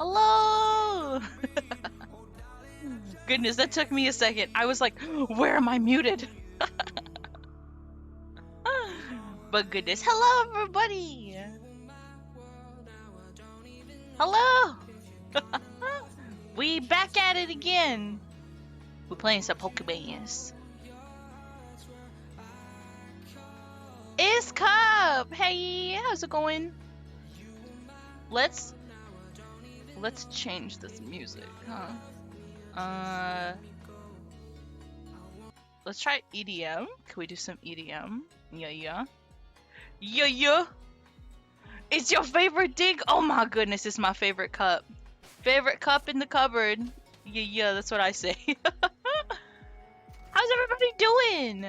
Hello! Goodness, that took me a second. I was like, where am I muted? But goodness, hello everybody! Hello! We back at it again. We're playing some Pokemans. It's Cup! Hey, how's it going? Let's change this music, huh? Let's try EDM. Can we do some EDM? Yeah. It's your favorite dig? Oh my goodness, it's my favorite cup. Favorite cup in the cupboard. Yeah, that's what I say. How's everybody doing?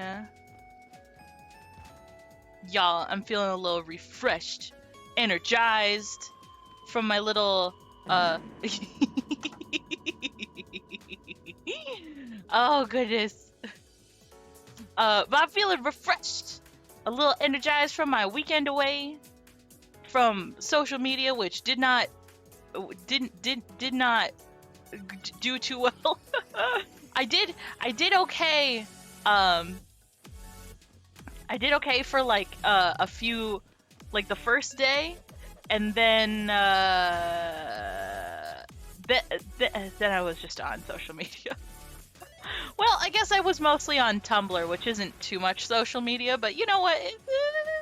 Y'all, I'm feeling a little refreshed, energized from my little, oh goodness. But I'm feeling refreshed, a little energized from my weekend away from social media, which did not do too well. I did okay. I did okay for like a few, like the first day, and then then I was just on social media. Well, I guess I was mostly on Tumblr, which isn't too much social media, but you know what?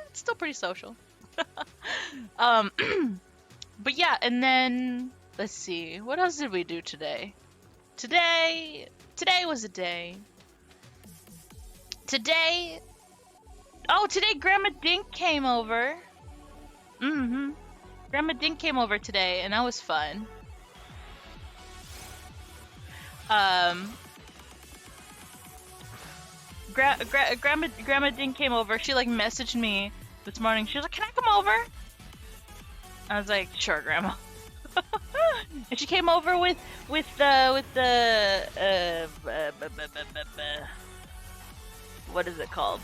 It's still pretty social. But yeah, and then let's see, what else did we do today? Today was a day. Today Grandma Dink came over. Grandma Dink came over today, and that was fun. Grandma Dink came over. She like messaged me this morning. She was like, "Can I come over?" I was like, "Sure, Grandma." And she came over with the what is it called?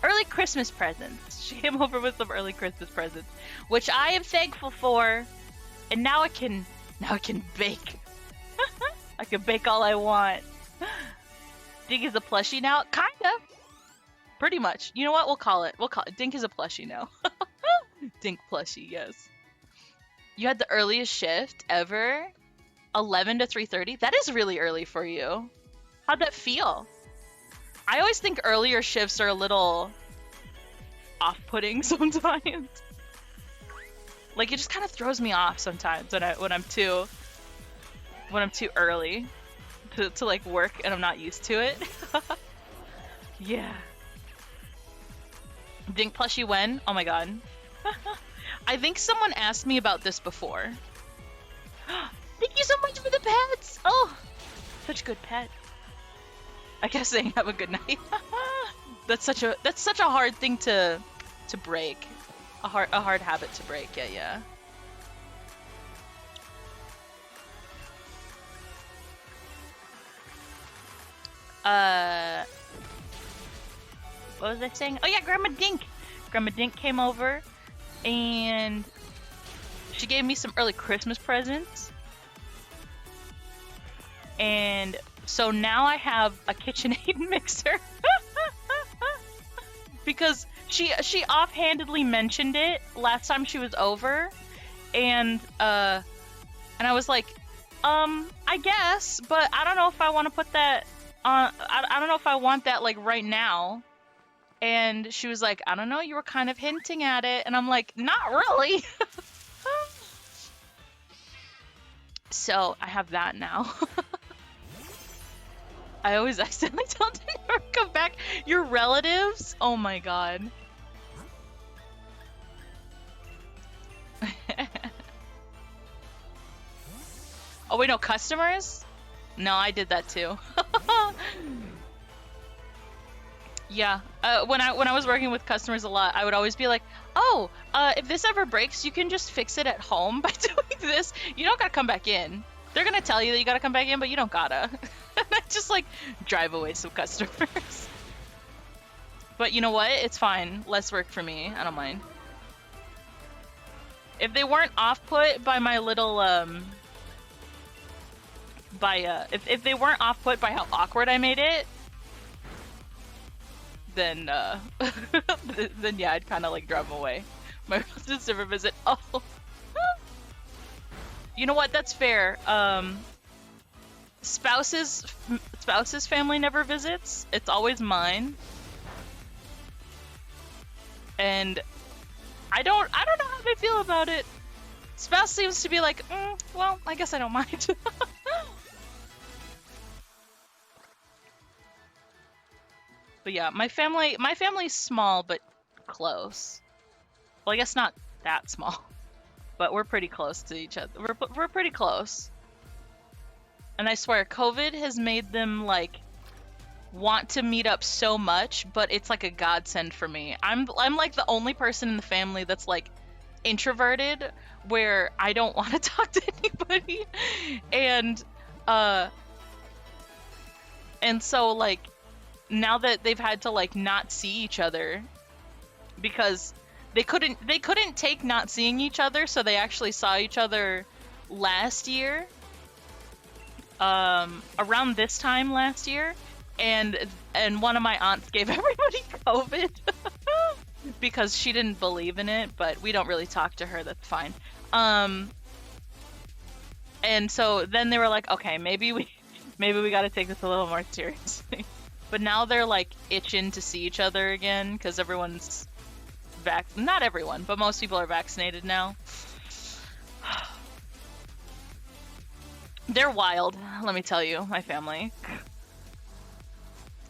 Early Christmas presents. She came over with some early Christmas presents, which I am thankful for. And now I can bake. I can bake all I want. Dink is a plushie now? Kinda. Pretty much. You know what? We'll call it. Dink is a plushie now. Dink plushie, yes. You had the earliest shift ever? 11 to 3:30? That is really early for you. How'd that feel? I always think earlier shifts are a little off-putting sometimes. Like, it just kind of throws me off sometimes when I'm too early to like work and I'm not used to it. Yeah. Dink plushie when? Oh my god. I think someone asked me about this before. Thank you so much for the pets! Oh, such a good pet. I guess saying have a good night. That's such a hard thing to break. A hard habit to break. Yeah. What was I saying? Oh yeah, Grandma Dink. Grandma Dink came over, and she gave me some early Christmas presents. And so now I have a KitchenAid mixer. Because she offhandedly mentioned it last time she was over, and I was like, I guess, but I don't know if I want to put that on. I don't know if I want that like right now. And she was like, I don't know, you were kind of hinting at it, and I'm like, not really. So I have that now. I always accidentally tell them to never come back. Your relatives? Oh my god. Oh wait, no, customers? No, I did that too. Yeah, when I was working with customers a lot, I would always be like, oh, if this ever breaks, you can just fix it at home by doing this. You don't gotta come back in. They're gonna tell you that you gotta come back in, but you don't gotta. And I just like drive away some customers. But you know what? It's fine. Less work for me. I don't mind. If they weren't off-put by my little by if they weren't off put by how awkward I made it, then then yeah, I'd kind of like drive them away. My relatives never visit. Oh, you know what? That's fair. Spouse's family never visits. It's always mine. And I don't know how they feel about it. Spouse seems to be like, well, I guess I don't mind. But yeah, my family's small but close. Well, I guess not that small, but we're pretty close to each other. We're pretty close. And I swear, COVID has made them like want to meet up so much, but it's like a godsend for me. I'm like the only person in the family that's like introverted, where I don't want to talk to anybody, and so like now that they've had to like not see each other because they couldn't take not seeing each other, so they actually saw each other last year, around this time last year, and one of my aunts gave everybody COVID because she didn't believe in it, but we don't really talk to her, that's fine. And so then they were like, okay, maybe we got to take this a little more seriously. But now they're like itching to see each other again because everyone's not everyone, but most people are vaccinated now. They're wild, let me tell you, my family.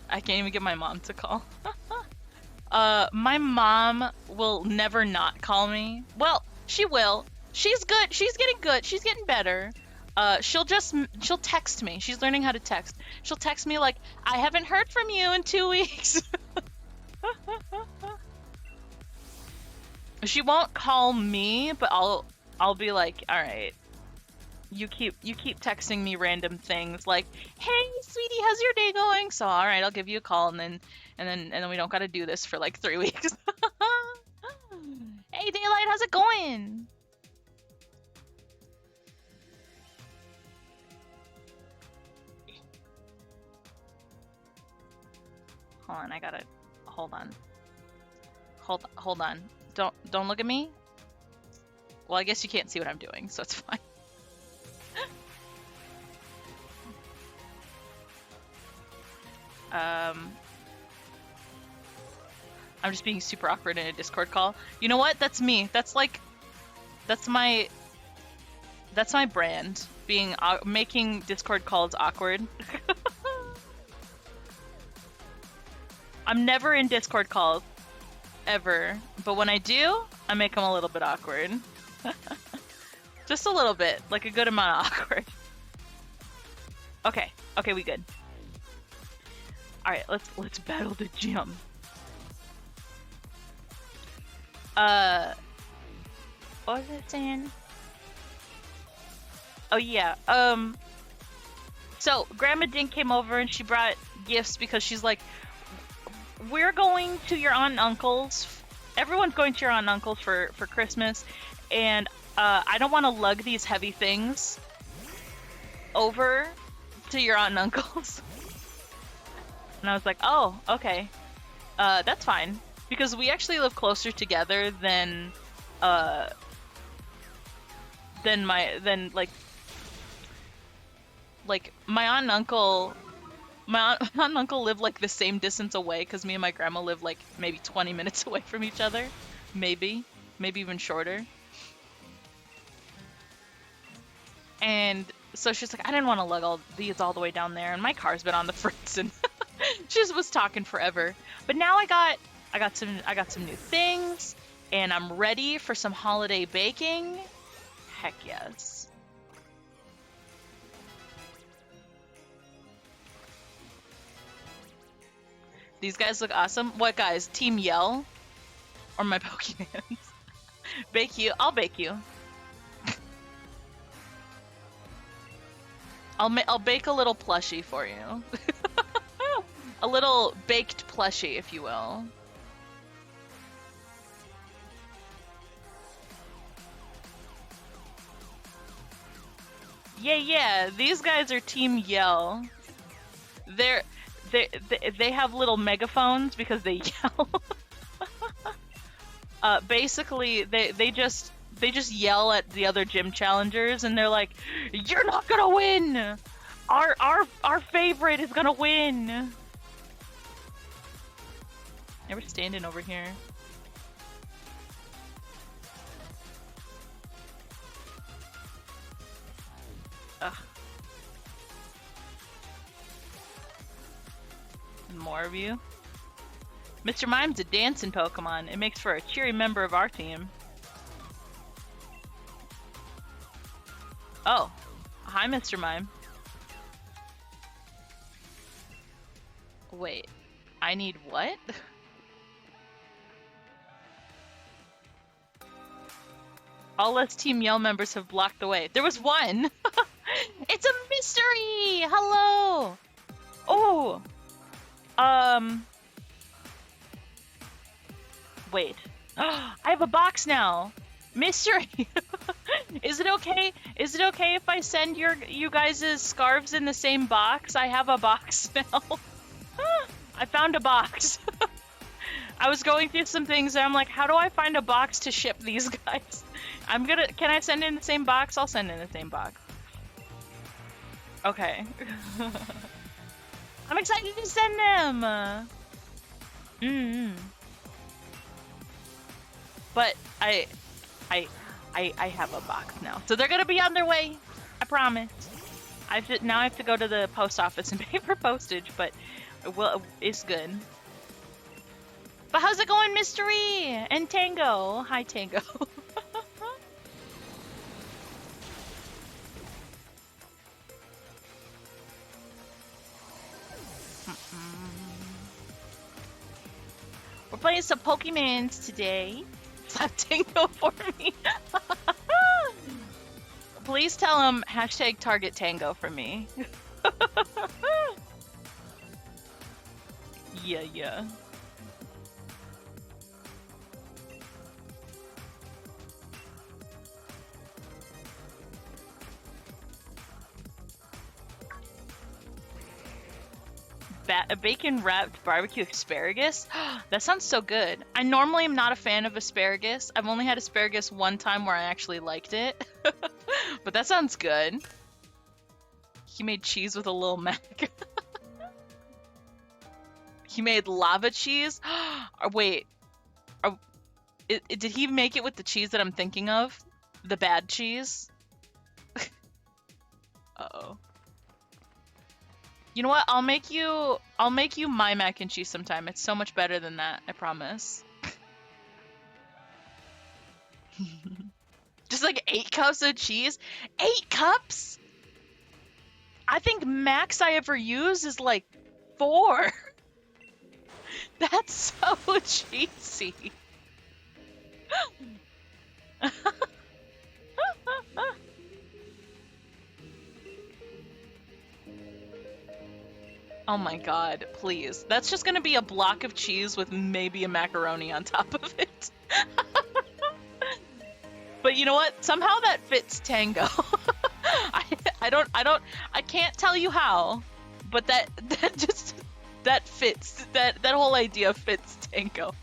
I can't even get my mom to call. My mom will never not call me. Well, she will. She's good. She's getting good. She's getting better. She'll text me. She's learning how to text. She'll text me like, I haven't heard from you in 2 weeks. She won't call me, but I'll be like, all right. You keep texting me random things like, hey sweetie, how's your day going? So all right, I'll give you a call, and then we don't gotta do this for like 3 weeks. Hey Daylight, how's it going? Hold on. Don't look at me. Well, I guess you can't see what I'm doing, so it's fine. I'm just being super awkward in a Discord call. You know what? That's me. That's my brand. Making Discord calls awkward. I'm never in Discord calls, ever. But when I do, I make them a little bit awkward. Just a little bit, like a good amount of awkward. Okay, we good. All right, let's battle the gym. What was it saying? Oh yeah. So Grandma Dink came over and she brought gifts because she's like, we're going to your aunt and uncle's. Everyone's going to your aunt and uncle's for Christmas, and I don't want to lug these heavy things over to your aunt and uncle's. And I was like, oh, okay. That's fine. Because we actually live closer together than my aunt and uncle. My aunt and uncle live like the same distance away because me and my grandma live like maybe 20 minutes away from each other. Maybe even shorter. And so she's like, I didn't want to lug all these all the way down there, and my car's been on the fritz, and she just was talking forever. But now I got some new things, and I'm ready for some holiday baking. Heck yes. These guys look awesome. What guys? Team Yell? Or my Pokemans? Bake you? I'll bake you. I'll bake a little plushie for you. A little baked plushie, if you will. Yeah, these guys are Team Yell. They're they have little megaphones because they yell. Basically they just yell at the other gym challengers and they're like, "You're not gonna win! Our favorite is gonna win!" They were standing over here. Ugh. More of you. Mr. Mime's a dancing Pokemon. It makes for a cheery member of our team. Oh. Hi, Mr. Mime. Wait. I need what? All us Team Yell members have blocked the way. There was one! It's a mystery! Hello! Oh! Wait. I have a box now! Mystery! Is it okay? Is it okay if I send you guys' scarves in the same box? I have a box now. I found a box. I was going through some things and I'm like, how do I find a box to ship these guys? Can I send in the same box? I'll send in the same box. Okay. I'm excited to send them! But I have a box now. So they're gonna be on their way. I promise. Now I have to go to the post office and pay for postage, but well, it's good. But how's it going, Mystery? And Tango. Hi, Tango. We're playing some Pokemons today. Slap Tango for me. Please tell him #target Tango for me. Yeah. Bacon wrapped barbecue asparagus? That sounds so good. I normally am not a fan of asparagus. I've only had asparagus one time where I actually liked it. But that sounds good. He made cheese with a little mac. He made lava cheese? Wait. Did he make it with the cheese that I'm thinking of? The bad cheese? Uh-oh. You know what? I'll make you my mac and cheese sometime. It's so much better than that, I promise. Just like 8 cups of cheese? 8 cups? I think max I ever use is like 4. That's so cheesy. Oh my god, please. That's just gonna be a block of cheese with maybe a macaroni on top of it. But you know what? Somehow that fits Tango. I can't tell you how, but that fits. That whole idea fits Tango.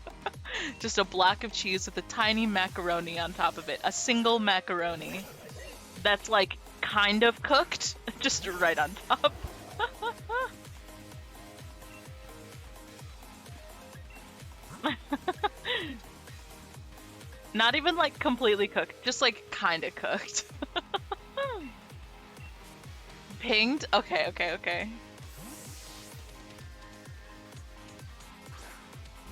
Just a block of cheese with a tiny macaroni on top of it. A single macaroni. That's like kind of cooked, just right on top. Not even like completely cooked, just like kind of cooked. Pinged? Okay.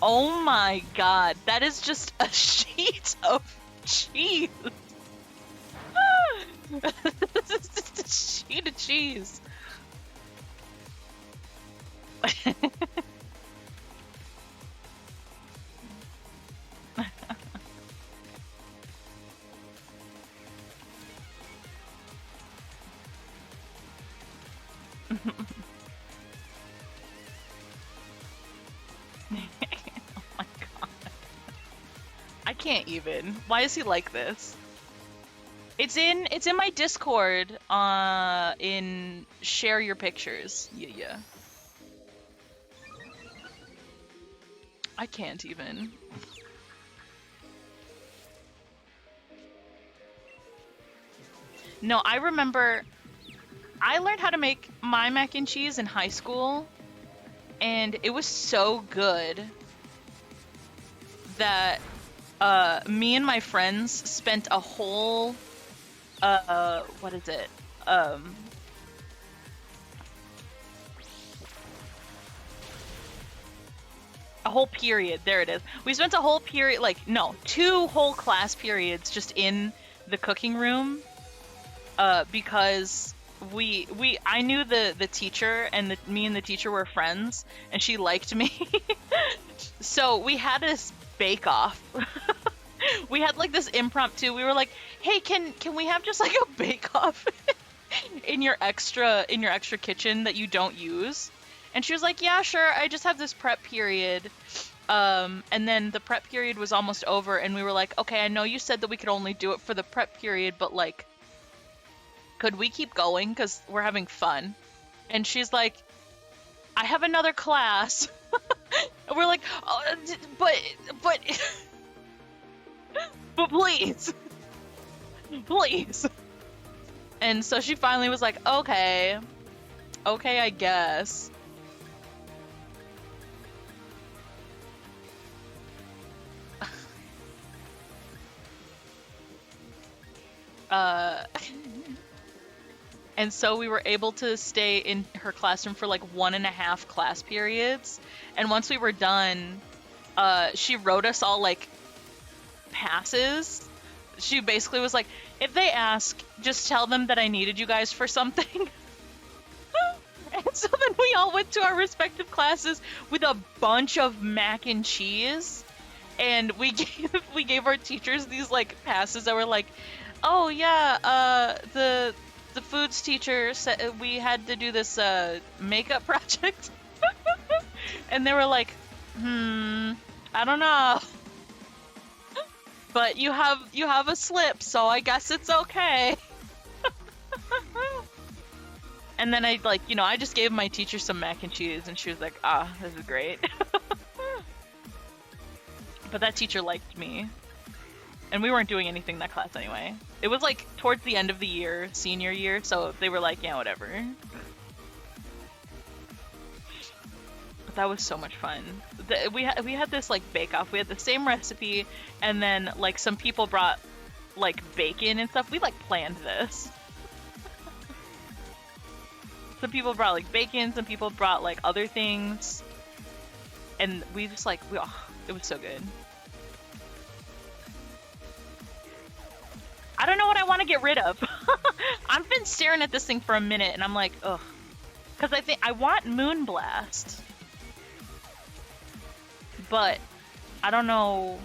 Oh my god, that is just a sheet of cheese. It's just a sheet of cheese. Oh my god. I can't even. Why is he like this? It's in my Discord, in share your pictures. Yeah. I can't even. No, I remember I learned how to make my mac and cheese in high school, and it was so good that me and my friends spent a whole what is it? A whole period. There it is. We spent a whole period, like, no, 2 whole class periods just in the cooking room, because I knew the teacher, and me and the teacher were friends, and she liked me. So we had this bake off. We had like this impromptu. We were like, "Hey, can we have just like a bake off in your extra kitchen that you don't use?" And she was like, "Yeah, sure. I just have this prep period." And then the prep period was almost over, and we were like, "Okay, I know you said that we could only do it for the prep period, but like, could we keep going? Because we're having fun." And she's like, "I have another class." And we're like, "Oh, but but please, please." And so she finally was like, "Okay, I guess." And so we were able to stay in her classroom for like 1.5 class periods. And once we were done, she wrote us all like passes. She basically was like, "If they ask, just tell them that I needed you guys for something." And so then we all went to our respective classes with a bunch of mac and cheese. And we gave our teachers these like passes that were like, "Oh yeah, the foods teacher said we had to do this makeup project." And they were like, I don't know. But you have a slip, so I guess it's okay." And then I like, I just gave my teacher some mac and cheese, and she was like, "Ah, this is great." But that teacher liked me. And we weren't doing anything that class anyway. It was like towards the end of the year, senior year, so they were like, "Yeah, whatever." But that was so much fun. We had this like bake off. We had the same recipe, and then like some people brought like bacon and stuff. We like planned this. Some people brought like bacon, some people brought like other things, and we just like it was so good. I don't know what I want to get rid of. I've been staring at this thing for a minute, and I'm like, ugh. Because I think I want Moonblast. But I don't know.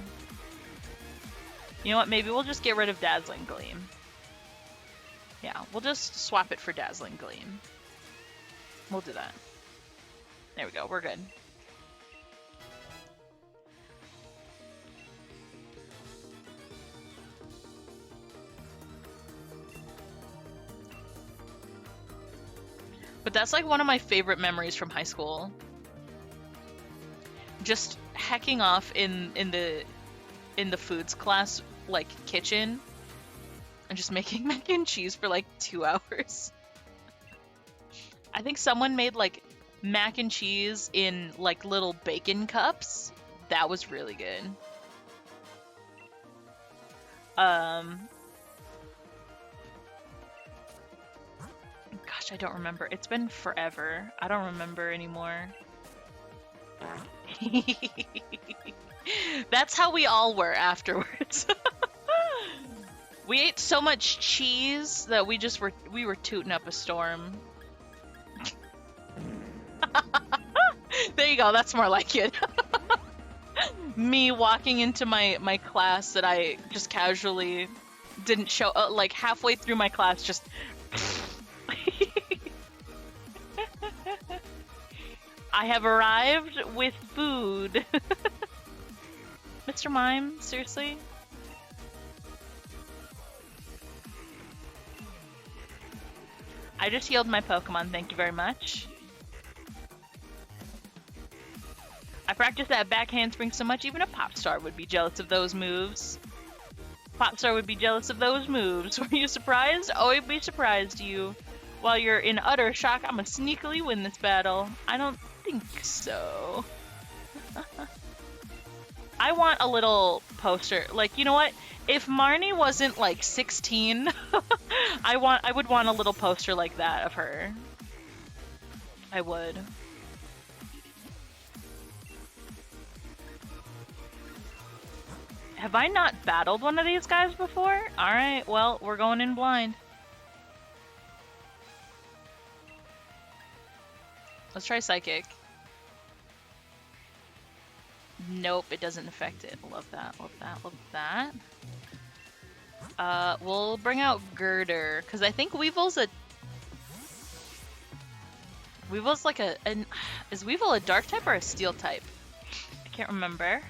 You know what? Maybe we'll just get rid of Dazzling Gleam. Yeah, we'll just swap it for Dazzling Gleam. We'll do that. There we go. We're good. But that's like one of my favorite memories from high school. Just hacking off in the foods class, like kitchen, and just making mac and cheese for like 2 hours. I think someone made like mac and cheese in like little bacon cups. That was really good. Gosh, I don't remember. It's been forever. I don't remember anymore. That's how we all were afterwards. We ate so much cheese that we were tooting up a storm. There you go, that's more like it. Me walking into my class that I just casually didn't show, like halfway through my class, just I have arrived with food. Mr. Mime, seriously? I just healed my Pokemon, thank you very much. I practiced that back handspring so much, even a Popstar would be jealous of those moves. Popstar would be jealous of those moves. Were you surprised? Oh, I'd be surprised, you. While you're in utter shock, I'm gonna sneakily win this battle. I don't think so. I want a little poster. Like, you know what? If Marnie wasn't like 16, I would want a little poster like that of her. I would. Have I not battled one of these guys before? Alright, well, we're going in blind. Let's try Psychic. Nope, it doesn't affect it. Love that, love that, love that. We'll bring out Girder, because I think Weevil's like is Weevil a dark type or a steel type? I can't remember.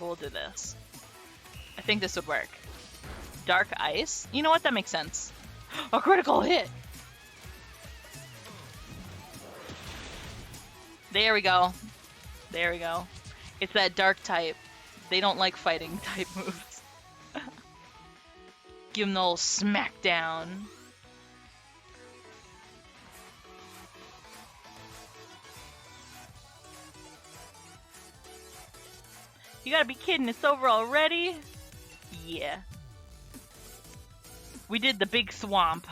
We'll do this. I think this would work. Dark Ice? You know what? That makes sense. A critical hit! There we go. There we go. It's that dark type. They don't like fighting type moves. Give them the old smackdown. You gotta be kidding, it's over already? Yeah. We did the big swamp.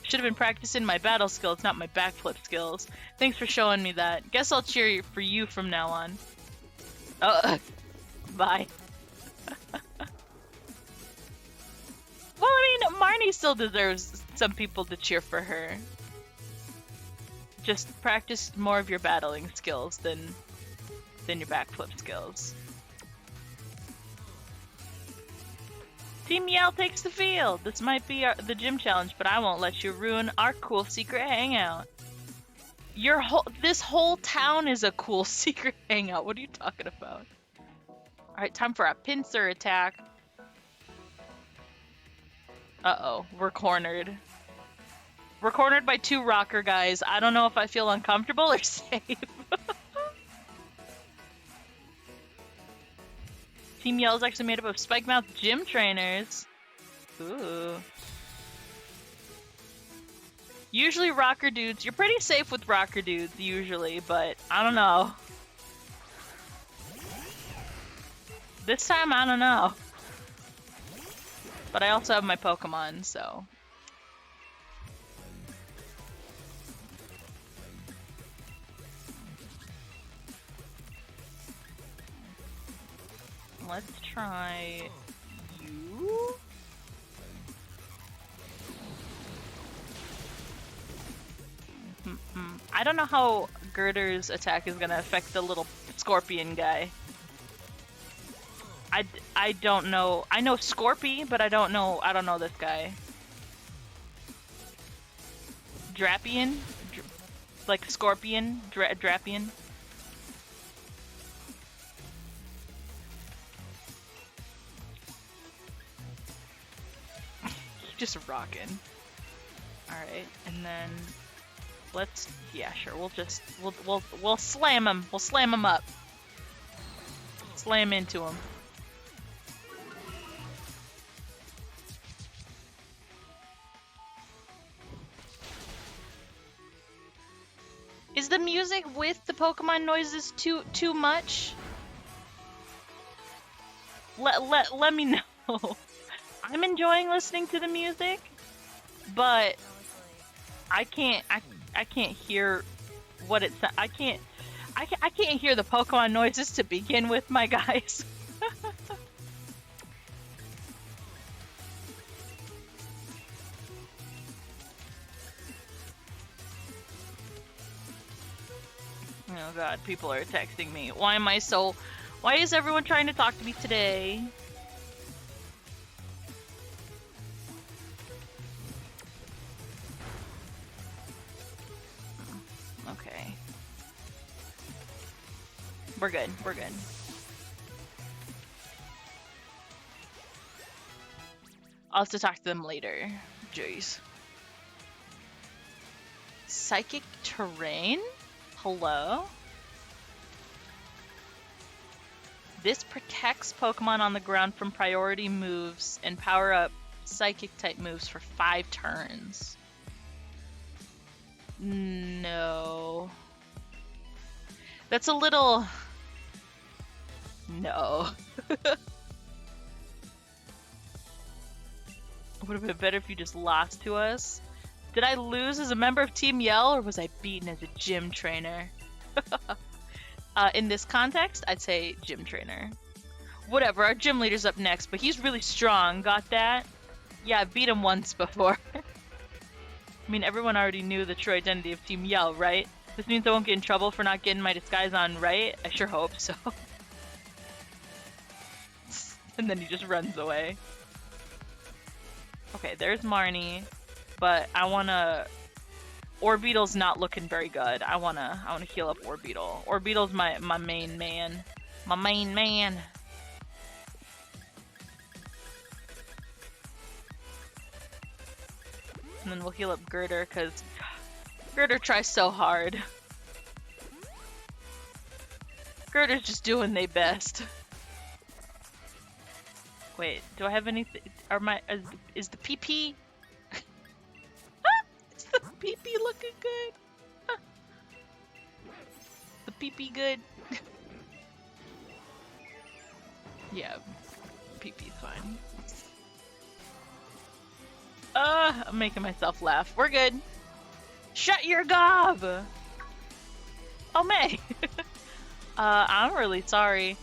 Should have been practicing my battle skills, not my backflip skills. Thanks for showing me that. Guess I'll cheer for you from now on. Bye. Well, I mean, Marnie still deserves some people to cheer for her. Just practice more of your battling skills than your backflip skills. Team Yell takes the field. This might be the gym challenge, but I won't let you ruin our cool secret hangout. This whole town is a cool secret hangout. What are you talking about? Alright, time for a pincer attack. Uh-oh, we're cornered. We're cornered by two rocker guys. I don't know if I feel uncomfortable or safe. Team Yell is actually made up of Spike Mouth gym trainers. Ooh. Usually rocker dudes. You're pretty safe with rocker dudes, usually, but I don't know. This time, I don't know. But I also have my Pokemon, so... Let's try you. I don't know how Girder's attack is gonna affect the little scorpion guy. I don't know. I know Scorpy, but I don't know this guy. Drapion? Like Scorpion? Drapion? Just rocking. Alright, and then let's, yeah, sure, we'll slam him. We'll slam him up. Slam into him. Is the music with the Pokemon noises too much? Let me know. I'm enjoying listening to the music, but I can't hear what it's. I can't hear the Pokemon noises to begin with, my guys. Oh god, people are texting me. Why is everyone trying to talk to me today? Okay. We're good. We're good. I'll have to talk to them later. Jeez. Psychic terrain? Hello? This protects Pokemon on the ground from priority moves and power up psychic type moves for 5 turns. No. That's a little... No. Would have been better if you just lost to us. Did I lose as a member of Team Yell, or was I beaten as a gym trainer? In this context, I'd say gym trainer. Whatever, our gym leader's up next, but he's really strong. Got that? Yeah, I beat him once before. I mean, everyone already knew the true identity of Team Yell, right? This means I won't get in trouble for not getting my disguise on right? I sure hope so. And then he just runs away. Okay, there's Marnie, but I wanna... Orbeetle's not looking very good. I wanna heal up Orbeetle. Orbeetle's my main man. My main man. And then we'll heal up Girder, because Girder tries so hard. Girder's just doing their best. Wait, do I have anything? Is the PP? Is the PP looking good? The PP good? Yeah, PP's fine. I'm making myself laugh. We're good. Shut your gob! Oh, May! I'm really sorry.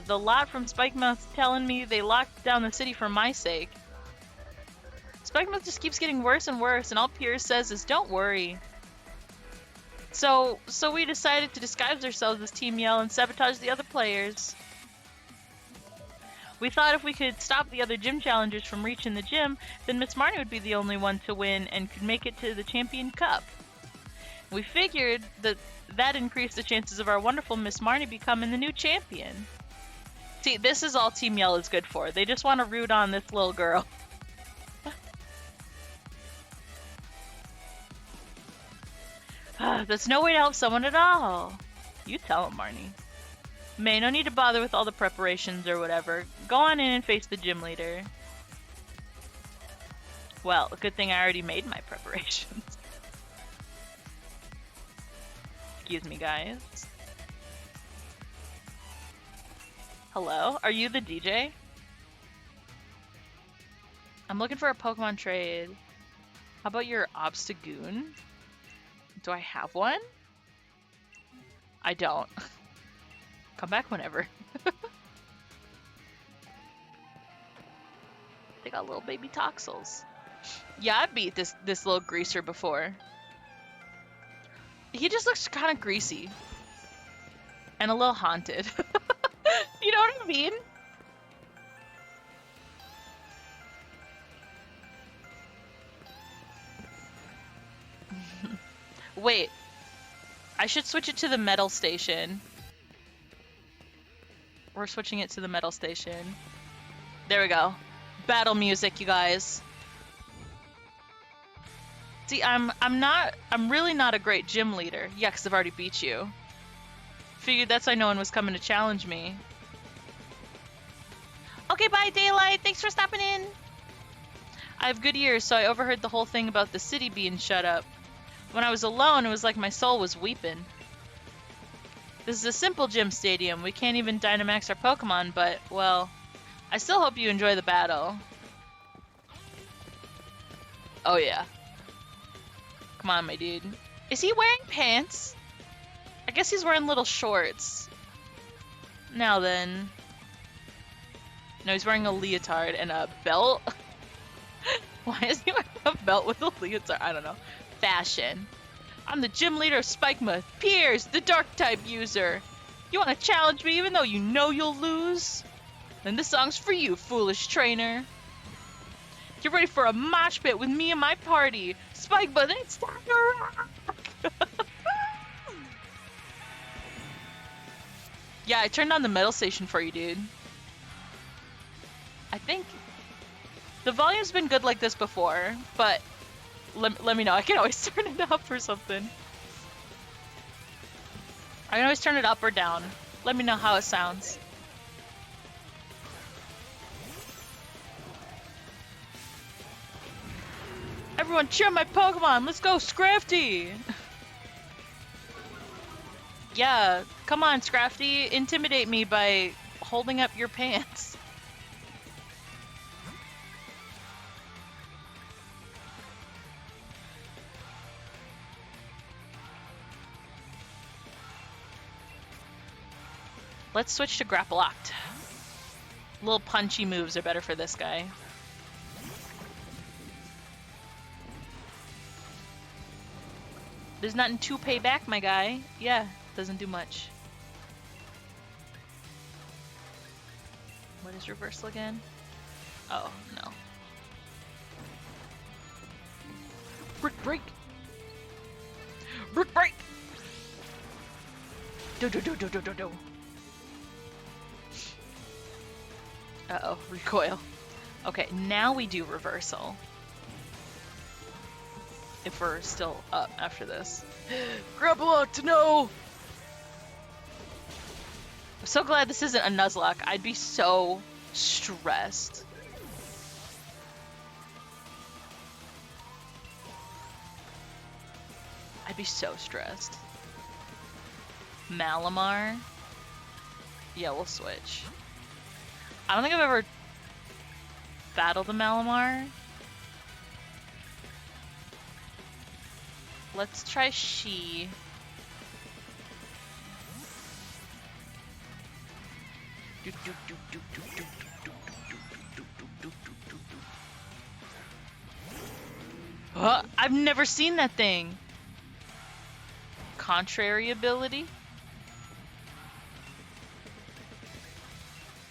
The lot from Spikemouth's telling me they locked down the city for my sake. Spikemouth just keeps getting worse and worse, and all Piers says is, don't worry. So we decided to disguise ourselves as Team Yell and sabotage the other players. We thought if we could stop the other gym challengers from reaching the gym, then Miss Marnie would be the only one to win and could make it to the Champion Cup. We figured that increased the chances of our wonderful Miss Marnie becoming the new champion. See, this is all Team Yell is good for. They just want to root on this little girl. That's no way to help someone at all. You tell him, Marnie. May, no need to bother with all the preparations or whatever. Go on in and face the gym leader. Well, a good thing I already made my preparations. Excuse me, guys. Hello? Are you the DJ? I'm looking for a Pokemon trade. How about your Obstagoon? Do I have one? I don't. Come back whenever. They got little baby Toxels. Yeah, I beat this little greaser before. He just looks kind of greasy. And a little haunted. You know what I mean? Wait. I should switch it to the metal station. We're switching it to the metal station. There we go. Battle music, you guys. See, I'm really not a great gym leader. Yeah, 'cause I've already beat you. Figured that's why no one was coming to challenge me. Okay, bye, Daylight. Thanks for stopping in. I have good ears, so I overheard the whole thing about the city being shut up. When I was alone, it was like my soul was weeping. This is a simple gym stadium. We can't even Dynamax our Pokemon, but, well, I still hope you enjoy the battle. Oh, yeah. Come on, my dude. Is he wearing pants? I guess he's wearing little shorts. Now then. No, he's wearing a leotard and a belt. Why is he wearing a belt with a leotard? I don't know. Fashion. I'm the gym leader of Spikemouth. Piers, the Dark-type user. You want to challenge me even though you know you'll lose? Then this song's for you, foolish trainer. Get ready for a mosh pit with me and my party. Spikemouth, it's time to rock! Yeah, I turned on the metal station for you, dude. I think the volume's been good like this before, but let me know. I can always turn it up or something. I can always turn it up or down. Let me know how it sounds. Everyone cheer my Pokemon! Let's go, Scrafty! Yeah, come on, Scrafty. Intimidate me by holding up your pants. Let's switch to Grapple Locked. Little punchy moves are better for this guy. There's nothing to pay back, my guy. Yeah, doesn't do much. What is reversal again? Oh, no. Brick break! Brick break! Do. Uh-oh, recoil. Okay, now we do reversal. If we're still up after this. Grapple Locked, no! I'm so glad this isn't a Nuzlocke. I'd be so stressed. I'd be so stressed. Malamar? Yeah, we'll switch. I don't think I've ever battled a Malamar. Let's try She. I've never seen that thing. Contrary ability?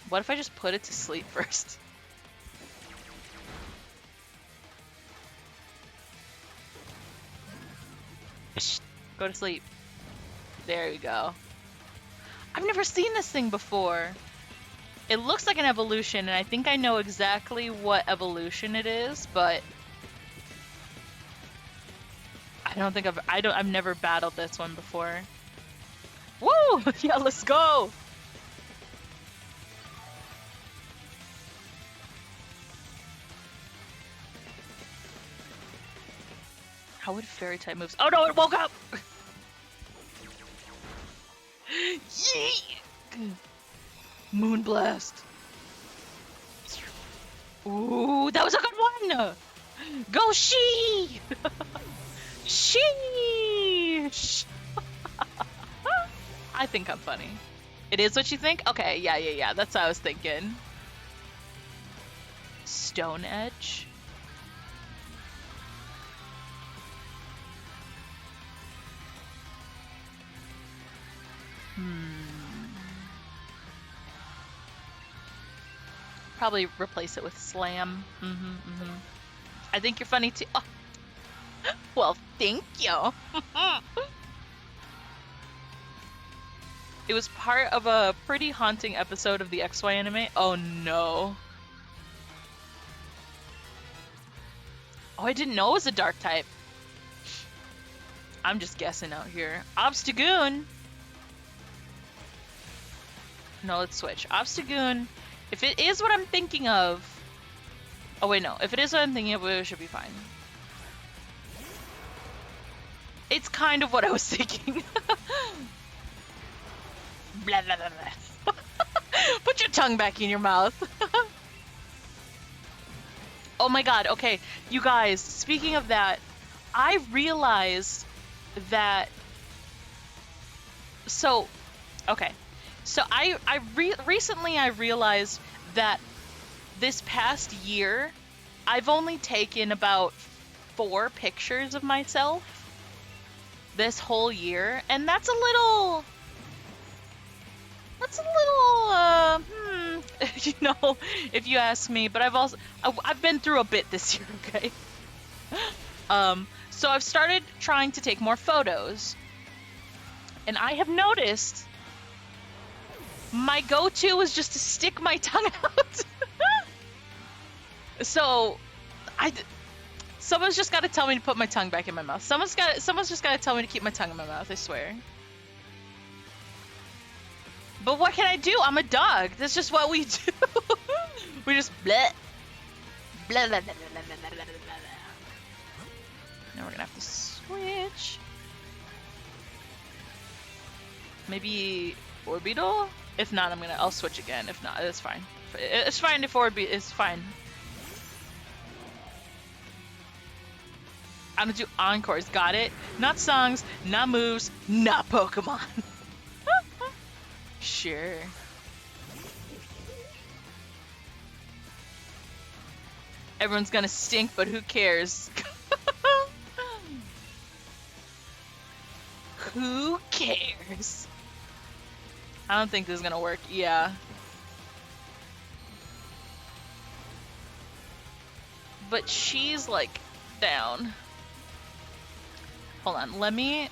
What if I just put it to sleep first? Go to sleep. There we go. I've never seen this thing before. It looks like an evolution, and I think I know exactly what evolution it is, but I've never battled this one before. Woo! Yeah, let's go! How would fairy type moves? Oh no, it woke up! Yeet! Moonblast. Ooh, that was a good one! Go She! Sheesh! I think I'm funny. It is what you think? Okay, yeah. That's what I was thinking. Stone Edge. Probably replace it with Slam. I think you're funny too. Oh. Well, thank you. It was part of a pretty haunting episode of the XY anime. Oh no. Oh, I didn't know it was a dark type. I'm just guessing out here. Obstagoon. No, let's switch. Obstagoon. If it is what I'm thinking of... Oh, wait, no. If it is what I'm thinking of, it should be fine. It's kind of what I was thinking. Blah, blah, blah, blah. Put your tongue back in your mouth. Oh my god, okay. You guys, speaking of that, I realized that... So, okay. So recently I realized that this past year, I've only taken about 4 pictures of myself this whole year, and that's a little, you know, if you ask me, but I've been through a bit this year, okay? So I've started trying to take more photos, and I have noticed my go-to was just to stick my tongue out. So, someone's just got to tell me to put my tongue back in my mouth. Someone's just got to tell me to keep my tongue in my mouth, I swear. But what can I do? I'm a dog. That's just what we do. We just bleh. Blah, blah, blah, blah, blah, blah, blah, blah, blah. Now we're gonna have to switch. Maybe Orbital? If not, I'll switch again. If not, it's fine. It's fine if Orbital, it's fine. I'm gonna do encores, got it? Not songs, not moves, not Pokemon. Sure. Everyone's gonna stink, but who cares? Who cares? I don't think this is gonna work. Yeah. But she's like down. Hold on, let me...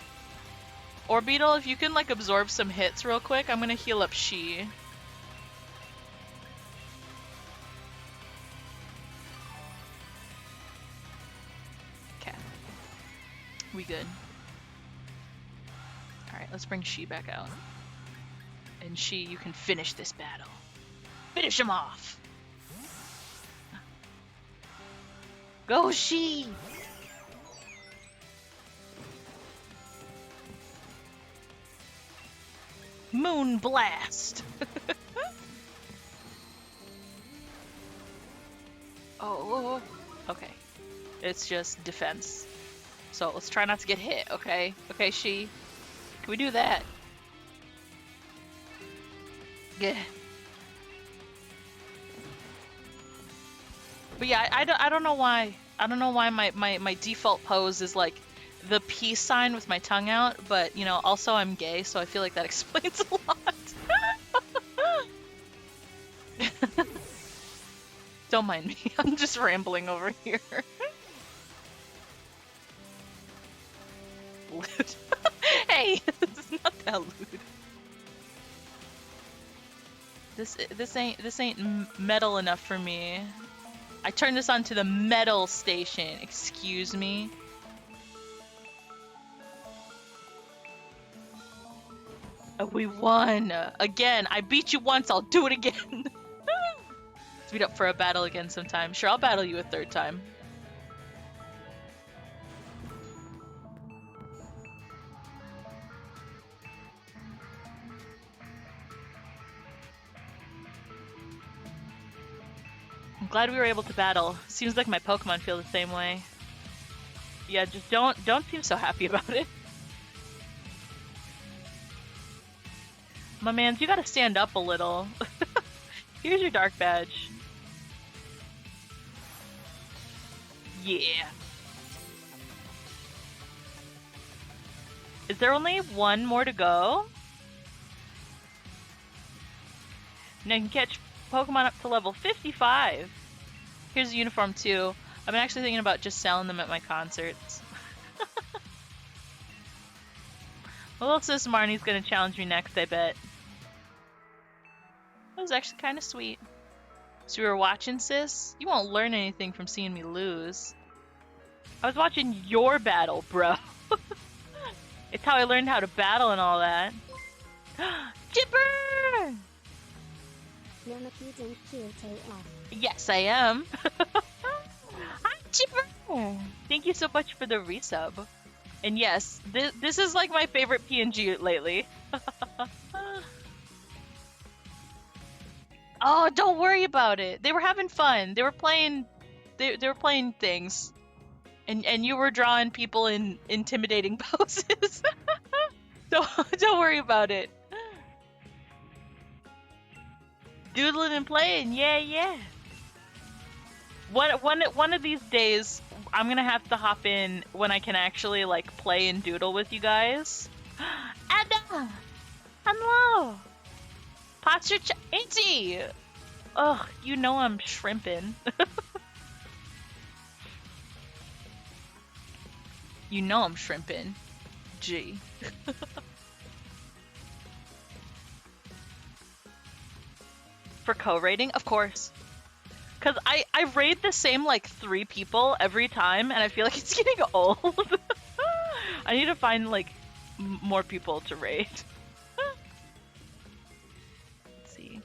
Orbital, if you can like absorb some hits real quick, I'm gonna heal up She. Okay. We good. Alright, let's bring She back out. And She, you can finish this battle. Finish him off! Go, She! Moon Blast! Oh, okay. It's just defense. So let's try not to get hit, okay? Okay, She. Can we do that? Yeah. But yeah, I don't know why. I don't know why my default pose is like the peace sign with my tongue out, but you know, also I'm gay, so I feel like that explains a lot. Don't mind me, I'm just rambling over here. Lewd. Hey, this is not that lewd. This ain't metal enough for me. I turned this on to the metal station. Excuse me. We won! Again, I beat you once, I'll do it again! Let's meet up for a battle again sometime. Sure, I'll battle you a third time. I'm glad we were able to battle. Seems like my Pokemon feel the same way. Yeah, just don't seem so happy about it. My mans, you gotta stand up a little. Here's your dark badge. Yeah. Is there only one more to go? Now you can catch Pokemon up to level 55. Here's a uniform too. I've been actually thinking about just selling them at my concerts. Well, sis Marnie's gonna challenge me next, I bet. That was actually kind of sweet. So we were watching, sis? You won't learn anything from seeing me lose. I was watching your battle, bro. It's how I learned how to battle and all that. Chipper! Yes, I am. Hi, Chipper! Thank you so much for the resub. And yes, this is like my favorite PNG lately. Oh, don't worry about it. They were having fun. They were playing. They were playing things, and you were drawing people in intimidating poses. Don't worry about it. Doodling and playing, yeah. One of these days, I'm gonna have to hop in when I can actually like play and doodle with you guys. Anna, hello. Posture Auntie! Ugh, you know I'm shrimping. You know I'm shrimping. Gee. For co-rating? Of course. Because I raid the same, like, 3 people every time, and I feel like it's getting old. I need to find, like, more people to raid. Let's see.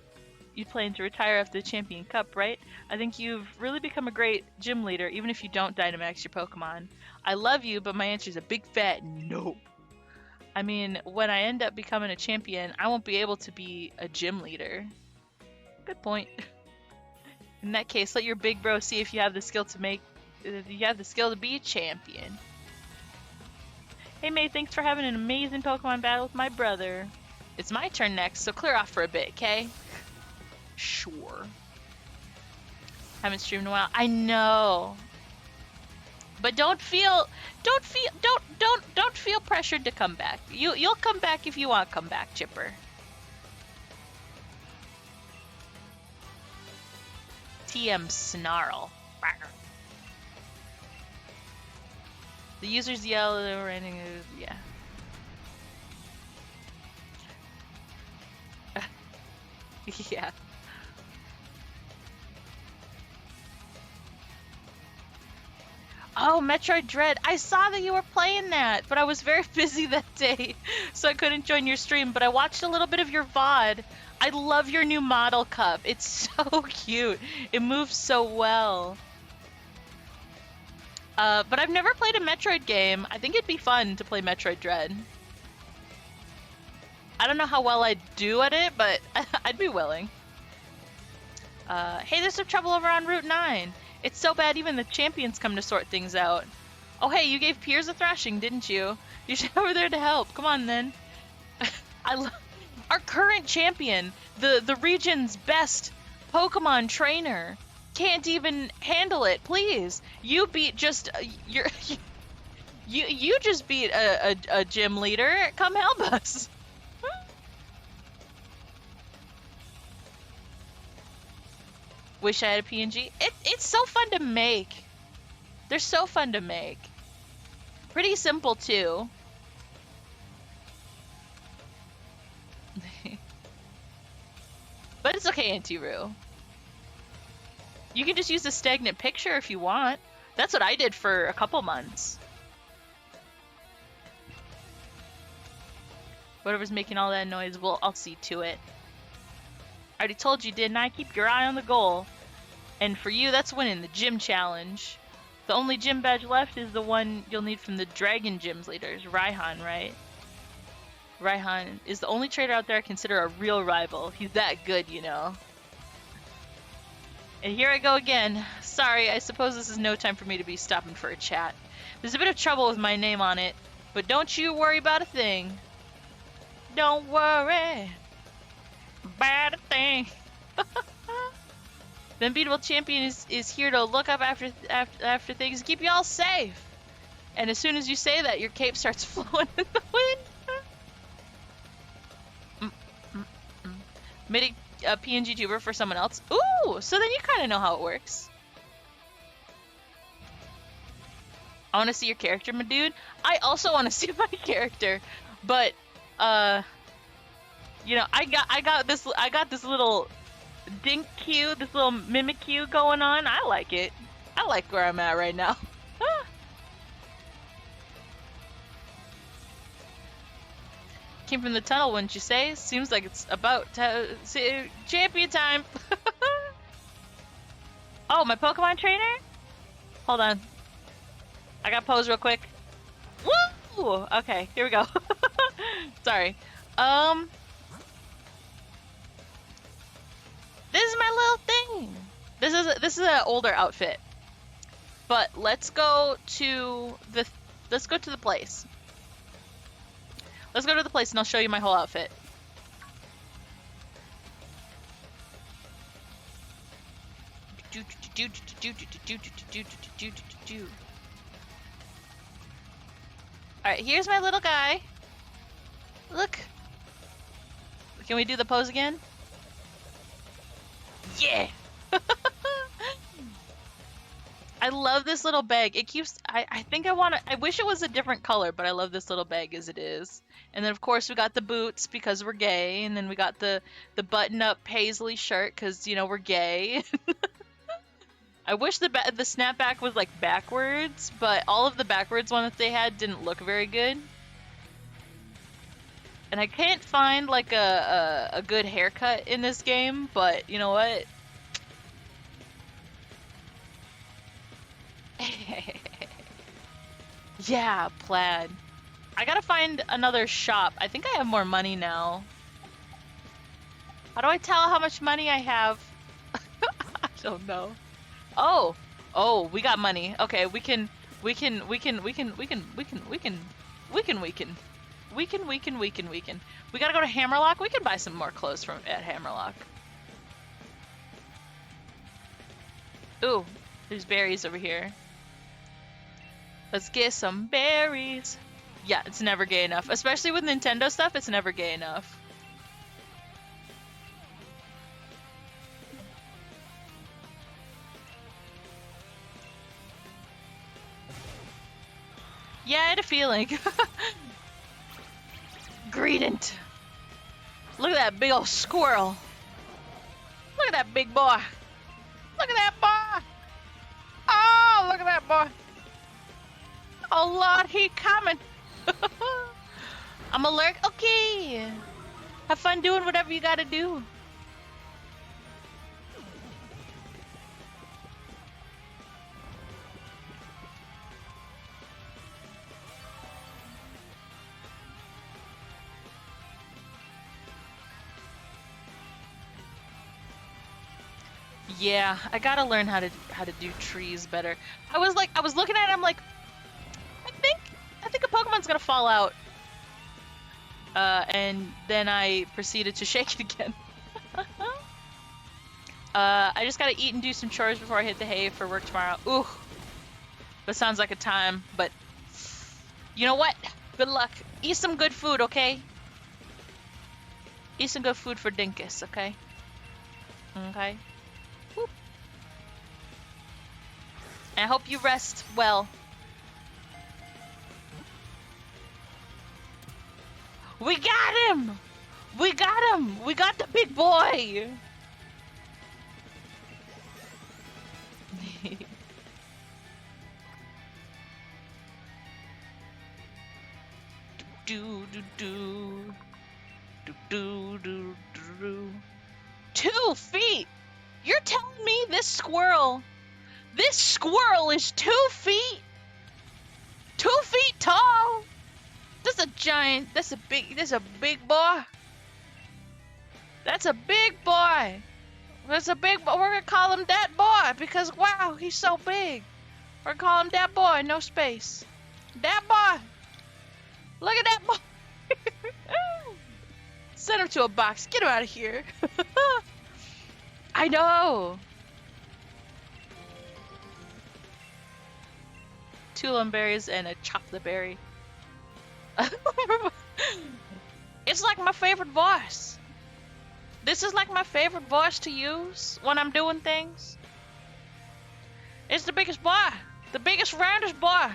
You plan to retire after the Champion Cup, right? I think you've really become a great gym leader, even if you don't Dynamax your Pokemon. I love you, but my answer is a big fat no. I mean, when I end up becoming a champion, I won't be able to be a gym leader. Good point. In that case, let your big bro see if you have the skill to be a champion. Hey May, thanks for having an amazing Pokemon battle with my brother. It's my turn next, so clear off for a bit, okay? Sure. Haven't streamed in a while. I know. But don't feel pressured to come back. You'll come back if you want to come back, Chipper. TM Snarl. The users yell, yeah. Yeah. Oh, Metroid Dread. I saw that you were playing that, but I was very busy that day, so I couldn't join your stream, but I watched a little bit of your VOD. I love your new model cup. It's so cute. It moves so well. But I've never played a Metroid game. I think it'd be fun to play Metroid Dread. I don't know how well I'd do at it, but I'd be willing. Hey, there's some trouble over on Route 9. It's so bad even the champions come to sort things out. Oh hey, you gave Piers a thrashing, didn't you? You should over there to help. Come on then. Our current champion, the region's best Pokemon trainer, can't even handle it. Please, you beat just you just beat a gym leader. Come help us. Wish I had a PNG. It's so fun to make. They're so fun to make. Pretty simple too. But it's okay, Anti-Roo. You can just use a stagnant picture if you want. That's what I did for a couple months. Whatever's making all that noise, well, I'll see to it. I already told you, didn't I? Keep your eye on the goal. And for you, that's winning the gym challenge. The only gym badge left is the one you'll need from the Dragon Gyms leaders. Raihan, right? Raihan is the only trader out there I consider a real rival. He's that good, you know. And here I go again. Sorry, I suppose this is no time for me to be stopping for a chat. There's a bit of trouble with my name on it, but don't you worry about a thing. Don't worry about a thing. The unbeatable champion is here to look up after things and keep you all safe. And as soon as you say that, your cape starts flowing in the wind. Made a PNG tuber for someone else. Ooh, so then you kind of know how it works. I want to see your character, my dude. I also want to see my character, but you know, I got this little Dink-Q, this little Mimikyu going on. I like it. I like where I'm at right now. Came from the tunnel, wouldn't you say? Seems like it's about to say champion time. Oh, my Pokemon trainer? Hold on. I gotta pose real quick. Woo! Okay, here we go. Sorry. This is my little thing. This is an older outfit. But let's go to the place. Let's go to the place and I'll show you my whole outfit. Alright, here's my little guy. Look. Can we do the pose again? Yeah! I love this little bag. It keeps. I think I want to. I wish it was a different color, but I love this little bag as it is. And then of course we got the boots because we're gay, and then we got the button up paisley shirt because we're gay. I wish the snapback was like backwards, but all of the backwards one that they had didn't look very good. And I can't find like a good haircut in this game, but you know what? Yeah, plaid. I gotta find another shop. I think I have more money now. How do I tell how much money I have? I don't know. Oh, we got money. Okay, we can. We gotta go to Hammerlock. We can buy some more clothes at Hammerlock. Ooh, there's berries over here. Let's get some berries. Yeah, it's never gay enough. Especially with Nintendo stuff, it's never gay enough. Yeah, I had a feeling. Greedent. Look at that big old squirrel. Look at that big boy. Look at that boy. Oh, look at that boy. Oh, Lord, he coming. I'm alert. Okay. Have fun doing whatever you gotta do. Yeah, I gotta learn how to do trees better. I was looking at it, I'm like, I think a Pokemon's gonna fall out. And then I proceeded to shake it again. I just gotta eat and do some chores before I hit the hay for work tomorrow. Ooh, that sounds like a time, but you know what? Good luck. Eat some good food, okay? Eat some good food for Dinkus, okay? Okay. Whoop. I hope you rest well. We got him! We got him! We got the big boy! do do do do do do do. 2 feet! You're telling me this squirrel is 2 feet? 2 feet tall? That's a big boy. That's a big boy. That's a big boy. We're gonna call him that boy because wow, he's so big. We're gonna call him that boy, no space. That boy. Look at that boy. Send him to a box. Get him out of here. I know. 2 lumberries and a chocolate berry. It's like my favorite voice. This is like my favorite voice to use when I'm doing things. It's the biggest boy. The biggest, roundest boy.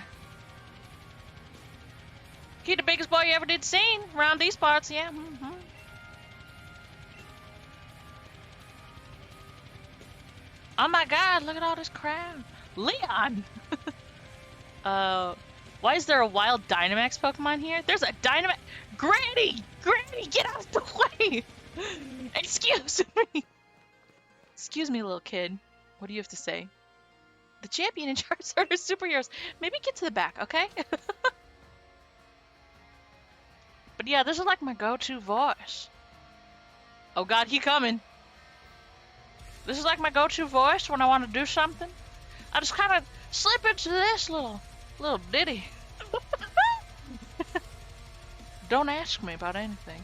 He the biggest boy you ever did seen around these parts, yeah. Mm-hmm. Oh my god, look at all this crowd. Leon! Why is there a wild Dynamax Pokemon here? There's a Dynamax. Granny! Granny, get out of the way! Excuse me! Excuse me, little kid. What do you have to say? The champion and Charizard are superheroes. Maybe get to the back, okay? But yeah, this is like my go-to voice. Oh god, he coming. This is like my go-to voice when I want to do something. I just kind of slip into this little ditty. Don't ask me about anything.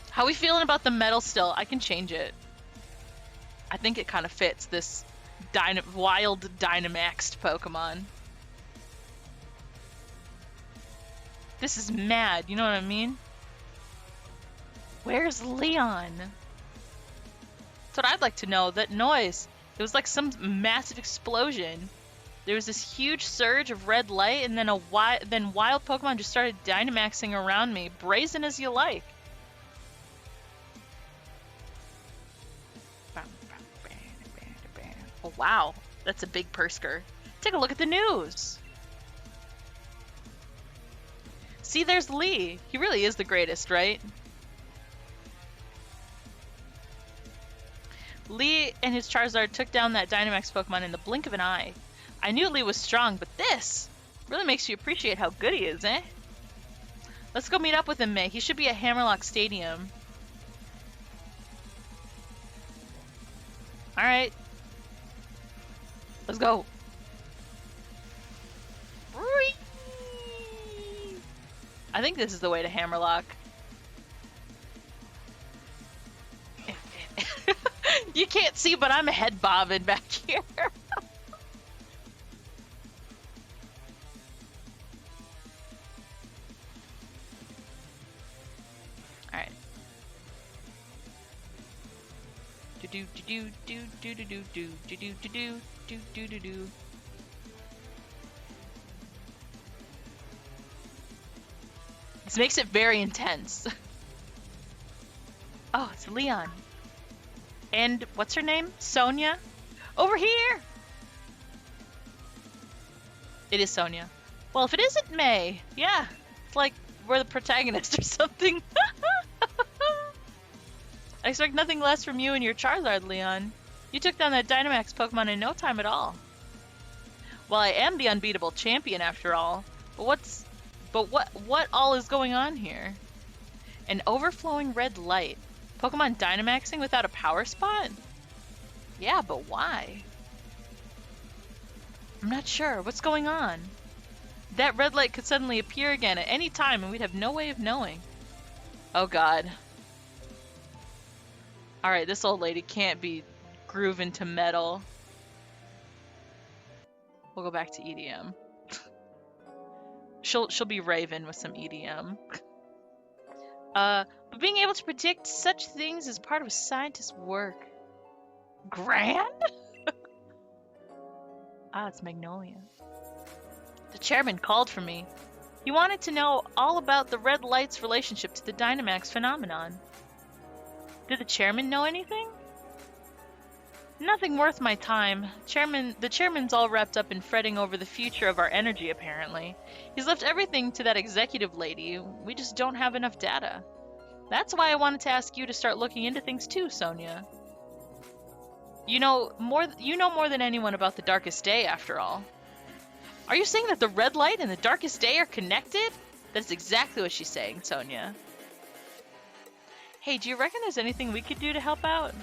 How we feeling about the metal still? I can change it. I think it kind of fits this wild Dynamaxed Pokemon. This is mad, you know what I mean? Where's Leon? That's what I'd like to know. That noise. It was like some massive explosion. There was this huge surge of red light, and then wild Pokemon just started Dynamaxing around me, brazen as you like. Oh wow, that's a big Persker. Take a look at the news. See, there's Lee. He really is the greatest, right? Lee and his Charizard took down that Dynamax Pokemon in the blink of an eye. I knew Lee was strong, but this really makes you appreciate how good he is, eh? Let's go meet up with him, May. He should be at Hammerlock Stadium. Alright. Let's go. I think this is the way to Hammerlock. You can't see, but I'm head bobbing back here. Alright. Do do do do do do do do do do do do do do do. This makes it very intense. Oh, it's Leon. And what's her name? Sonia? Over here! It is Sonia. Well, if it isn't May, yeah. It's like we're the protagonist or something. I expect nothing less from you and your Charizard, Leon. You took down that Dynamax Pokemon in no time at all. Well, I am the unbeatable champion after all. But what all is going on here? An overflowing red light. Pokemon Dynamaxing without a power spot? Yeah, but why? I'm not sure. What's going on? That red light could suddenly appear again at any time and we'd have no way of knowing. Oh god. Alright, this old lady can't be grooving to metal. We'll go back to EDM. She'll be Raven with some EDM. But being able to predict such things is part of a scientist's work. Gran? Ah, it's Magnolia. The chairman called for me. He wanted to know all about the red light's relationship to the Dynamax phenomenon. Did the chairman know anything? Nothing worth my time. The chairman's all wrapped up in fretting over the future of our energy, apparently. He's left everything to that executive lady. We just don't have enough data. That's why I wanted to ask you to start looking into things too, Sonia. You know more than anyone about the darkest day, after all. Are you saying that the red light and the darkest day are connected? That's exactly what she's saying, Sonia. Hey, do you reckon there's anything we could do to help out?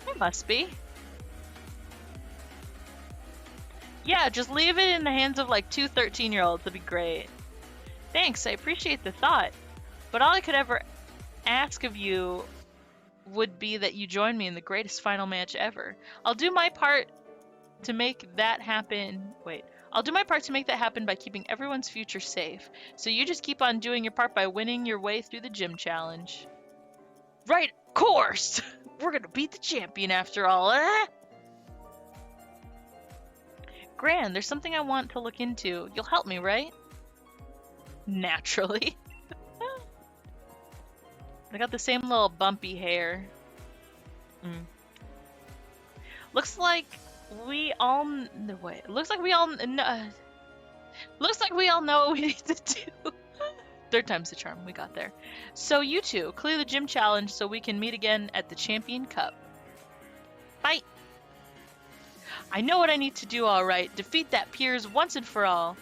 There must be. Yeah, just leave it in the hands of like 2 13-year-olds. That'd be great. Thanks, I appreciate the thought. But all I could ever ask of you would be that you join me in the greatest final match ever. I'll do my part to make that happen. I'll do my part to make that happen by keeping everyone's future safe. So you just keep on doing your part by winning your way through the gym challenge. Right, of course! We're gonna beat the champion after all, eh? Gran, there's something I want to look into. You'll help me, right? Naturally. I got the same little bumpy hair. Looks like we all know what we need to do. Third time's the charm. We got there. So you two, clear the gym challenge so we can meet again at the Champion Cup. Bye! I know what I need to do, alright. Defeat that Piers once and for all.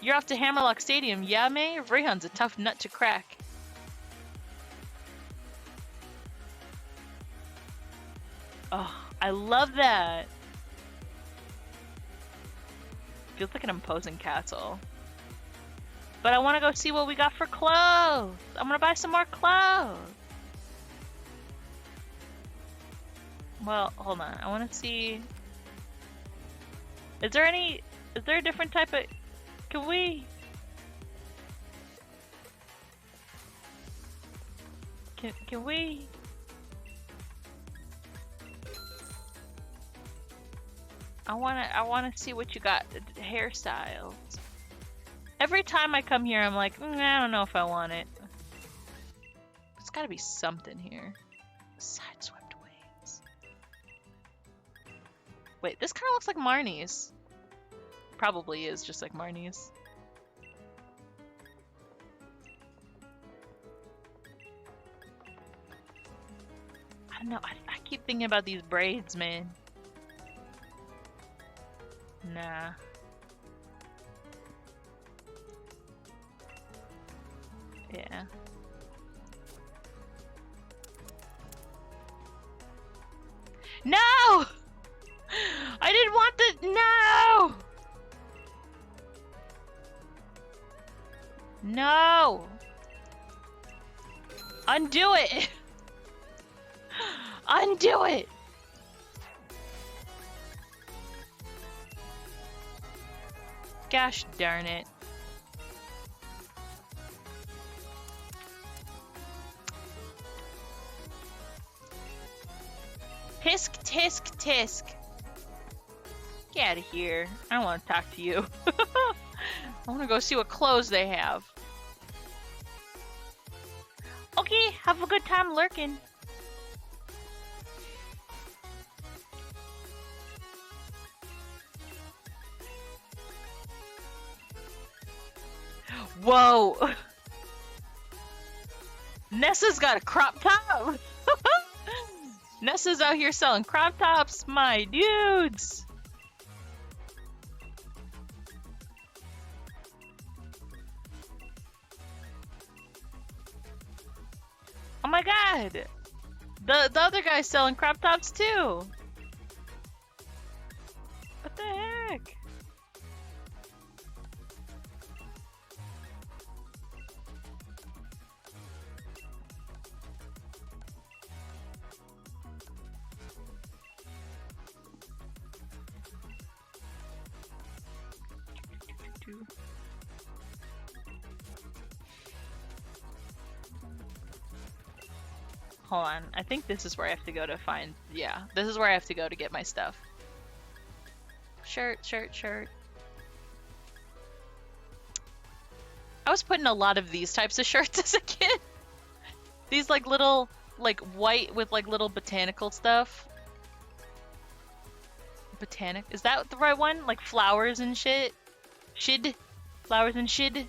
You're off to Hammerlock Stadium, yeah, May? Rayhan's a tough nut to crack. Oh, I love that. Feels like an imposing castle. But I want to go see what we got for clothes. I'm going to buy some more clothes. Well, hold on. I want to see. Is there a different type of, can we wanna see what you got. Hairstyles. Every time I come here, I'm like, I don't know if I want it. There's gotta be something here. Sideswept waves. Wait, this kind of looks like Marnie's. Probably is just like Marnie's. I don't know. I keep thinking about these braids, man. Nah. Yeah. No! I didn't want the... No! No! Undo it! Undo it! Gosh darn it. Tisk, tisk, tisk. Get out of here. I don't want to talk to you. I want to go see what clothes they have. Okay, have a good time lurking. Whoa! Nessa's got a crop top! Nessa's out here selling crop tops, my dudes! Oh my god! The other guy's selling crop tops too! What the heck? Hold on, I think this is where I have to go to find... Yeah, this is where I have to go to get my stuff. Shirt, shirt, shirt. I was putting a lot of these types of shirts as a kid. These like little, like white with like little botanical stuff. Botanic? Is that the right one? Like flowers and shit? Shid? Flowers and shid?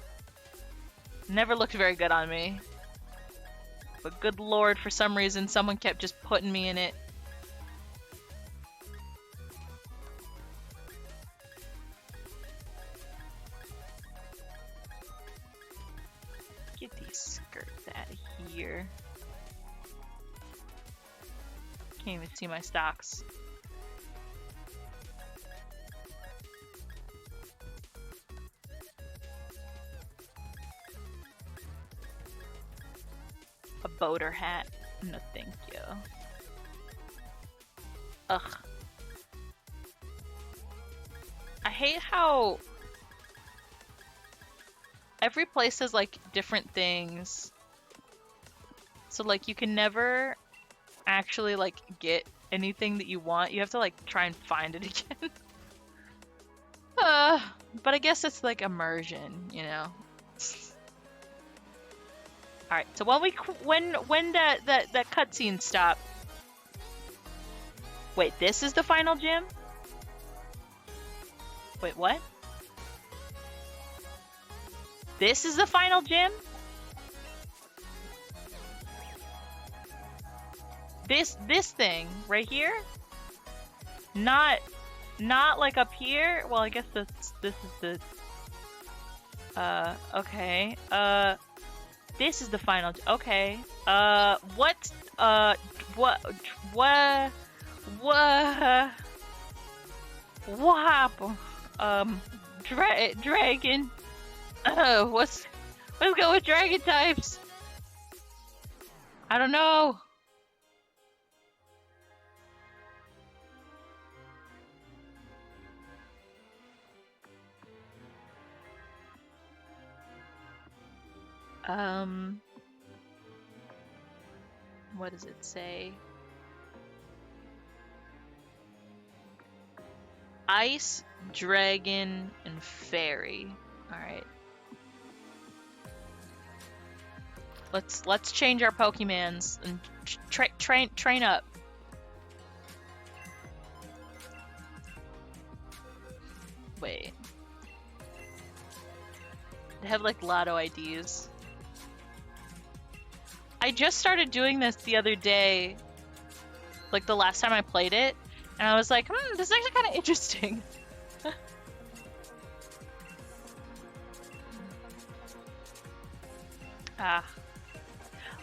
Never looked very good on me. But good lord, for some reason, someone kept just putting me in it. Get these skirts out of here. Can't even see my stocks. A boater hat? No, thank you. Ugh. I hate how every place has like different things. So like you can never actually like get anything that you want. You have to like try and find it again. But I guess it's like immersion, you know. All right. So when that cutscene stop. Wait, this is the final gym? Wait, what? This is the final gym? This thing right here? Not like up here? Well, I guess this is the okay. This is the final. Okay. What happened? Dragon. Let's go with dragon types. I don't know. What does it say? Ice, dragon, and fairy. All right. Let's change our Pokemons and train up. Wait. They have like Lotto IDs. I just started doing this the other day, like the last time I played it, and I was like, this is actually kind of interesting.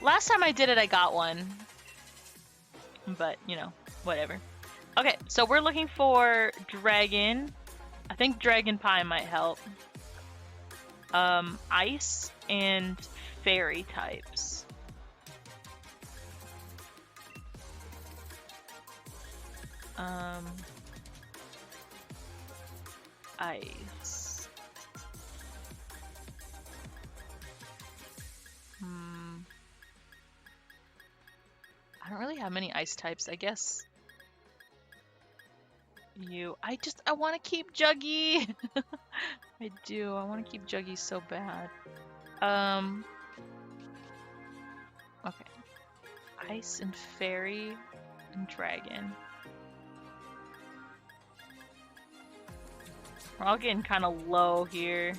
Last time I did it, I got one. But, you know, whatever. Okay, so we're looking for dragon. I think dragon pie might help. Ice and fairy types. Ice. I don't really have many ice types, I guess. I want to keep Juggy. I do. I want to keep Juggy so bad. Okay. Ice and fairy and dragon. We're all getting kind of low here.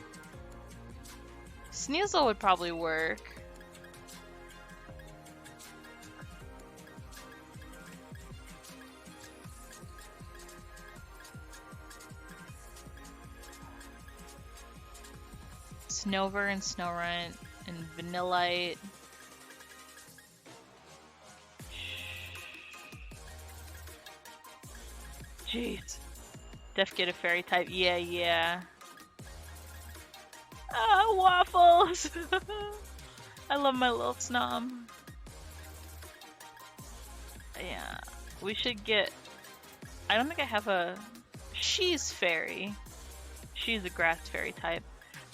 Sneasel would probably work. Snover and Snorunt and Vanillite. Jeez. Def get a fairy type. Yeah. Ah, waffles! I love my little snob. Yeah. We should get... I don't think I have a... She's fairy. She's a grass fairy type.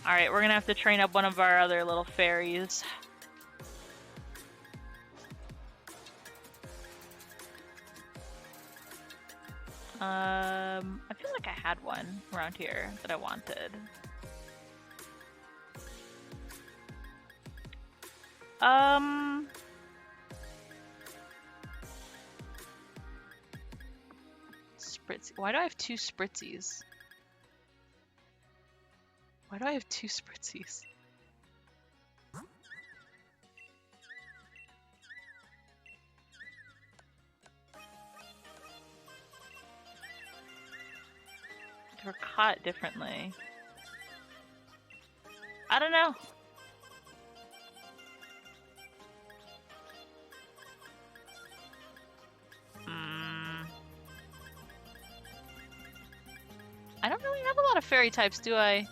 Alright, we're gonna have to train up one of our other little fairies. I feel like I had one around here that I wanted. Spritzy. Why do I have two Spritzies? Why do I have two Spritzies? They were caught differently. I don't know. I don't really have a lot of fairy types, do I?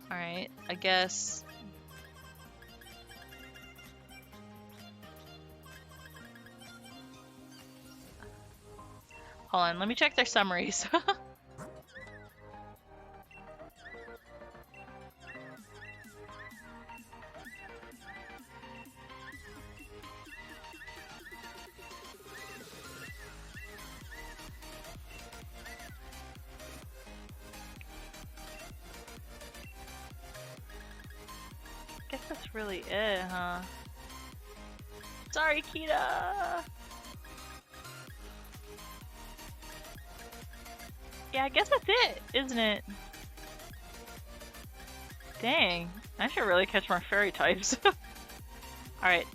Alright, I guess. Hold on, let me check their summaries. Guess that's really it, huh? Sorry, Kita! Yeah, I guess that's it, isn't it? Dang, I should really catch more fairy types. Alright.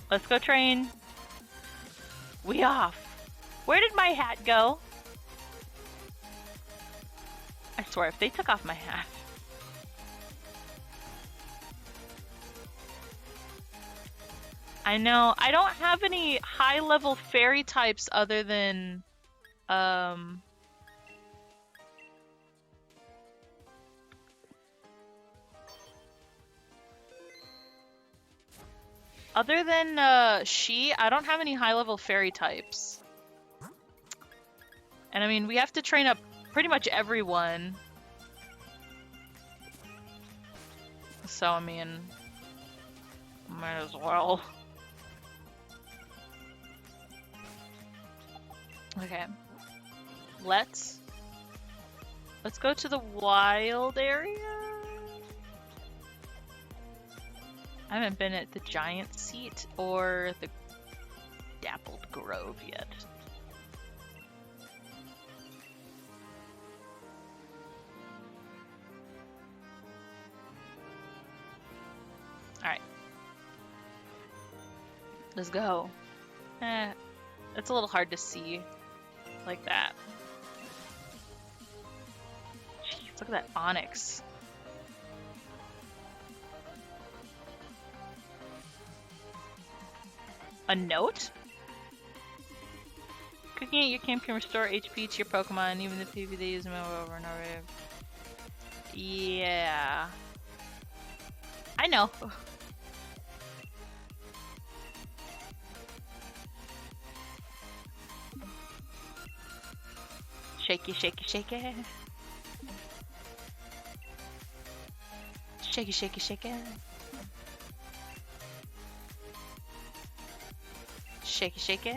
Let's go train. We off. Where did my hat go? I swear, if they took off my hat. I know. I don't have any high-level fairy types other than, I don't have any high-level fairy types. And I mean, we have to train up pretty much everyone. So, I mean, might as well. Okay. let's go to the wild area. I haven't been at the giant seat or the dappled grove yet. Alright. Let's go. It's a little hard to see like that. Jeez, look at that onyx. A note? Cooking at your camp can restore HP to your Pokemon, even if PvP they use them over and over. Yeah. I know. Shaky, shaky, shaky. Shaky, shaky, shaky. Shaky, shaky.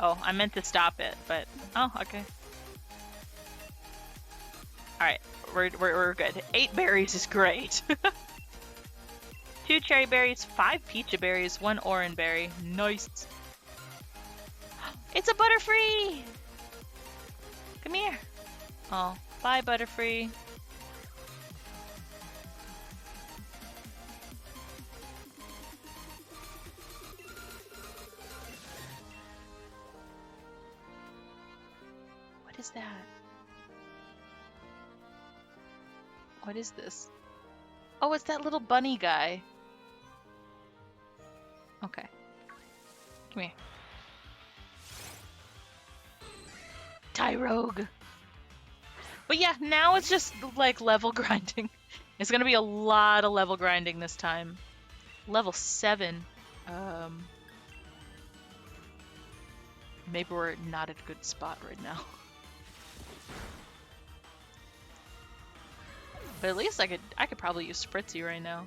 Oh, I meant to stop it, but oh, okay. All right, we're good. 8 berries is great. 2 cherry berries, 5 peach berries, 1 orange berry. Nice. It's a Butterfree. Come here. Oh, bye, Butterfree. What is that? What is this? Oh, it's that little bunny guy. Okay. Come here. Tyrogue. But yeah, now it's just like level grinding. It's gonna be a lot of level grinding this time. Level 7. Maybe we're not at a good spot right now. But at least I could probably use Spritzy right now.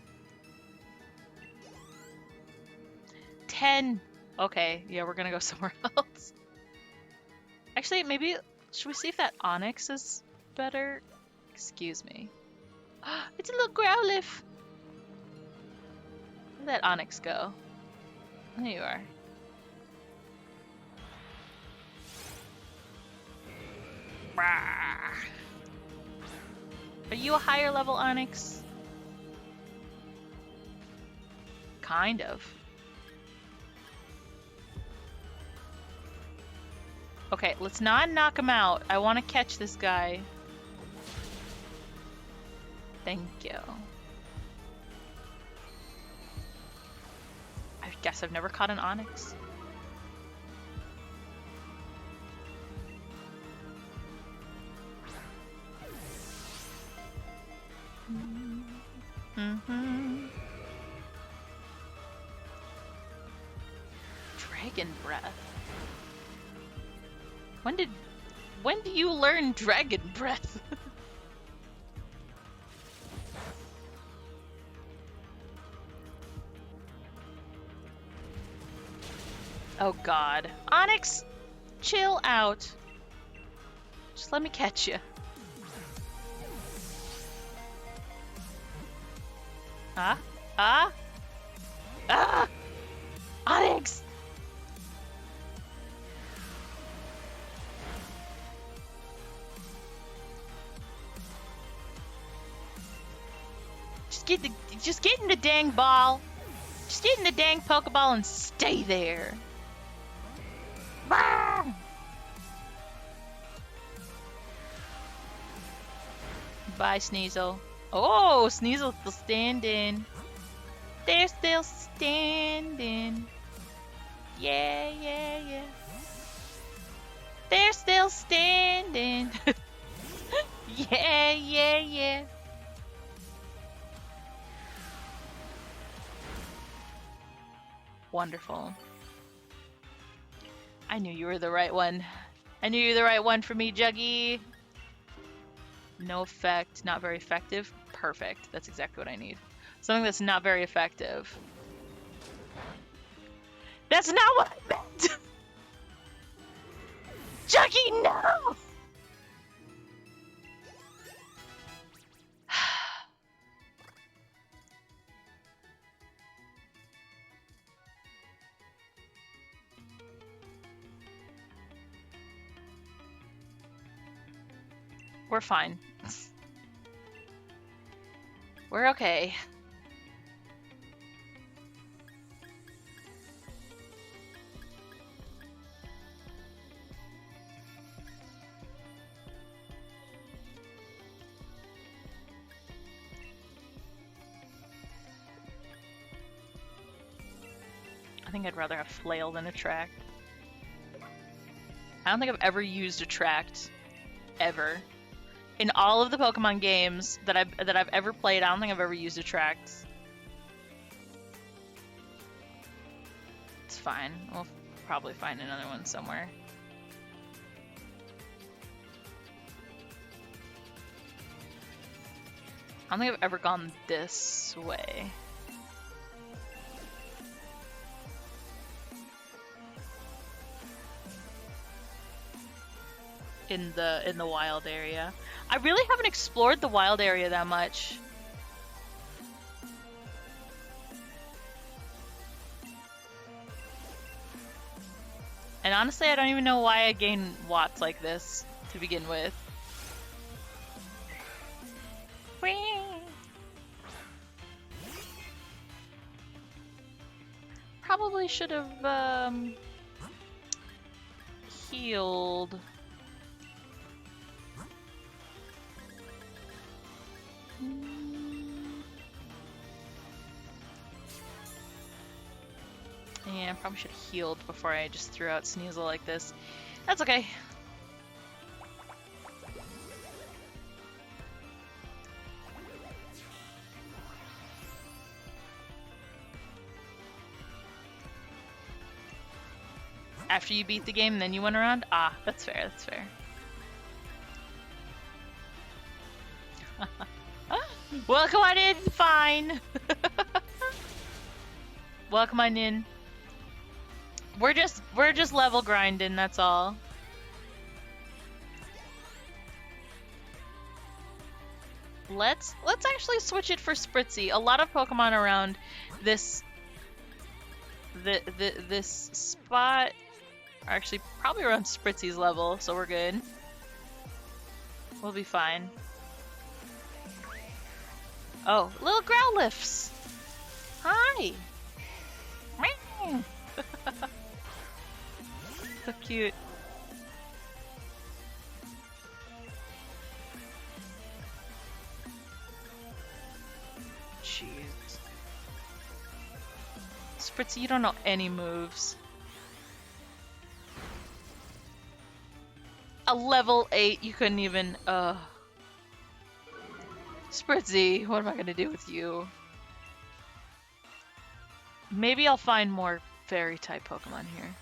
10. Okay, yeah, we're gonna go somewhere else. Actually, maybe should we see if that Onyx is better? Excuse me. It's a little Growlithe. Where'd that Onyx go? There you are. Are you a higher level Onyx? Kind of. Okay, let's not knock him out. I want to catch this guy. Thank you. I guess I've never caught an Onyx. Dragon Breath. When do you learn Dragon Breath? Oh god. Onyx, chill out. Just let me catch you. Ah? Ah? Ah! Onyx! Just get in the dang ball. Just get in the dang Pokeball and stay there. Bye, Sneasel. Oh, Sneasel's still standing. They're still standing. Yeah, yeah, yeah. They're still standing. Yeah, yeah, yeah. Wonderful. I knew you were the right one. I knew you were the right one for me, Juggy. No effect, not very effective. Perfect. That's exactly what I need. Something that's not very effective. That's not what I meant! Chucky, no! We're fine. We're okay. I think I'd rather have Flail than Attract. I don't think I've ever used Attract. Ever. In all of the Pokemon games that I've ever played, I don't think I've ever used Attract. It's fine. We'll probably find another one somewhere. I don't think I've ever gone this way. In the wild area. I really haven't explored the wild area that much. And honestly, I don't even know why I gain watts like this to begin with. Whee! Probably should have healed. Yeah, I probably should have healed before I just threw out Sneasel like this. That's okay. After you beat the game, then you went around? Ah, that's fair, that's fair. Welcome on in, fine. Welcome on in. We're just level grinding, that's all. Let's actually switch it for Spritzy. A lot of Pokemon around this this spot are actually probably around Spritzy's level, so we're good. We'll be fine. Oh, little Growliths! Hi! Meow. So cute. Jeez. Spritzy, you don't know any moves. A level 8, you couldn't even, Spritzy, what am I gonna do with you? Maybe I'll find more fairy-type Pokemon here.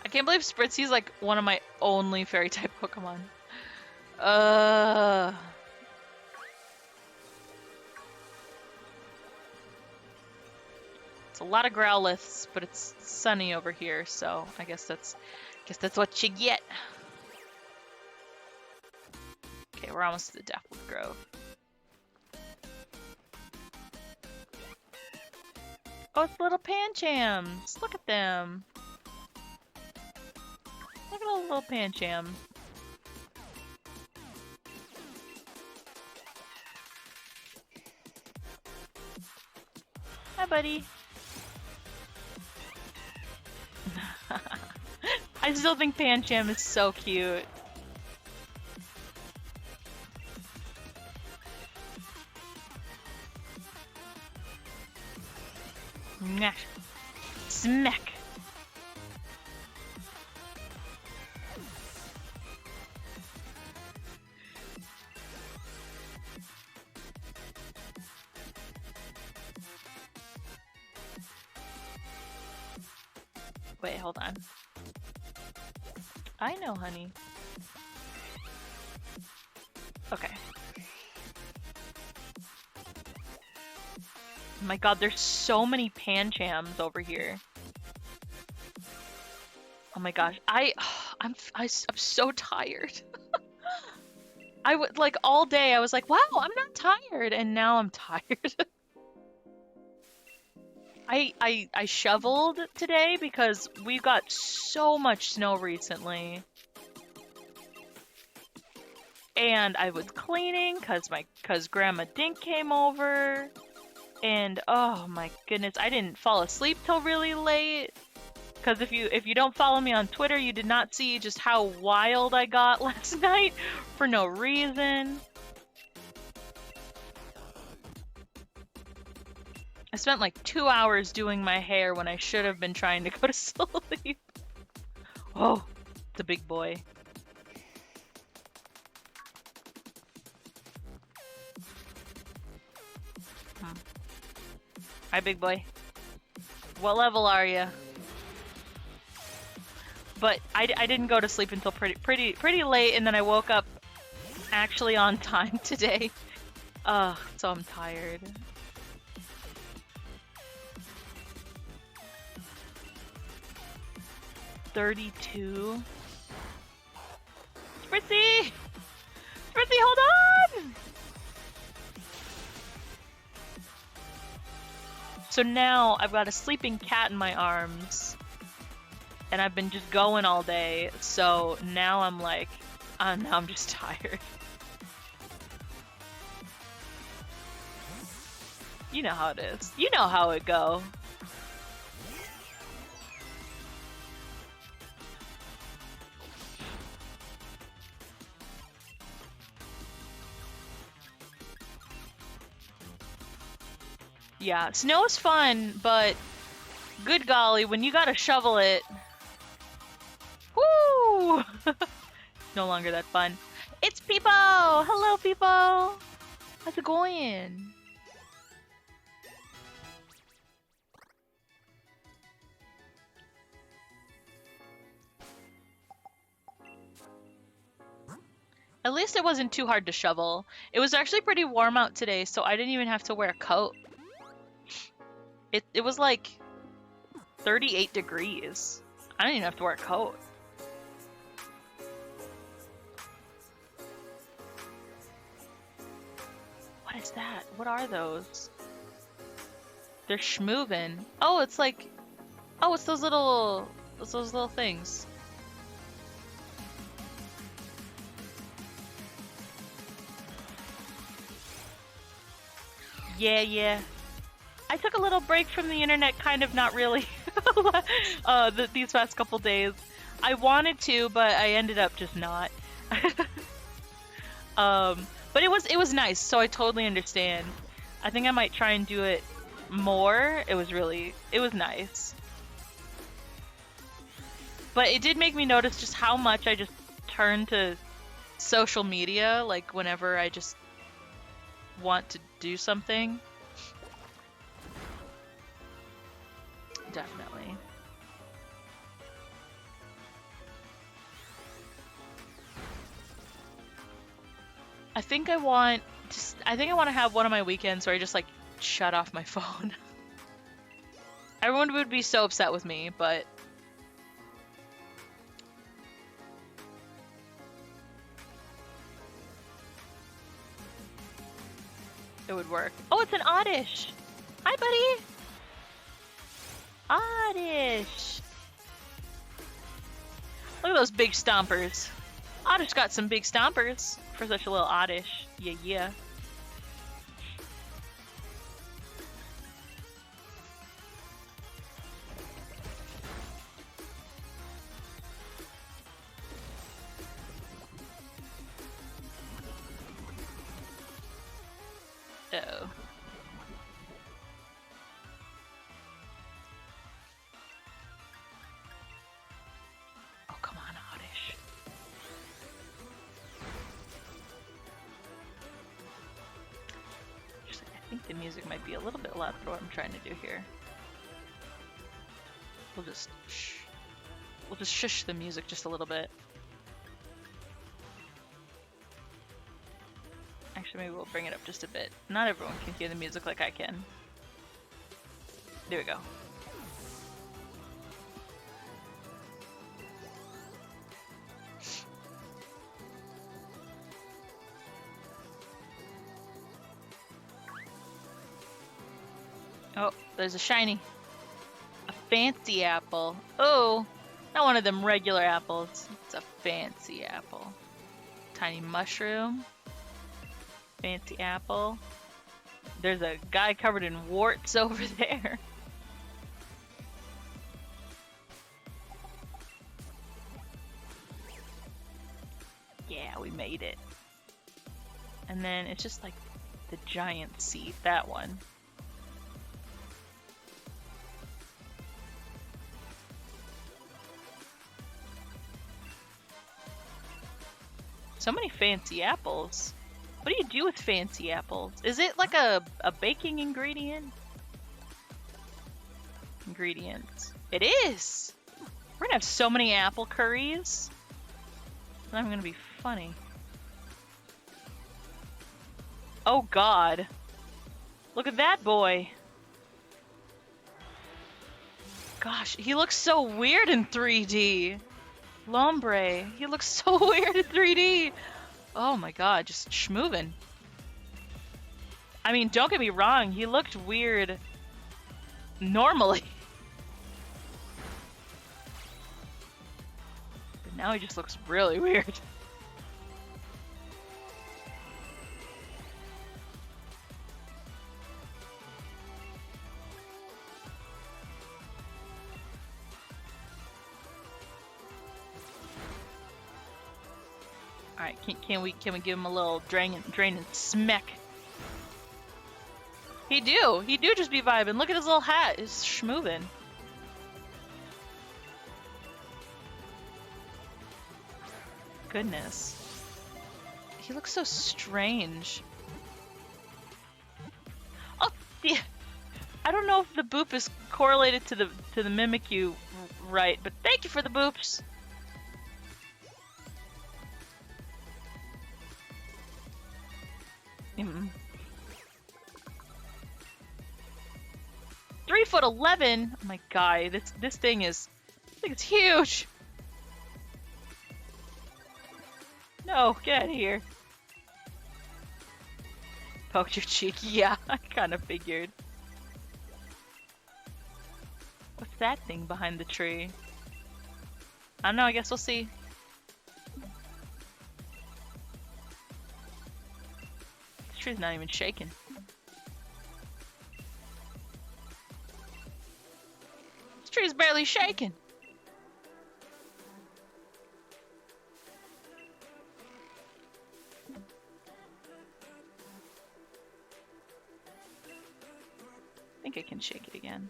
I can't believe Spritzy's like one of my only fairy-type Pokemon. It's a lot of Growliths, but it's sunny over here, so I guess that's what you get. Okay, we're almost to the Deathwood Grove. Oh, it's little Panchams! Look at them! Look at all the little Panchams. Hi, buddy. I still think Pancham is so cute. Smack. Wait, hold on. I know, honey. Okay. my god, there's so many panchams over here. Oh my gosh, I'm so tired. I would like all day. I was like, wow, I'm not tired, and now I'm tired. I shoveled today because we got so much snow recently. And I was cleaning cause Grandma Dink came over. And oh my goodness, I didn't fall asleep till really late. Cause if you don't follow me on Twitter, you did not see just how wild I got last night for no reason. I spent like 2 hours doing my hair when I should have been trying to go to sleep. Oh, the big boy. Hi, big boy. What level are you? But I didn't go to sleep until pretty late, and then I woke up actually on time today. So I'm tired. $32. Spritzy! Spritzy, hold on! So now I've got a sleeping cat in my arms, and I've been just going all day, so now I'm like, now I'm just tired. You know how it is. You know how it go. Yeah, snow's fun, but good golly, when you gotta shovel it, woo! No longer that fun. It's Peepo! Hello, Peepo! How's it going? At least it wasn't too hard to shovel. It was actually pretty warm out today, so I didn't even have to wear a coat. It was like 38 degrees. I didn't even have to wear a coat. What is that? What are those? They're schmoovin'. Oh, it's like... Oh, it's those little things. Yeah. I took a little break from the internet, kind of, not really, these past couple days. I wanted to, but I ended up just not. But it was nice, so I totally understand. I think I might try and do it more. It was nice. But it did make me notice just how much I just turn to social media, like whenever I just want to do something. Definitely. I think I want to have one of my weekends where I just like shut off my phone. Everyone would be so upset with me, but it would work. Oh, it's an Oddish! Hi, buddy! Oddish! Look at those big stompers. Oddish got some big stompers for such a little Oddish. Yeah. Uh-oh. Oh, come on, Oddish. Actually, I think the music might be a little bit loud for what I'm trying to do here. We'll just shush the music just a little bit. Actually, maybe we'll bring it up just a bit. Not everyone can hear the music like I can. There we go. Oh, there's a shiny. A fancy apple. Oh, not one of them regular apples. It's a fancy apple. Tiny mushroom. Fancy apple. There's a guy covered in warts over there. Yeah, we made it. And then it's just like the giant seed, that one. So many fancy apples. What do you do with fancy apples? Is it like a baking ingredient? Ingredients. It is! We're gonna have so many apple curries. It's not even gonna be funny. Oh god. Look at that boy. Gosh, he looks so weird in 3D. Lombre. He looks so weird in 3D. Oh my god, just schmoovin'. I mean, don't get me wrong, he looked weird normally. But now he just looks really weird. Alright, can we give him a little drain and smack? He do just be vibing. Look at his little hat, it's schmoovin'. Goodness. He looks so strange. Oh, yeah. I don't know if the boop is correlated to the Mimikyu right, but thank you for the boops. Mm. 3'11". Oh my god, this thing is huge. No, get out of here. Poked your cheek. Yeah, I kind of figured. What's that thing behind the tree? I don't know, I guess we'll see. This tree's not even shaking. This tree's barely shaking. I think I can shake it again.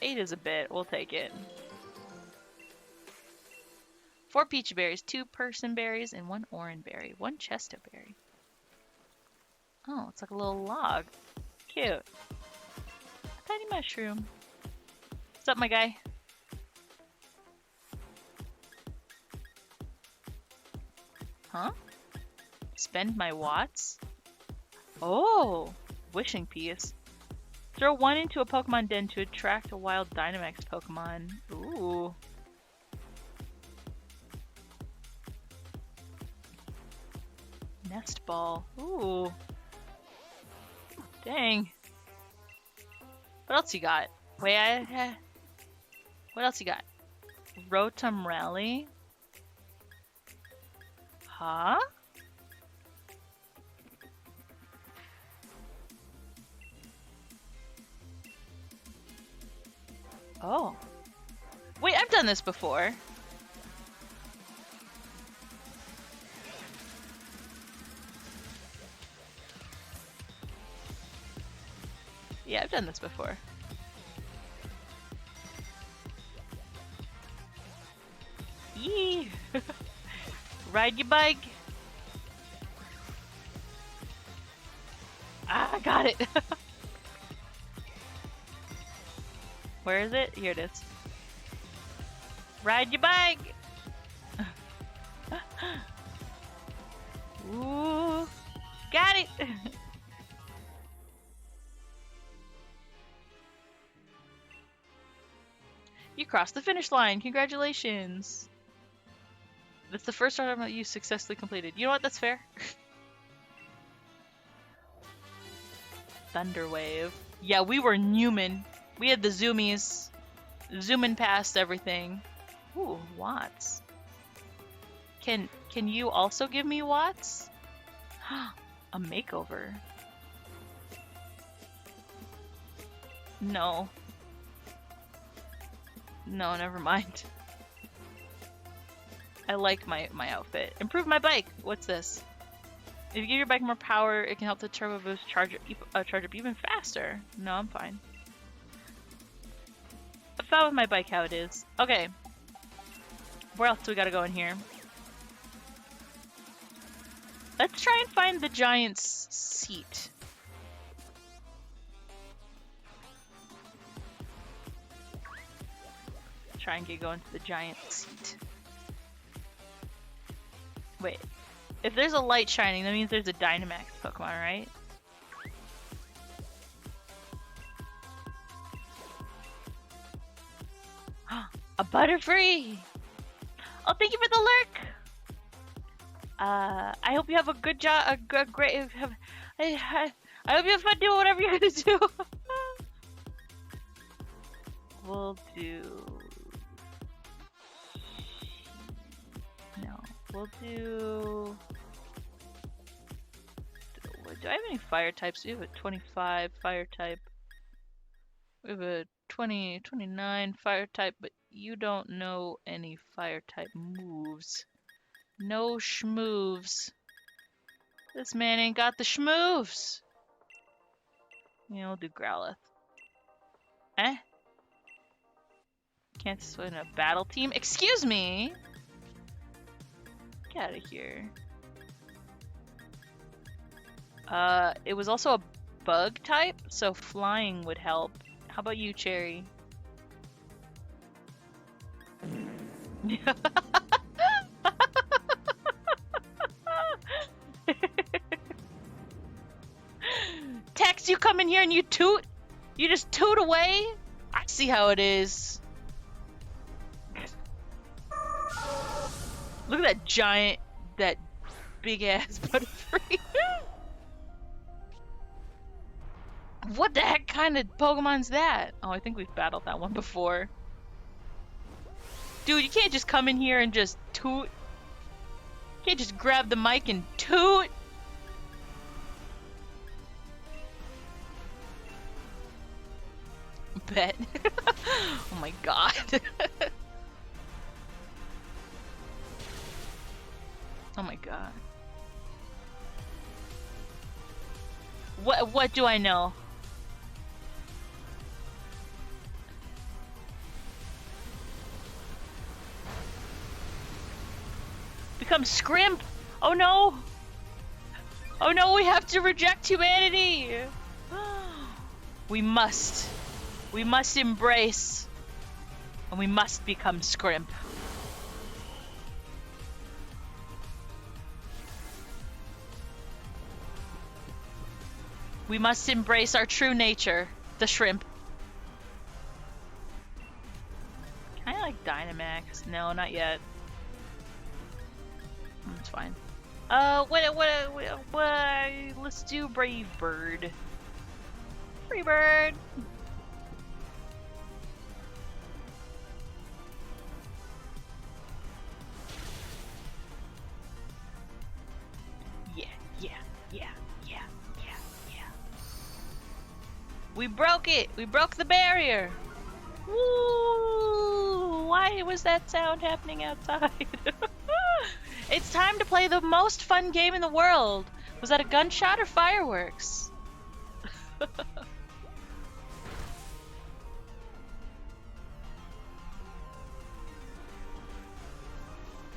8 is a bit. We'll take it. 4 peach berries, 2 person berries, and 1 orange berry. 1 chesto berry. Oh, it's like a little log. Cute. Tiny mushroom. What's up, my guy? Huh? Spend my watts? Oh! Wishing piece. Throw 1 into a Pokemon Den to attract a wild Dynamax Pokemon. Ooh. Nest ball. Ooh. Dang. What else you got? Wait, what else you got? Rotom Rally? Huh? Oh. Wait, I've done this before. Yeah, I've done this before. Yee! Ride your bike! Ah, I got it! Where is it? Here it is. Ride your bike! Ooh! Got it! You crossed the finish line. Congratulations. That's the first round that you successfully completed. You know what? That's fair. Thunderwave. Yeah, we were Newman. We had the zoomies. Zooming past everything. Ooh, Watts. Can you also give me Watts? A makeover. No. No, never mind. I like my outfit. Improve my bike! What's this? If you give your bike more power, it can help the turbo boost charge up even faster. No, I'm fine. I'm fine with my bike how it is. Okay. Where else do we gotta go in here? Let's try and find the giant's seat. Try and get going to the giant seat. Wait. If there's a light shining, that means there's a Dynamax Pokemon, right? A Butterfree! Oh, thank you for the lurk! I hope you have a good job, I hope you have fun doing whatever you're gonna do. We'll do... No, we'll do... Do I have any fire types? We have a 25 fire type. We have a 29 fire type, but you don't know any fire type moves. No schmoves. This man ain't got the schmoves. Yeah, we'll do Growlithe. Eh? Can't swim a battle team? Excuse me! Get out of here. It was also a bug type, so flying would help. How about you, Cherry? Tex, you come in here and you toot? You just toot away? I see how it is. Look at that giant, that big ass Butterfree. What the heck kind of Pokemon's that? Oh, I think we've battled that one before. Dude, you can't just come in here and just toot. You can't just grab the mic and toot. Bet. Oh my god. Oh my god. What do I know? Become Scrimp! Oh no! Oh no, we have to reject humanity! We must embrace, and we must become Scrimp. We must embrace our true nature, the shrimp. Can I like Dynamax? No, not yet. That's fine. Let's do Brave Bird. Free Bird. We broke it! We broke the barrier! Woo! Why was that sound happening outside? It's time to play the most fun game in the world! Was that a gunshot or fireworks? It's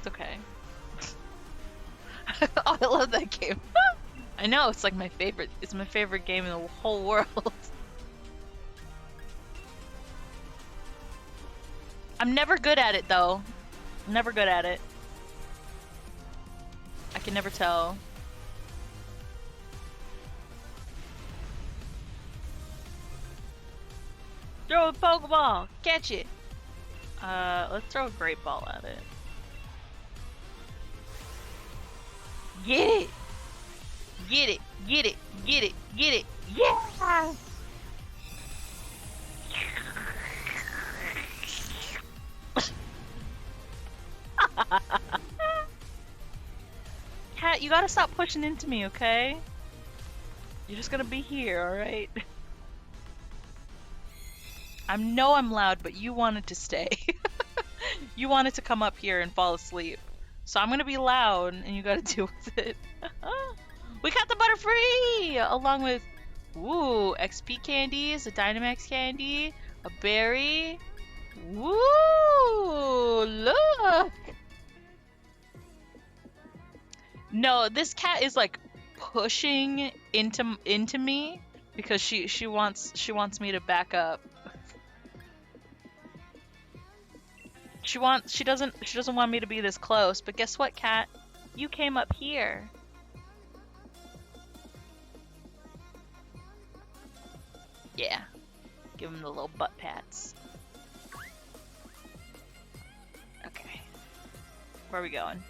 okay. Oh, I love that game. I know, it's like my favorite. It's my favorite game in the whole world. I'm never good at it, though. I'm never good at it. I can never tell. Throw a Pokeball! Catch it! Let's throw a Great Ball at it. Get it! Get it! Get it! Get it! Get it! Yeah! Cat, you gotta stop pushing into me, okay? You're just gonna be here, alright? I know I'm loud, but you wanted to stay. You wanted to come up here and fall asleep. So I'm gonna be loud, and you gotta deal with it. We got the Butterfree! Along with, ooh, XP candies, a Dynamax candy, a berry. Woo! Look! No, this cat is like pushing into me because she wants me to back up. She doesn't want me to be this close, but guess what, cat? You came up here. Yeah. Give him the little butt pats. Okay. Where are we going?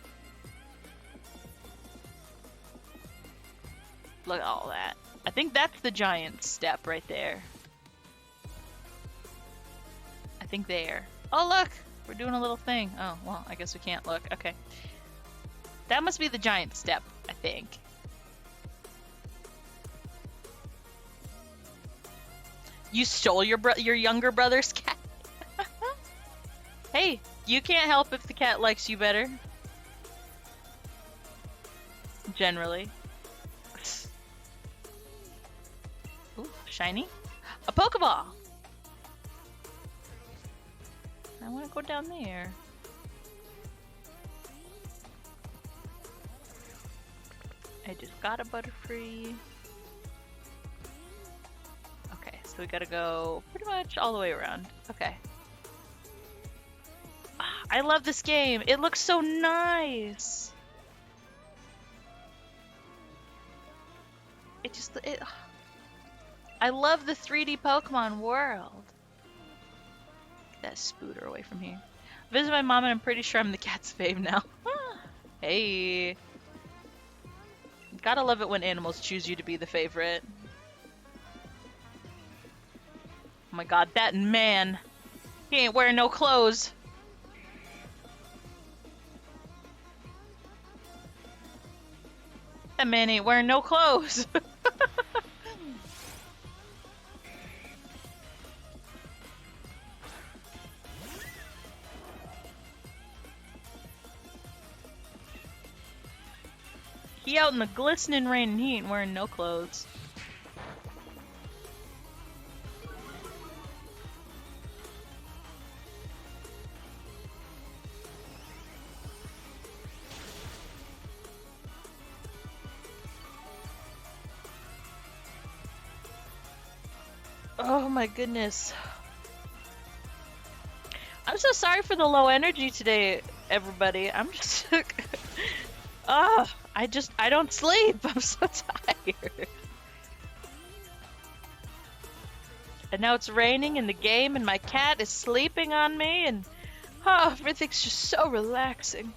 Look at all that. I think that's the giant step right there. I think there. Oh, look! We're doing a little thing. Oh, well, I guess we can't look. Okay. That must be the giant step, I think. You stole your younger brother's cat? Hey, you can't help if the cat likes you better. Generally. Ooh, shiny. A Pokeball! I want to go down there. I just got a Butterfree. Okay, so we gotta go pretty much all the way around. Okay. I love this game. It looks so nice. I love the 3D Pokemon world. Get that Spooter away from here. Visit my mom and I'm pretty sure I'm the cat's fave now. Hey. Gotta love it when animals choose you to be the favorite. Oh my god, that man. He ain't wearing no clothes. That man ain't wearing no clothes. He out in the glistening rain and he ain't wearing no clothes. Oh my goodness. I'm so sorry for the low energy today, everybody. I'm just... I don't sleep. I'm so tired. And now it's raining in the game and my cat is sleeping on me and everything's just so relaxing.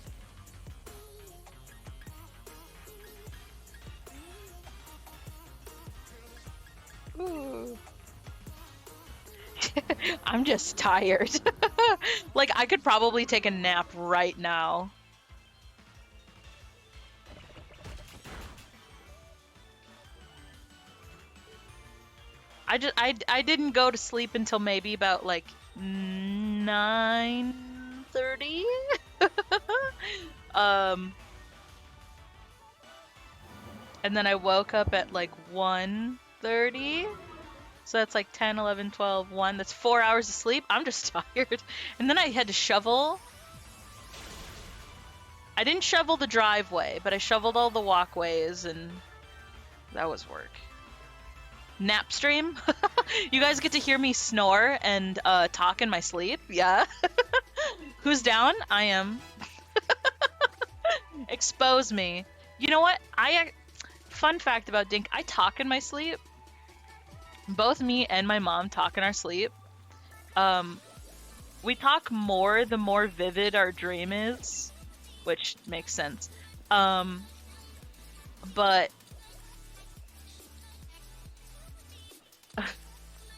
Ooh. I'm just tired. Like, I could probably take a nap right now. I didn't go to sleep until maybe about like 9:30. And then I woke up at like 1:30. So that's like 10, 11, 12, 1. That's 4 hours of sleep. I'm just tired. And then I had to shovel. I didn't shovel the driveway, but I shoveled all the walkways and that was work. Nap stream? You guys get to hear me snore and talk in my sleep? Yeah. Who's down? I am. Expose me. You know what? Fun fact about Dink, I talk in my sleep. Both me and my mom talk in our sleep. Um, we talk more the more vivid our dream is, which makes sense. But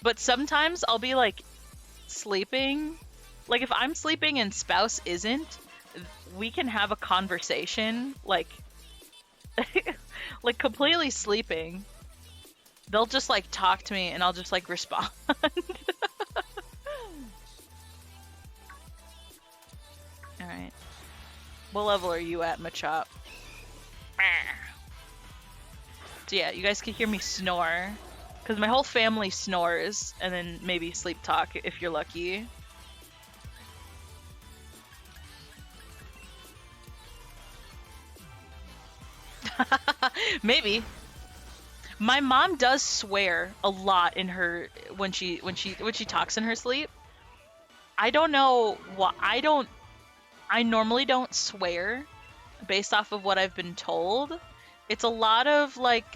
but sometimes I'll be like sleeping. Like if I'm sleeping and spouse isn't, we can have a conversation like like completely sleeping. They'll just like talk to me and I'll just like respond. Alright. What level are you at, Machop? So yeah, you guys can hear me snore. Because my whole family snores, and then maybe sleep talk if you're lucky. Maybe. My mom does swear a lot in her when she talks in her sleep. I don't know what I normally don't swear based off of what I've been told. It's a lot of like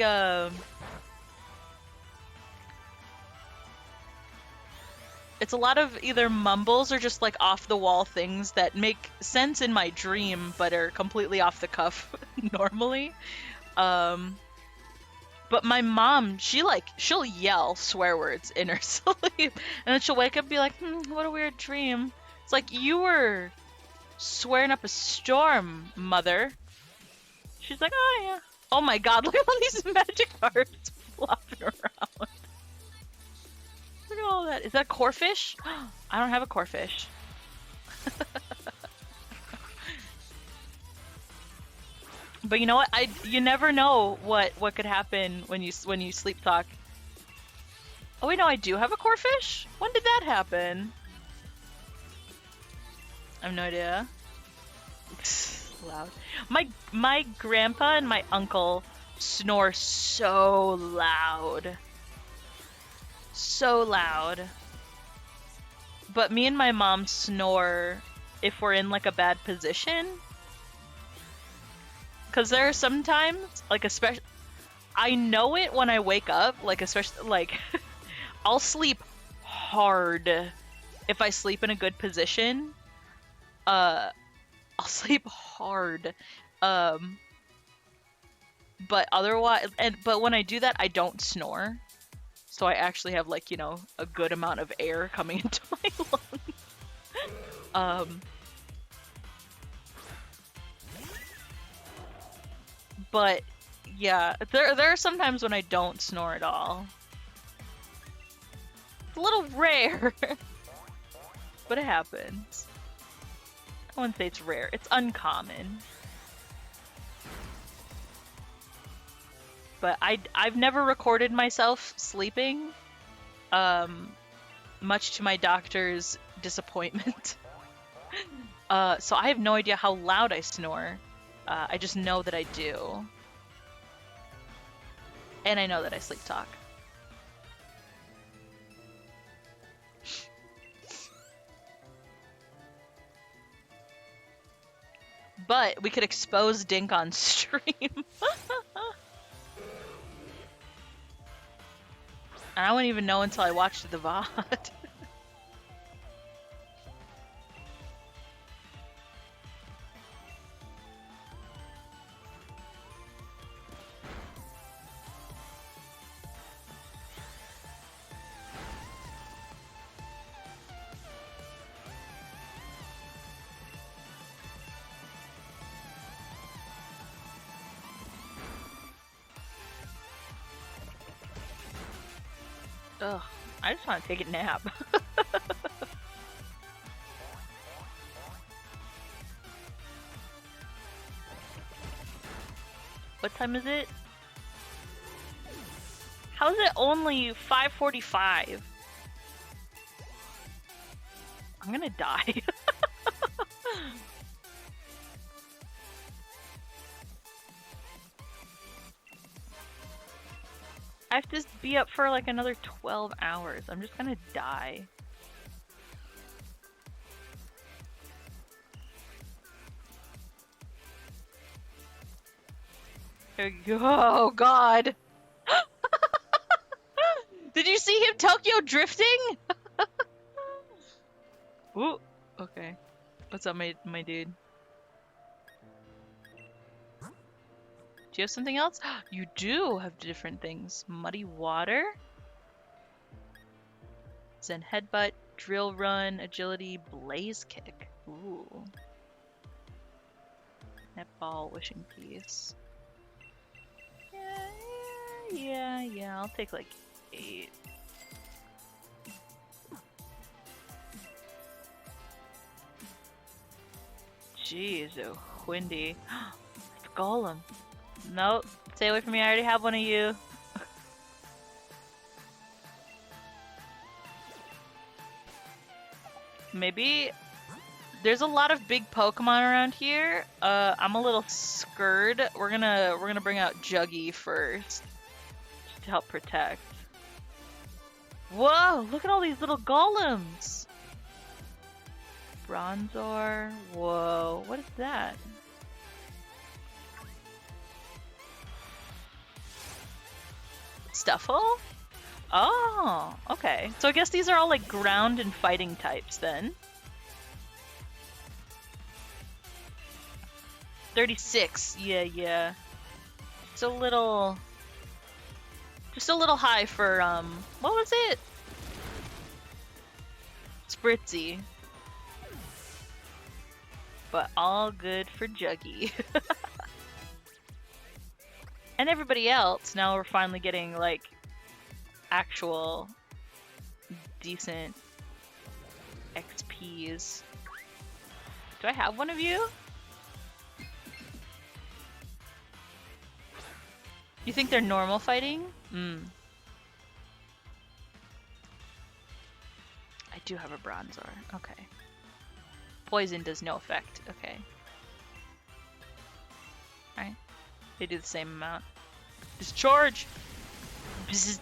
it's a lot of either mumbles or just like off the wall things that make sense in my dream but are completely off the cuff normally. But my mom, she'll yell swear words in her sleep, and then she'll wake up and be like, what a weird dream. It's like, you were swearing up a storm, mother. She's like, oh yeah. Oh my god, look at all these magic cards flopping around. Look at all that. Is that a corefish? I don't have a corefish. But you know what? You never know what could happen when you sleep talk. Oh wait, no, I do have a corefish? When did that happen? I have no idea. Loud. My grandpa and my uncle snore so loud. So loud. But me and my mom snore if we're in like a bad position. Because there are sometimes, like, especially, I know it when I wake up, like, especially, like, I'll sleep hard if I sleep in a good position. I'll sleep hard. But otherwise, but when I do that, I don't snore. So I actually have, like, you know, a good amount of air coming into my lungs. But yeah, there are some times when I don't snore at all. It's a little rare, but it happens. I wouldn't say it's rare, it's uncommon. But I've never recorded myself sleeping, much to my doctor's disappointment. So I have no idea how loud I snore. I just know that I do. And I know that I sleep talk. But we could expose Dink on stream. And I wouldn't even know until I watched the VOD. Ugh, I just want to take a nap. What time is it? How is it only 5:45? I'm gonna die. I have to be up for like another 12 hours. I'm just gonna die. There we go. Oh god. Did you see him Tokyo drifting? Ooh, okay. What's up, my dude? Do you have something else? You do have different things. Muddy water, Zen headbutt, drill run, agility, blaze kick. Ooh. Netball, wishing piece. Yeah. I'll take like 8. Jeez, oh, windy. Golem. Nope. Stay away from me. I already have one of you. Maybe there's a lot of big Pokemon around here. I'm a little scared. We're gonna bring out Juggy first to help protect. Whoa! Look at all these little golems. Bronzor. Whoa! What is that? Stuffle? Oh, okay. So I guess these are all like ground and fighting types then. 36. Yeah. Just a little high for what was it? Spritzy. But all good for Juggy. And everybody else, now we're finally getting like actual decent XPs. Do I have one of you? You think they're normal fighting? I do have a Bronzor. Okay. Poison does no effect. Okay. Alright. They do the same amount. Discharge! Bzzz.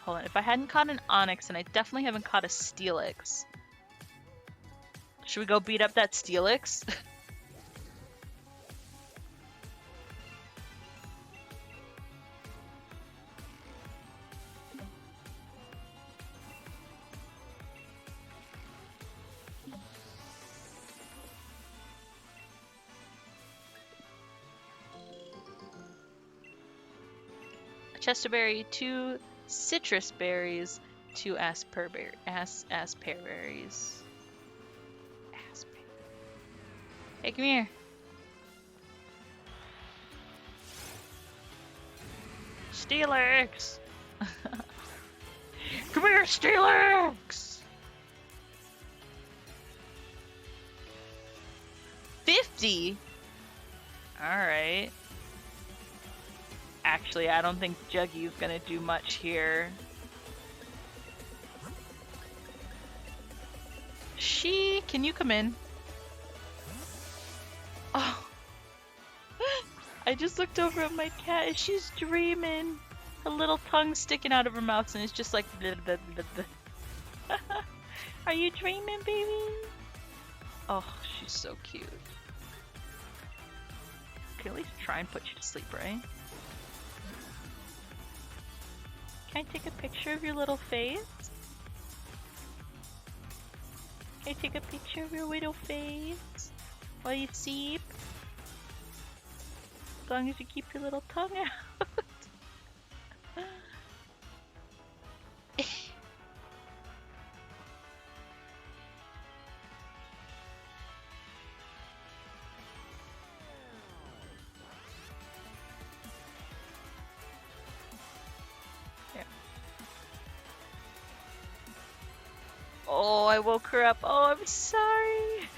Hold on. If I hadn't caught an Onyx, and I definitely haven't caught a Steelix. Should we go beat up that Steelix? A chest of berry, 2 citrus berries, 2 asperberries. Hey, come here. Steelix! Come here, Steelix! 50? Alright. Actually, I don't think Juggy's gonna do much here. Can you come in? Oh. I just looked over at my cat and she's dreaming. A little tongue sticking out of her mouth and it's just like bleh, bleh, bleh, bleh. Are you dreaming, baby? Oh, she's so cute. Can at least try and put you to sleep, right? Can I take a picture of your little face? Can I take a picture of your little face while you sleep? As long as you keep your little tongue out. Oh, I woke her up. Oh, I'm sorry.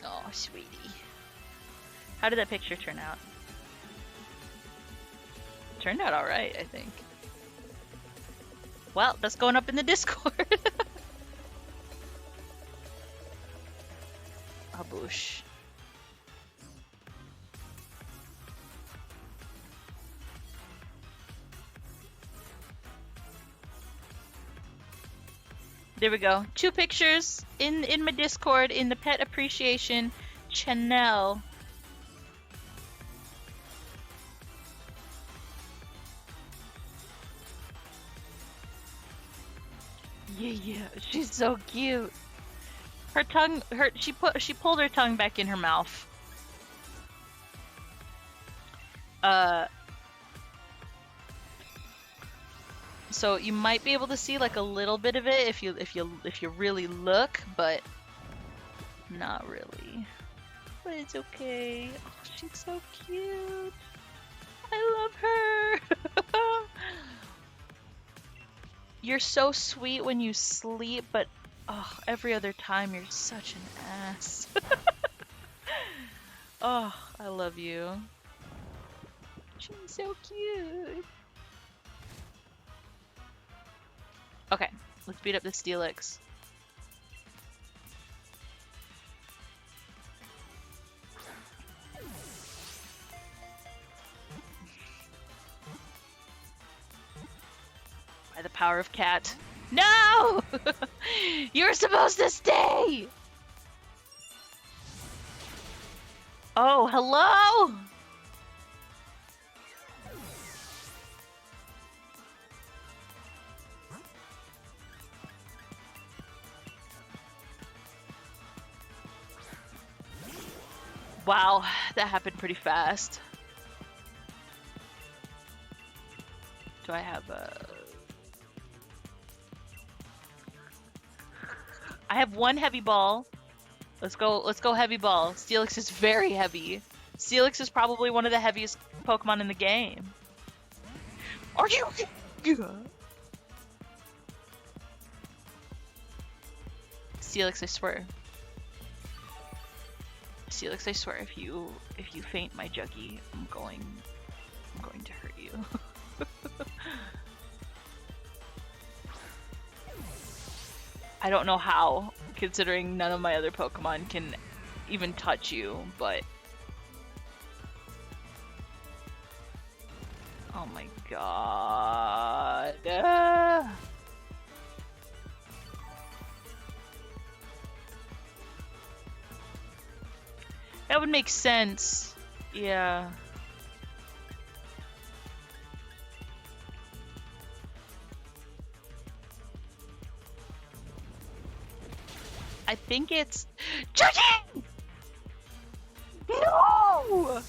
Oh, sweetie. How did that picture turn out? It turned out alright, I think. Well, that's going up in the Discord. Aboosh. There we go. 2 pictures in my Discord in the pet appreciation channel. Yeah, she's so cute. Her tongue, she pulled her tongue back in her mouth. So you might be able to see like a little bit of it if you really look, but not really. But it's okay. Oh, she's so cute. I love her. You're so sweet when you sleep, but oh, every other time you're such an ass. Oh, I love you. She's so cute. Okay, let's beat up the Steelix. By the power of cat. No! You're supposed to stay! Oh, hello? Wow, that happened pretty fast. Do I have a... I have 1 heavy ball. Let's go heavy ball. Steelix is very heavy. Steelix is probably one of the heaviest Pokemon in the game. Are you... Steelix, I swear. Steelix, I swear, if you faint my Juggy, I'm going to hurt you. I don't know how, considering none of my other Pokemon can even touch you, but... Oh my god. That would make sense. Yeah. I think it's... Juggy! No!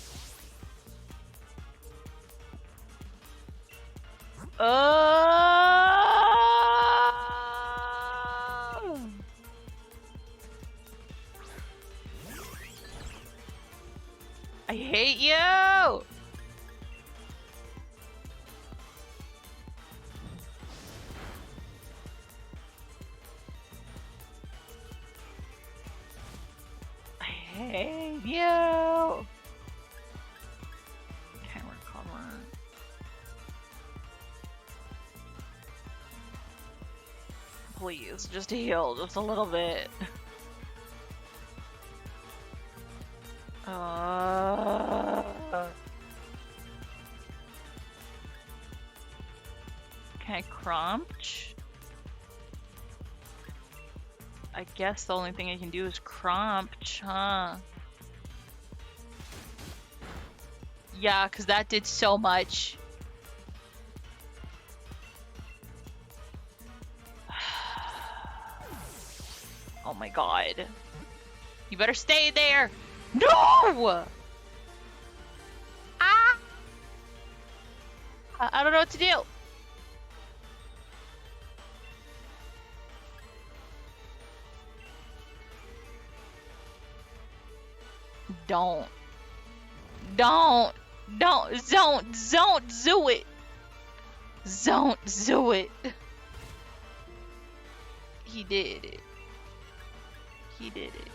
I hate you! I hate you! Can't recover. Please, just heal just a little bit. Can I crunch? I guess the only thing I can do is crunch, huh? Yeah, because that did so much. Oh my god. You better stay there! No! Ah! I don't know what to do. Don't do it. Don't do it. He did it. He did it.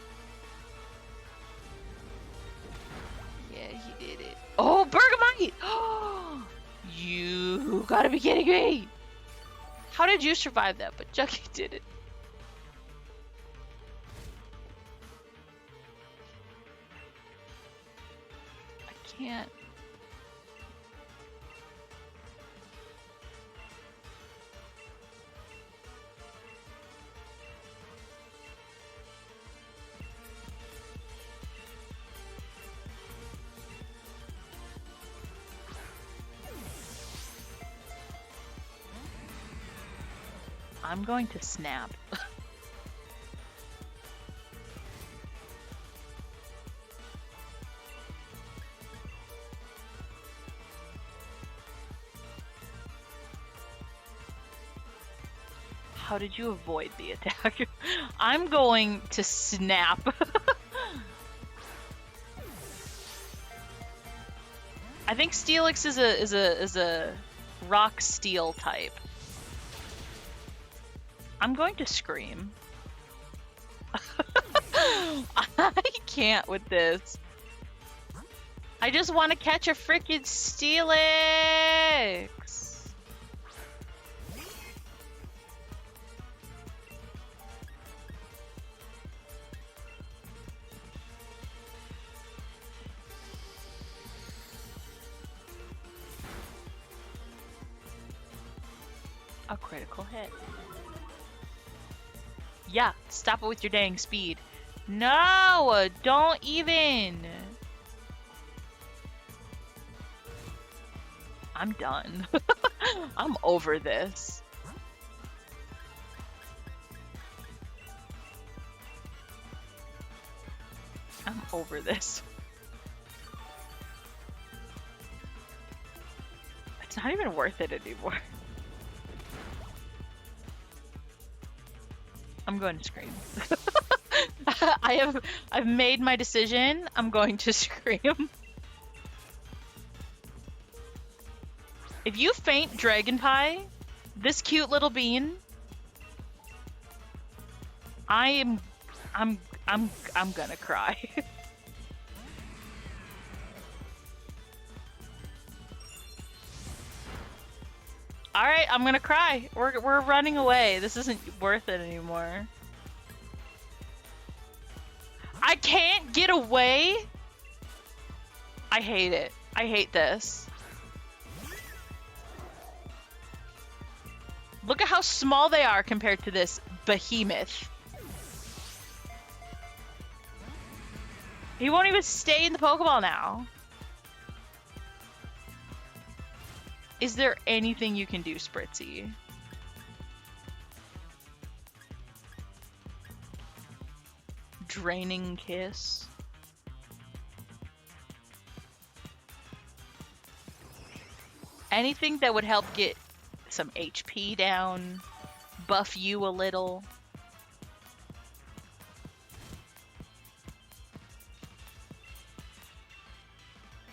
Yeah, he did it. Oh, Bergamite! You gotta be kidding me! How did you survive that? But Juggy did it. I can't. I'm going to snap. How did you avoid the attack? I'm going to snap. I think Steelix is a rock steel type. I'm going to scream. I can't with this. I just want to catch a freaking Steelix. A critical hit. Yeah, stop it with your dang speed. No, don't even. I'm done. I'm over this. I'm over this. It's not even worth it anymore. I'm going to scream. I've made my decision. I'm going to scream. If you faint Dragon Pie, this cute little bean, I'm gonna cry. All right, I'm gonna cry. We're running away. This isn't worth it anymore. I can't get away. I hate it. I hate this. Look at how small they are compared to this behemoth. He won't even stay in the Pokeball now. Is there anything you can do, Spritzy? Draining Kiss. Anything that would help get some HP down, buff you a little.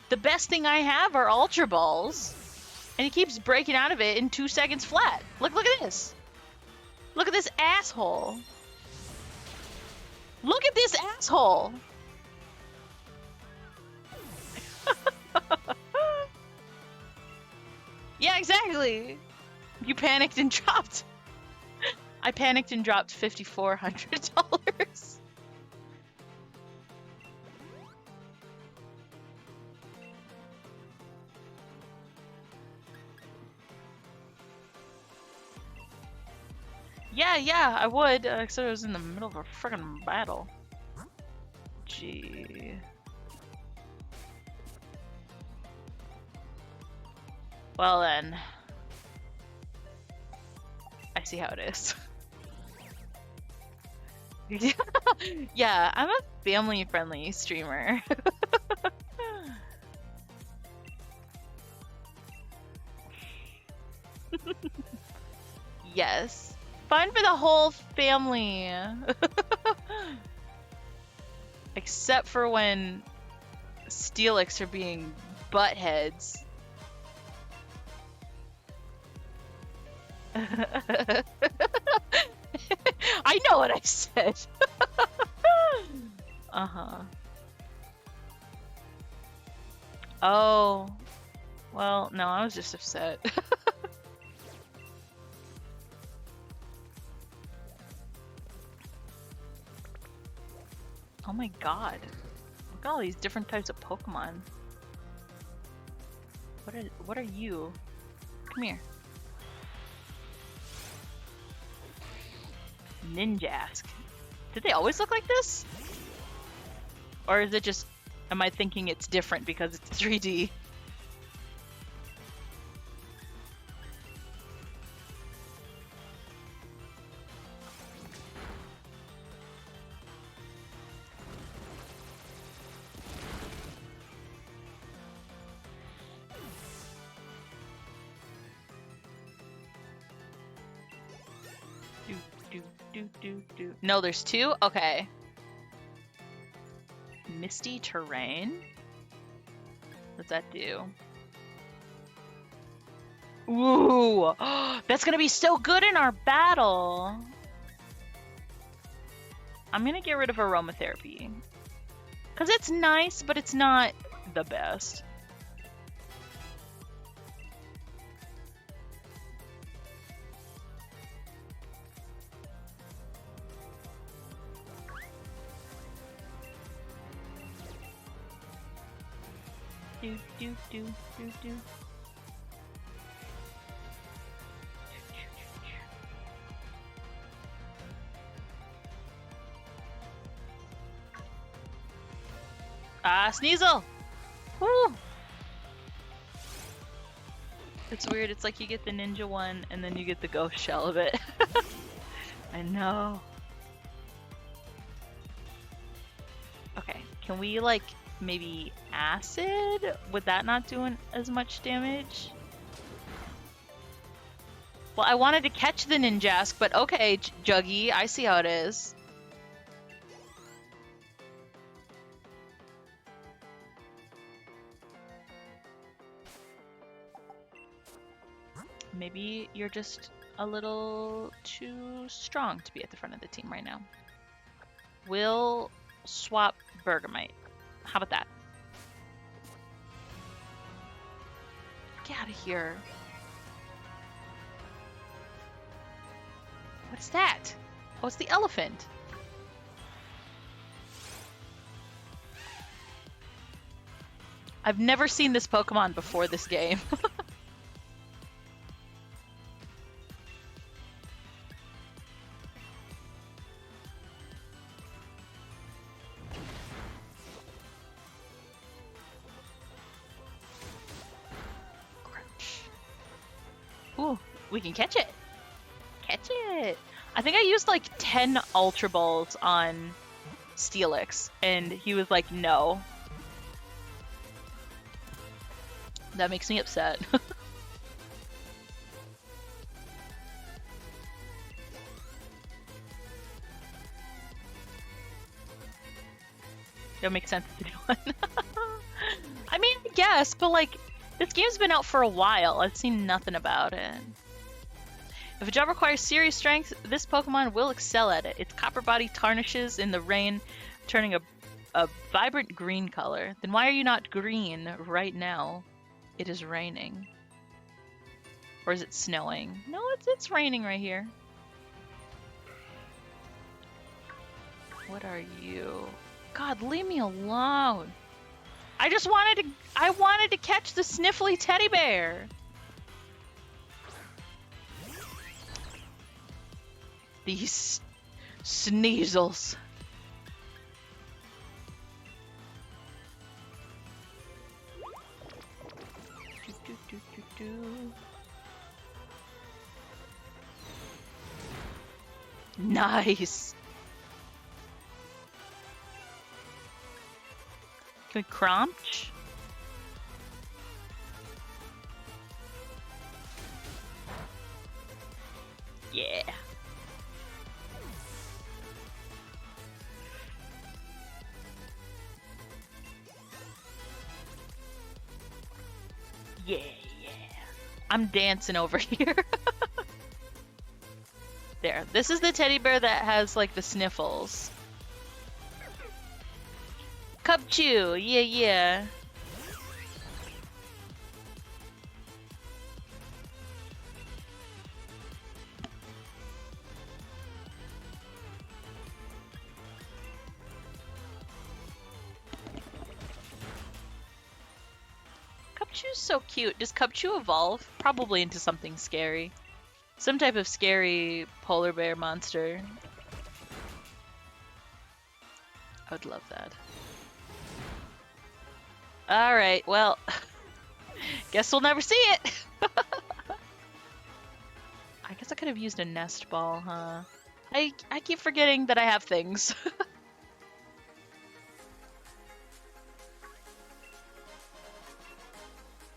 The best thing I have are Ultra Balls. And he keeps breaking out of it in 2 seconds flat. Look at this. Look at this asshole. Look at this asshole. Yeah, exactly. You panicked and dropped. I panicked and dropped $5,400. Yeah, I would, except I was in the middle of a friggin' battle. Gee. Well then. I see how it is. Yeah, I'm a family-friendly streamer. Yes. Fun for the whole family. Except for when Steelix are being buttheads. I know what I said. Uh-huh. Oh. Well, no, I was just upset. Oh my god. Look at all these different types of Pokemon. What are you? Come here. Ninjask. Did they always look like this? Or is it just, am I thinking it's different because it's 3D? No, there's two? Okay. Misty terrain? What's that do? Ooh! That's gonna be so good in our battle! I'm gonna get rid of aromatherapy. Because it's nice, but it's not the best. Do. Ah, Sneasel! Woo! It's weird, it's like you get the ninja one and then you get the ghost shell of it. I know. Okay, can we like maybe acid? Would that not do as much damage? Well, I wanted to catch the ninjask, but okay, Juggy, I see how it is. Maybe you're just a little too strong to be at the front of the team right now. We'll swap Bergamite. How about that? Get out of here. What is that? Oh, it's the elephant. I've never seen this Pokemon before this game. Ooh, we can catch it. Catch it. I think I used like 10 Ultra Balls on Steelix, and he was like, no. That makes me upset. It makes sense to do one. I mean, I guess, but like, this game's been out for a while. I've seen nothing about it. If a job requires serious strength, this Pokemon will excel at it. Its copper body tarnishes in the rain, turning a vibrant green color. Then why are you not green right now? It is raining. Or is it snowing? No, it's raining right here. What are you? God, leave me alone. I wanted to catch the sniffly teddy bear. These Sneasels. Nice. Can we Crunch? Yeah. Yeah. I'm dancing over here. There. This is the teddy bear that has like the sniffles. Cubchoo. Yeah. Cubchoo's so cute. Does Cubchoo evolve? Probably into something scary. Some type of scary polar bear monster. I would love that. Alright, well, guess we'll never see it. I guess I could have used a nest ball, huh? I keep forgetting that I have things.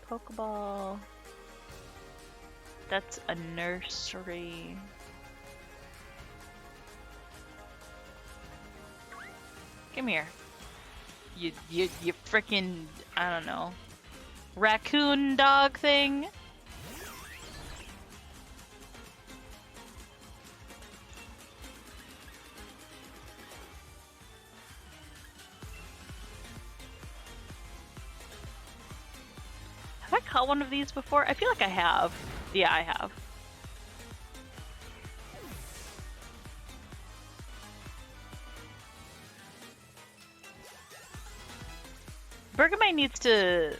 Pokeball. That's a nursery. Come here. You frickin', I don't know, raccoon dog thing. Have I caught one of these before? I feel like I have. Yeah, I have. Bergamite needs to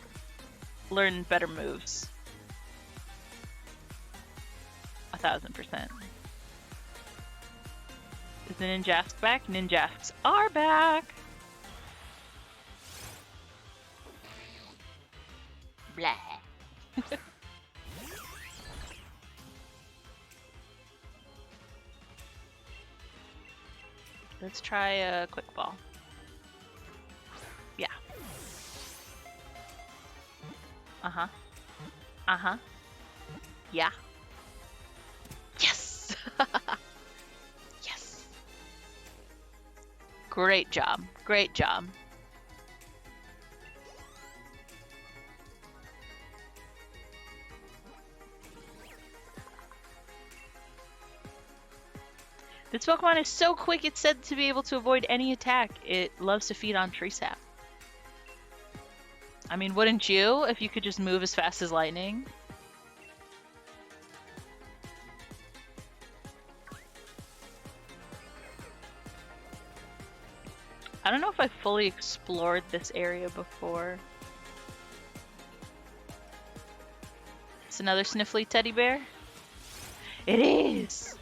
learn better moves. 1000%. Is the Ninjask back? Ninjasks are back! Blah. Let's try a quick ball. Yeah. Uh-huh. Uh-huh. Yeah. Yes! Yes! Great job. Great job. This Pokemon is so quick it's said to be able to avoid any attack. It loves to feed on tree sap. I mean, wouldn't you if you could just move as fast as lightning? I don't know if I've fully explored this area before. It's another sniffly teddy bear? It is!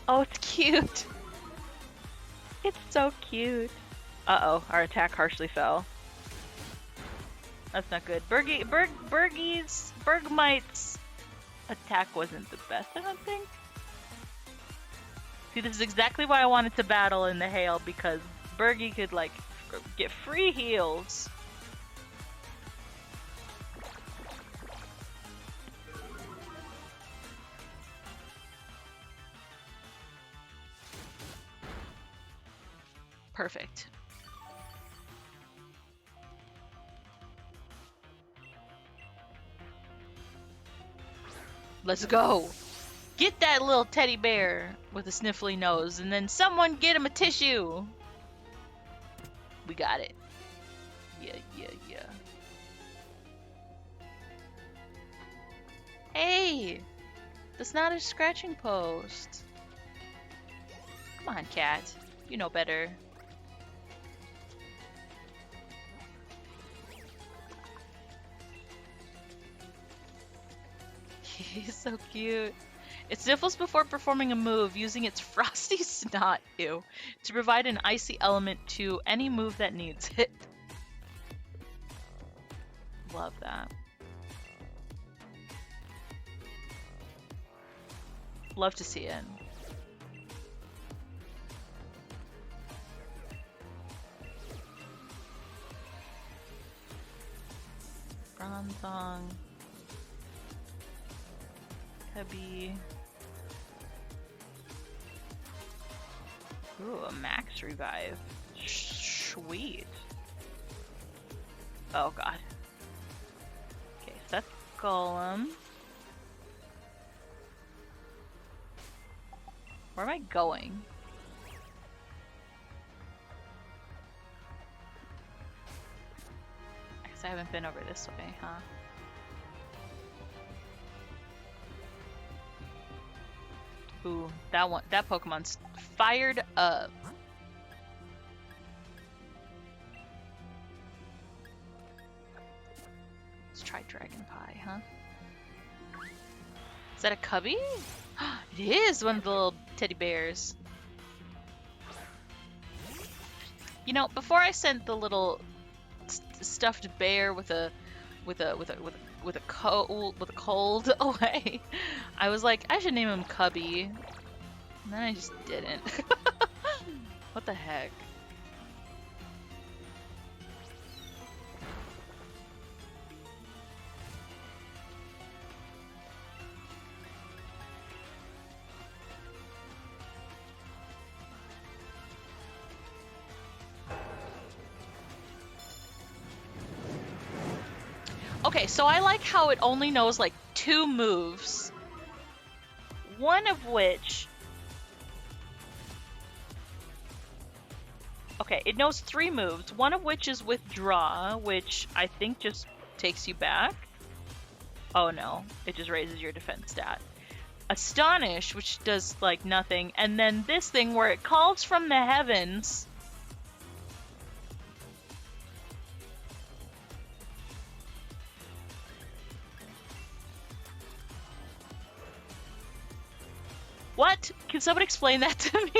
Oh, it's cute! It's so cute. Uh-oh, our attack harshly fell. That's not good. Bergmite's attack wasn't the best, I don't think. See, this is exactly why I wanted to battle in the hail, because Bergie could, like, get free heals. Perfect. Let's go. Get that little teddy bear with a sniffly nose, and then someone get him a tissue. We got it. Yeah. Hey! That's not a scratching post. Come on, cat. You know better. He's so cute. It sniffles before performing a move, using its frosty snot, to provide an icy element to any move that needs it. Love that. Love to see it. Bronzong. Cubby. Ooh, a max revive. Sweet. Oh god. Okay, so that's Golem. Where am I going? I guess I haven't been over this way, huh? Ooh, that Pokemon's fired up. Let's try Dragon Pie, huh? Is that a cubby? It is one of the little teddy bears. You know, before I sent the little stuffed bear with a cold away, I was like, I should name him Cubby. And then I just didn't. What the heck? Okay, so I like how it only knows like 2 moves. One of which... Okay, it knows 3 moves. One of which is Withdraw, which I think just takes you back. Oh no, it just raises your defense stat. Astonish, which does like nothing. And then this thing where it calls from the heavens. What? Can someone explain that to me?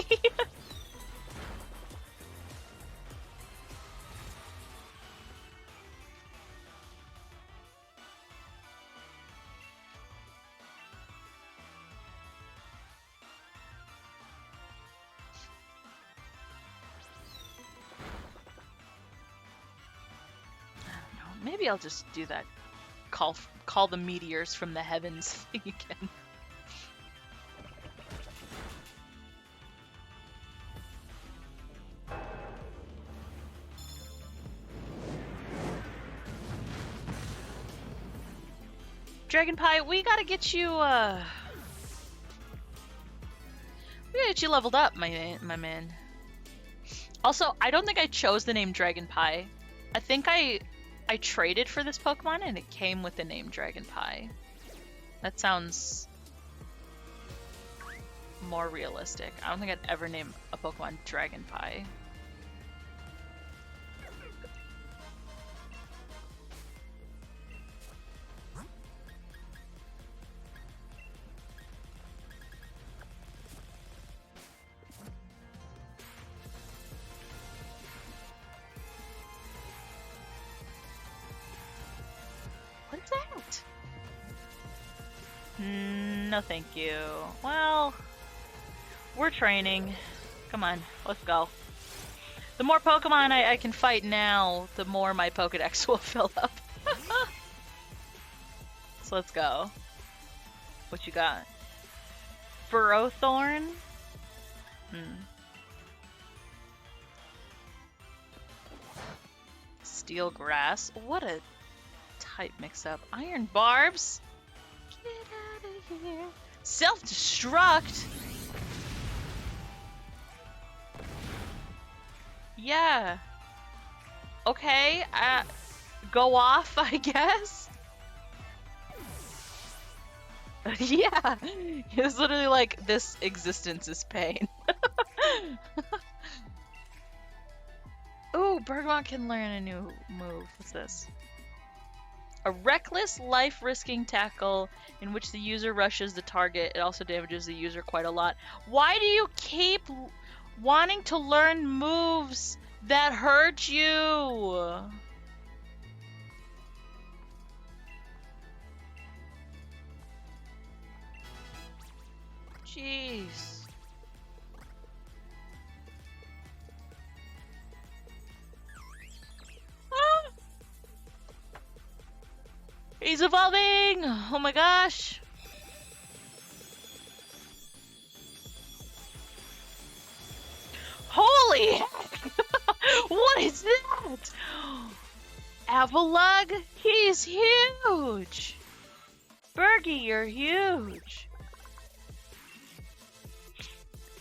Maybe I'll just do that. Call the meteors from the heavens thing again. Dragon Pie, we gotta get you leveled up, my man. Also, I don't think I chose the name Dragon Pie. I think I traded for this Pokemon and it came with the name Dragon Pie. That sounds more realistic. I don't think I'd ever name a Pokemon Dragon Pie. What is that? No, thank you. Well, we're training. Come on, let's go. The more Pokemon I can fight now, the more my Pokedex will fill up. So let's go. What you got? Burrowthorn? Steel Grass? What a type mix-up. Iron Barbs? Get out of here. Self-destruct? Yeah. Okay, go off, I guess? Yeah. It's literally like, this existence is pain. Ooh, Bergamot can learn a new move. What's this? A reckless, life-risking tackle in which the user rushes the target. It also damages the user quite a lot. Why do you keep wanting to learn moves that hurt you? Jeez. He's evolving! Oh my gosh! Holy heck! What is that? Avalugg? He's huge! Bergie, you're huge!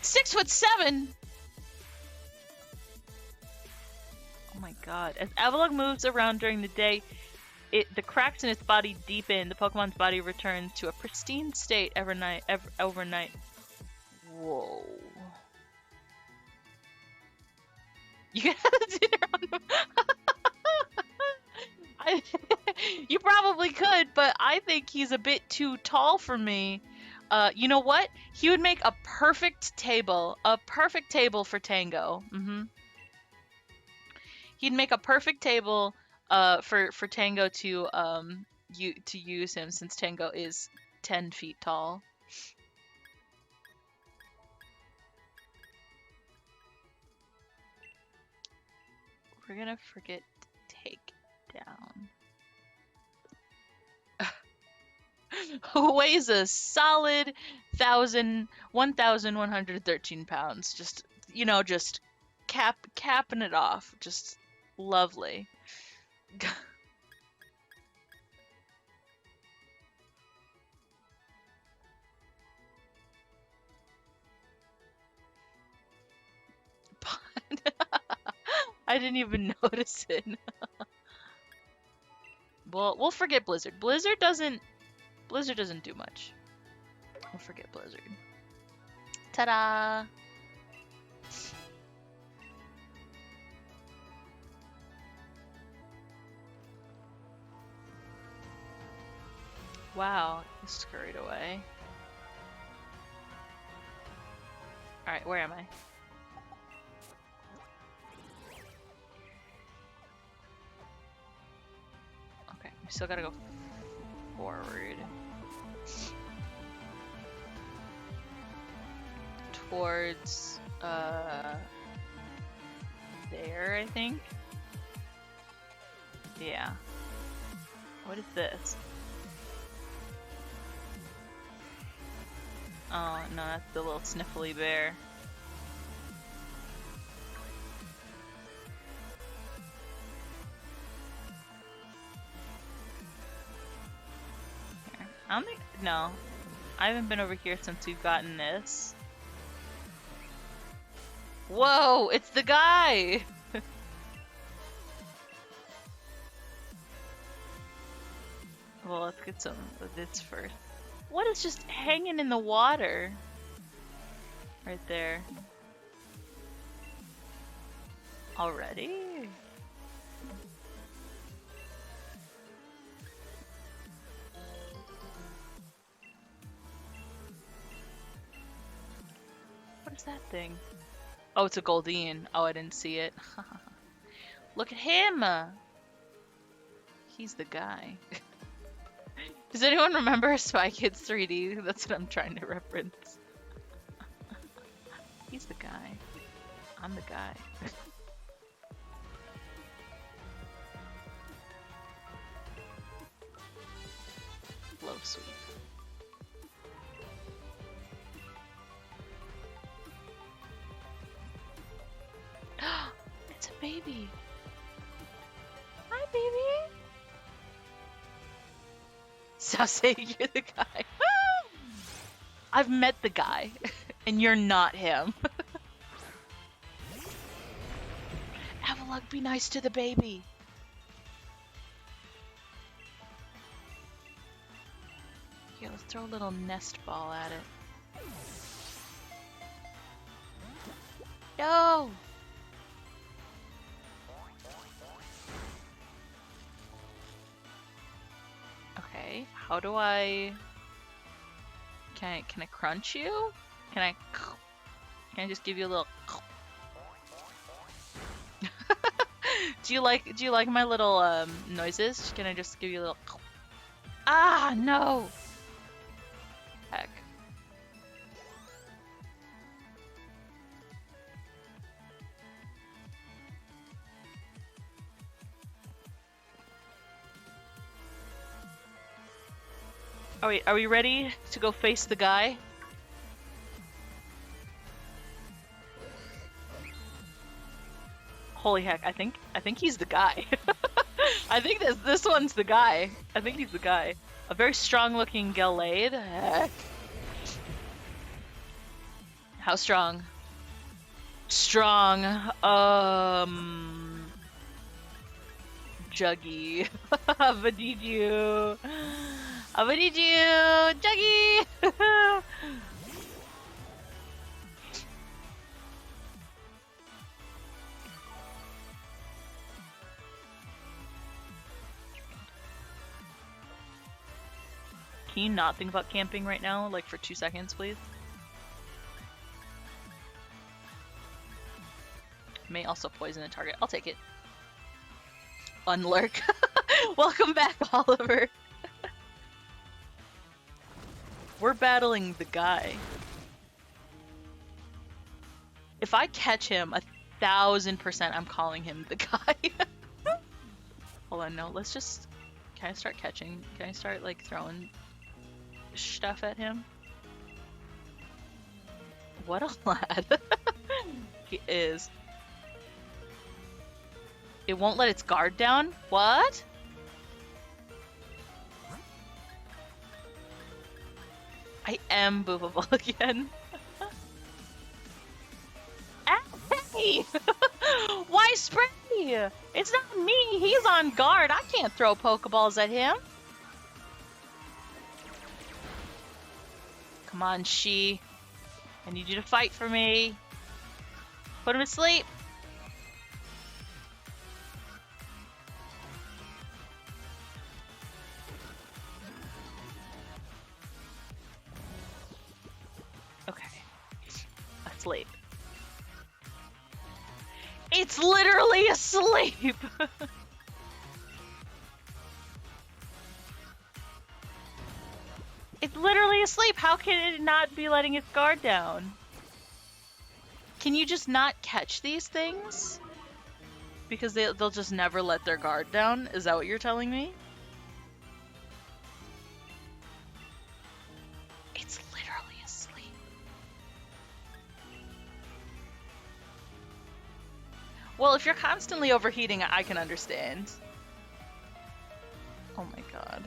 6'7"! Oh my god. As Avalugg moves around during the day, the cracks in its body deepen. The Pokemon's body returns to a pristine state overnight. Whoa. You gotta do your own... You probably could, but I think he's a bit too tall for me. You know what? He would make a perfect table. A perfect table for Tango. He'd make a perfect table for Tango to use him, since Tango is 10 feet tall. We're gonna forget to take down. Weighs a solid 1,113 pounds. Just, just capping it off. Just lovely. I didn't even notice it. Well, we'll forget Blizzard. Blizzard doesn't do much. We'll forget Blizzard. Ta-da! Wow, he scurried away. Alright, where am I? Okay, we still gotta go forward. Towards, there, I think? Yeah. What is this? Oh, no, that's the little sniffly bear. Here. I don't think... No. I haven't been over here since we've gotten this. Whoa! It's the guy! Well, let's get some of this first. What is just hanging in the water? Right there. Already? What is that thing? Oh, it's a Goldeen. Oh, I didn't see it. Look at him! He's the guy. Does anyone remember Spy Kids 3D? That's what I'm trying to reference. He's the guy. I'm the guy. Low sweep. It's a baby. Hi, baby. Stop saying you're the guy. I've met the guy, and you're not him. Avalok, be nice to the baby. Here, let's throw a little nest ball at it. No! Okay, how do I... Can I crunch you? Can I just give you a little... Do you like my little noises? Can I just give you a little... Ah, no! Heck. Are we ready to go face the guy? Holy heck, I think he's the guy. I think this one's the guy. I think he's the guy. A very strong looking Gallade. Heck. How strong? Strong. Juggy. Avadiju. Avadiju! Juggy! Can you not think about camping right now, like for 2 seconds, please? May also poison the target. I'll take it. Unlurk. Welcome back, Oliver. We're battling the guy. If I catch him, 1000% I'm calling him the guy. Hold on, no, let's just... Can I start catching? Can I start, like, throwing stuff at him? What a lad. He is. It won't let its guard down? What? I am boofable again. Ah, hey! Why spray? It's not me. He's on guard. I can't throw Pokeballs at him. Come on, She. I need you to fight for me. Put him to sleep. Okay. Asleep. It's literally asleep! It's literally asleep. How can it not be letting its guard down? Can you just not catch these things? Because they'll just never let their guard down? Is that what you're telling me? It's literally asleep. Well, if you're constantly overheating, I can understand. Oh my god.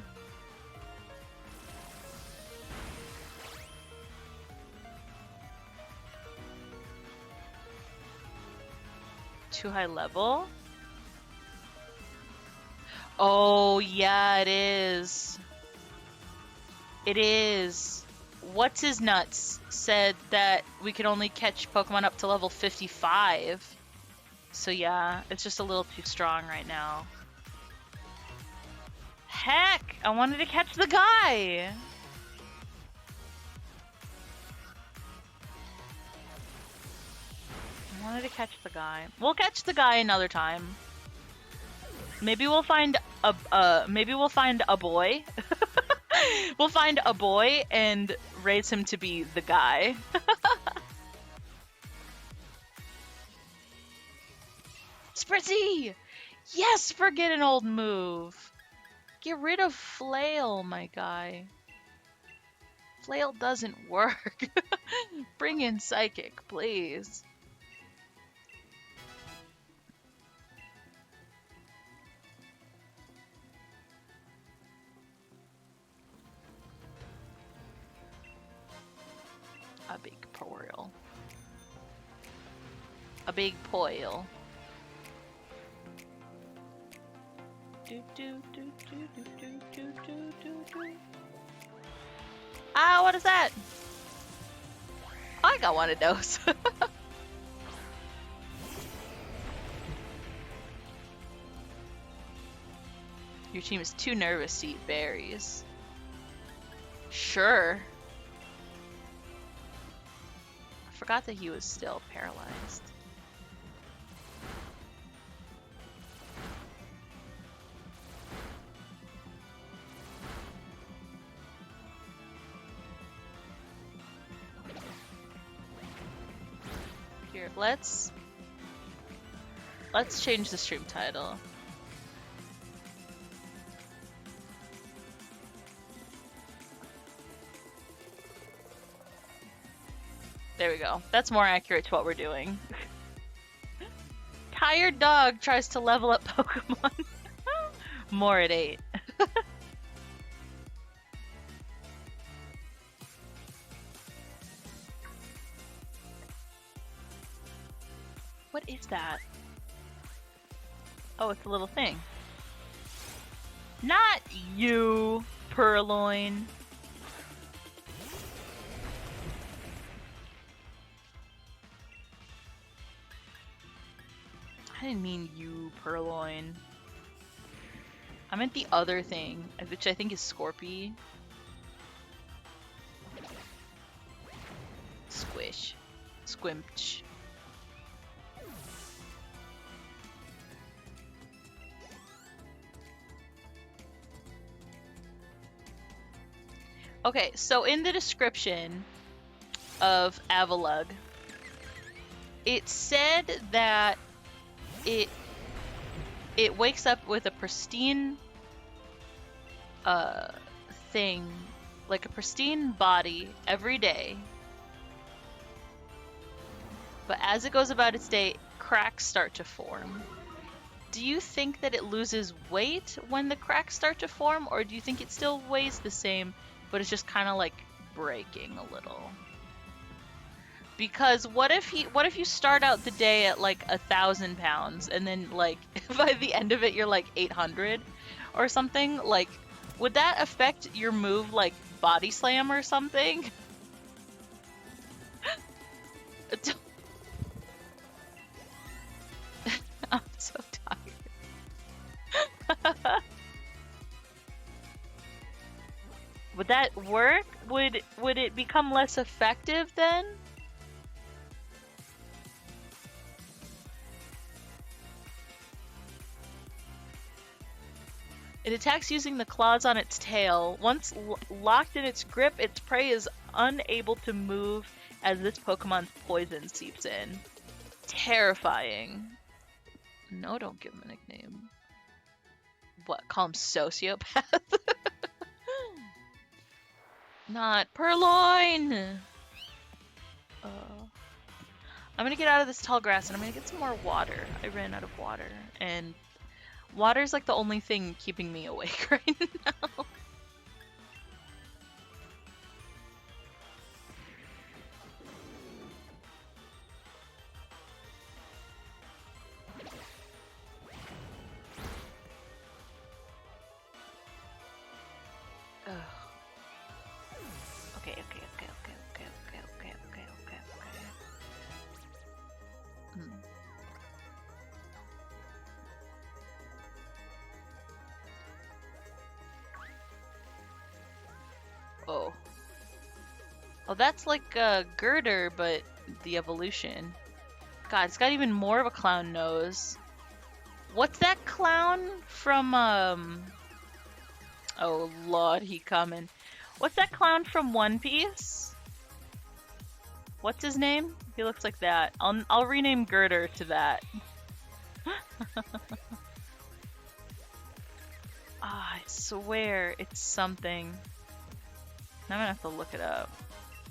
Too high level? Oh, yeah, it is. It is. What's his nuts said that we could only catch Pokemon up to level 55. So yeah, it's just a little too strong right now. Heck, I wanted to catch the guy. I wanted to catch the guy. We'll catch the guy another time. Maybe we'll find a boy. We'll find a boy and raise him to be the guy. Spritzy! Yes, forget an old move. Get rid of Flail, my guy. Flail doesn't work. Bring in Psychic, please. A big poil. A big poil. Ah, what is that? I got one of those. Your team is too nervous to eat berries. Sure. I forgot that he was still paralyzed. Here, let's change the stream title. There we go. That's more accurate to what we're doing. Tired dog tries to level up Pokemon. More at 8. What is that? Oh, it's a little thing. Not you, Purloin. I didn't mean you, Purloin. I meant the other thing, which I think is Scorpy. Squish. Squimch. Okay, so in the description of Avalugg, it said that it wakes up with a pristine thing, like a pristine body every day. But as it goes about its day, cracks start to form. Do you think that it loses weight when the cracks start to form, or do you think it still weighs the same, but it's just kind of like breaking a little? Because what if you start out the day at like 1,000 pounds and then like by the end of it you're like 800 or something? Like, would that affect your move like body slam or something? I'm so tired. Would that work? Would it become less effective then? It attacks using the claws on its tail. Once locked in its grip, its prey is unable to move as this Pokemon's poison seeps in. Terrifying. No, don't give him a nickname. What, call him Sociopath? Not Purloin! I'm gonna get out of this tall grass and I'm gonna get some more water. I ran out of water, and water's like the only thing keeping me awake right now. Ugh. Okay. Oh. Oh, that's like a girder, but the evolution. God, it's got even more of a clown nose. What's that clown from, Oh, Lord, he coming. What's that clown from One Piece? What's his name? He looks like that. I'll rename Girder to that. I swear it's something. I'm gonna have to look it up.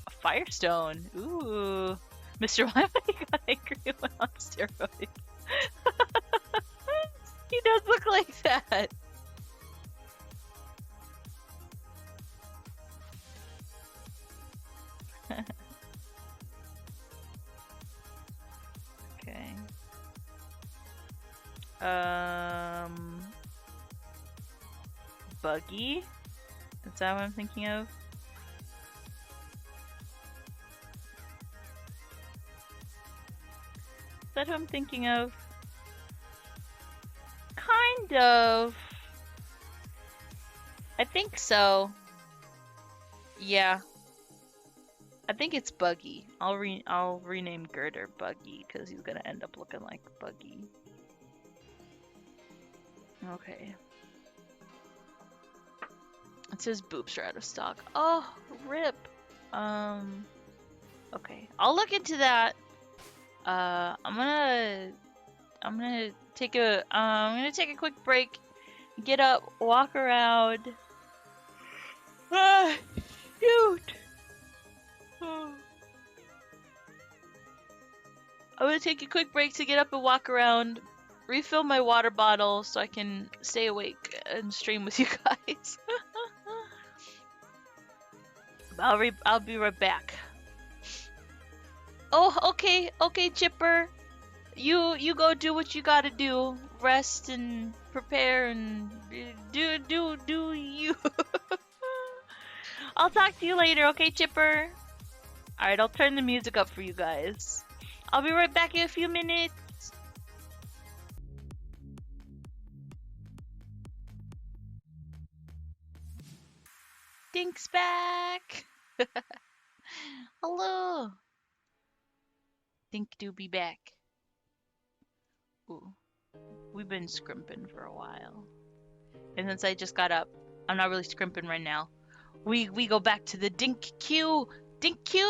A Firestone. Ooh. Mr. Why he got angry when on steroids. He does look like that. Okay. Buggy? Is that what I'm thinking of? Is that who I'm thinking of? Kind of. I think so. Yeah. I think it's Buggy. I'll rename Girder Buggy because he's gonna end up looking like Buggy. Okay. It says boobs are out of stock. Oh, rip. Okay. I'll look into that. I'm gonna take a quick break, get up, walk around. Ah, shoot. I'm gonna take a quick break to get up and walk around, refill my water bottle so I can stay awake and stream with you guys. I'll be right back. Oh, okay, Chipper. You go do what you gotta do. Rest and prepare and do you. I'll talk to you later, okay, Chipper? Alright, I'll turn the music up for you guys. I'll be right back in a few minutes. Dink's back. Hello. Dink do be back. Ooh. We've been scrimping for a while. And since I just got up, I'm not really scrimping right now. We go back to the Dink queue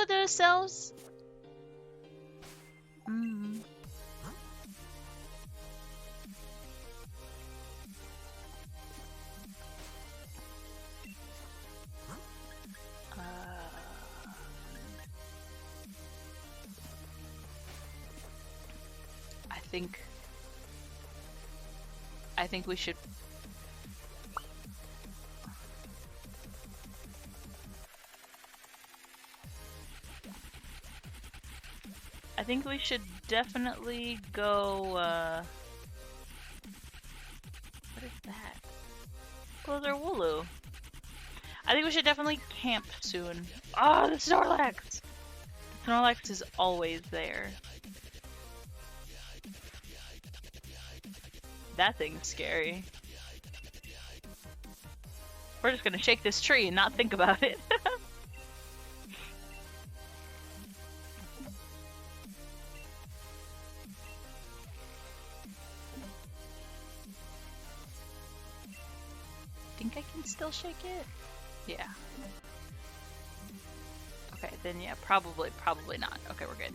themselves. I think we should. I think we should definitely go, what is that? Those are Wooloo. I think we should definitely camp soon. Oh, the Snorlax! The Snorlax is always there. That thing's scary. We're just gonna shake this tree and not think about it. Think I can still shake it? Yeah. Okay, then yeah, probably not. Okay, we're good.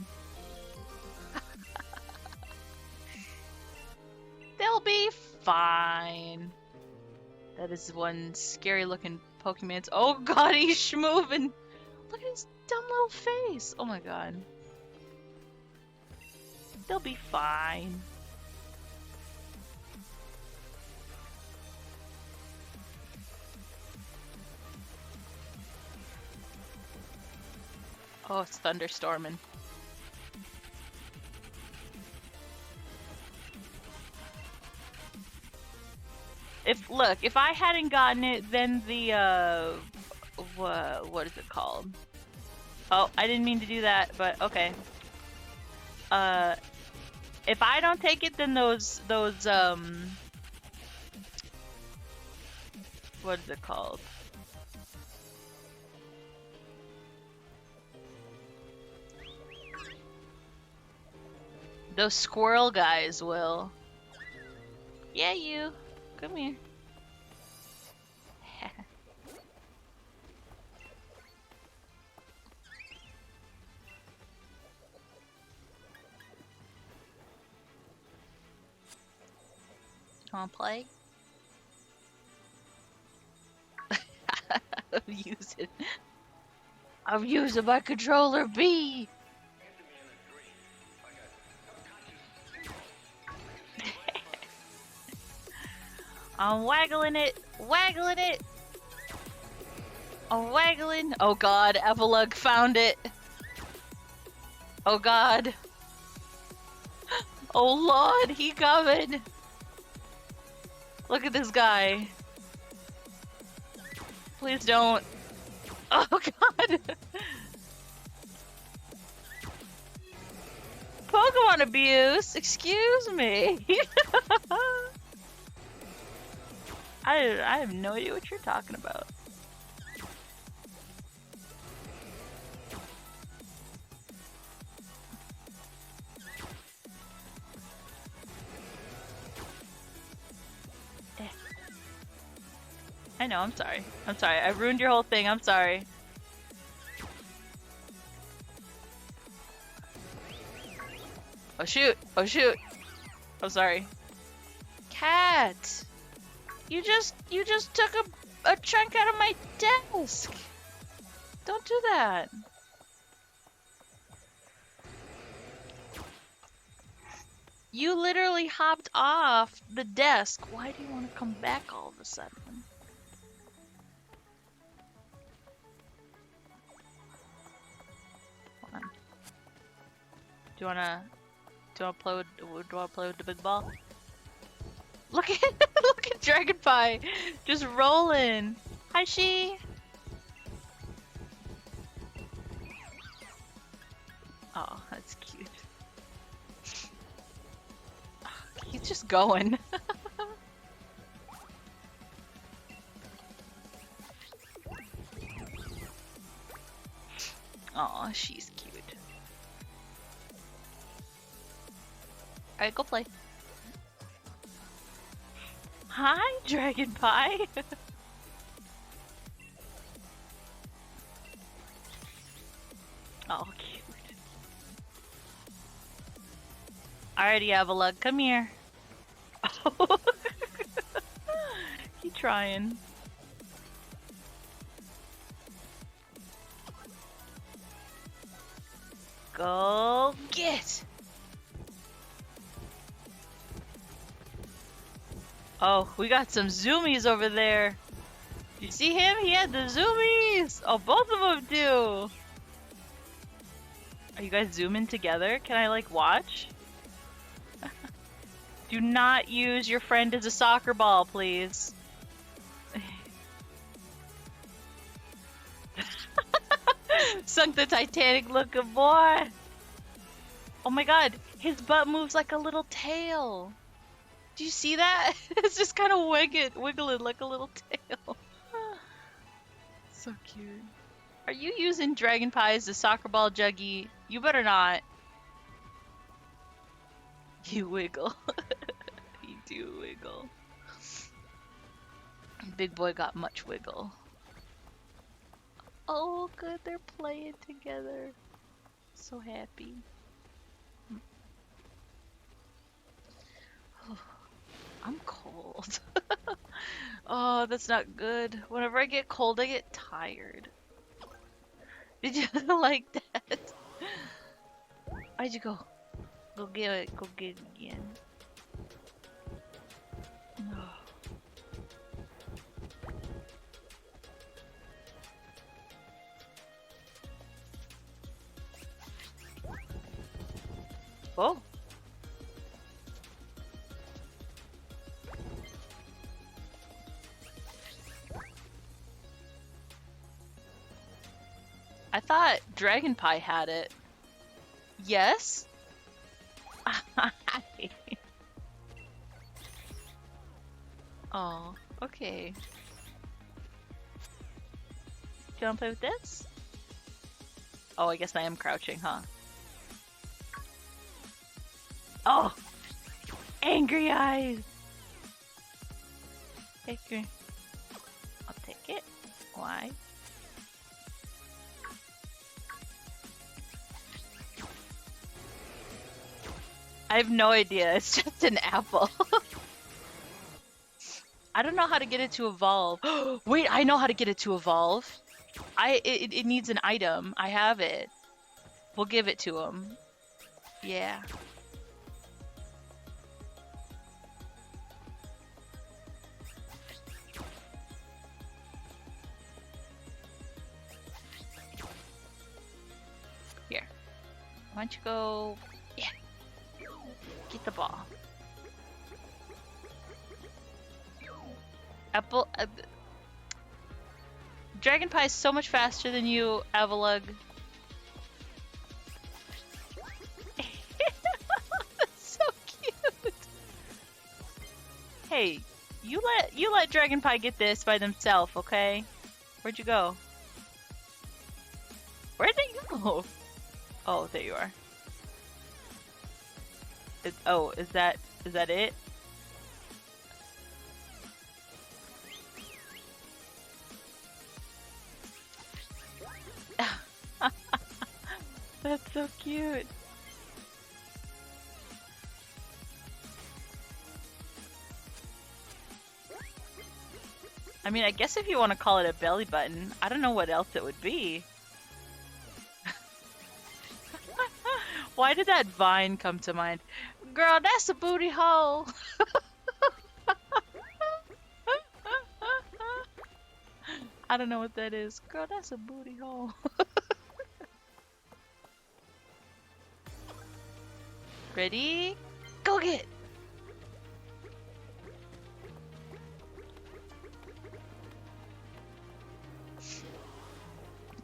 They'll be fine. That is one scary looking Pokemon. Oh god, he's schmoving! Look at his dumb little face! Oh my god. They'll be fine. Oh, it's thunderstorming. If I hadn't gotten it, then the what is it called? Oh, I didn't mean to do that, but okay. If I don't take it, then those what is it called? Those squirrel guys will. Yeah, you. Come here. Wanna play? I'm using my controller B. I'm waggling it, waggling it. I'm waggling. Oh god, Evelug found it. Oh god. Oh lord, he coming. Look at this guy. Please don't. Oh god. Pokemon abuse? Excuse me. I have no idea what you're talking about. I know, I'm sorry. I'm sorry. I ruined your whole thing. I'm sorry. Oh shoot. Oh shoot. I'm sorry. Cat! You just took a chunk out of my desk. Don't do that. You literally hopped off the desk. Why do you want to come back all of a sudden? Hold on. Do you wanna play with the big ball? Look at look at Dragonpie just rolling. Hi, she. Oh, that's cute. He's just going. Oh, she's cute. Alright, go play. Hi, Dragonpie. Oh, cute. Alrighty, Avalug, come here. Oh. He trying. Go get. Oh, we got some zoomies over there. You see him? He had the zoomies. Oh, both of them do. Are you guys zooming together? Can I, like, watch? Do not use your friend as a soccer ball, please. Sunk the Titanic looking boy. Oh my god, his butt moves like a little tail. Do you see that? It's just kind of wiggling like a little tail. So cute. Are you using Dragon Pie as a soccer ball, Juggy? You better not. You wiggle. You do wiggle. Big boy got much wiggle. Oh, good, they're playing together. So happy. I'm cold. Oh, that's not good. Whenever I get cold, I get tired. Did you like that? Where'd you go? Go get it. Go get it again. Oh. I thought Dragon Pie had it. Yes? Oh, okay. Do you want to play with this? Oh, I guess I am crouching, huh? Oh! Angry eyes! Angry. I'll take it. Why? I have no idea. It's just an apple. I don't know how to get it to evolve. Wait, I know how to get it to evolve. It needs an item. I have it. We'll give it to him. Yeah. Here. Why don't you go... Yeah. Get the ball. Apple... Dragon Pie is so much faster than you, Avalug. That's so cute. Hey, you let Dragon Pie get this by themselves, okay? Where'd you go? Where'd they go? Oh, there you are. Is that it? That's so cute. I mean, I guess if you want to call it a belly button, I don't know what else it would be. Why did that vine come to mind? Girl, that's a booty hole. I don't know what that is. Girl, that's a booty hole. Ready? Go get!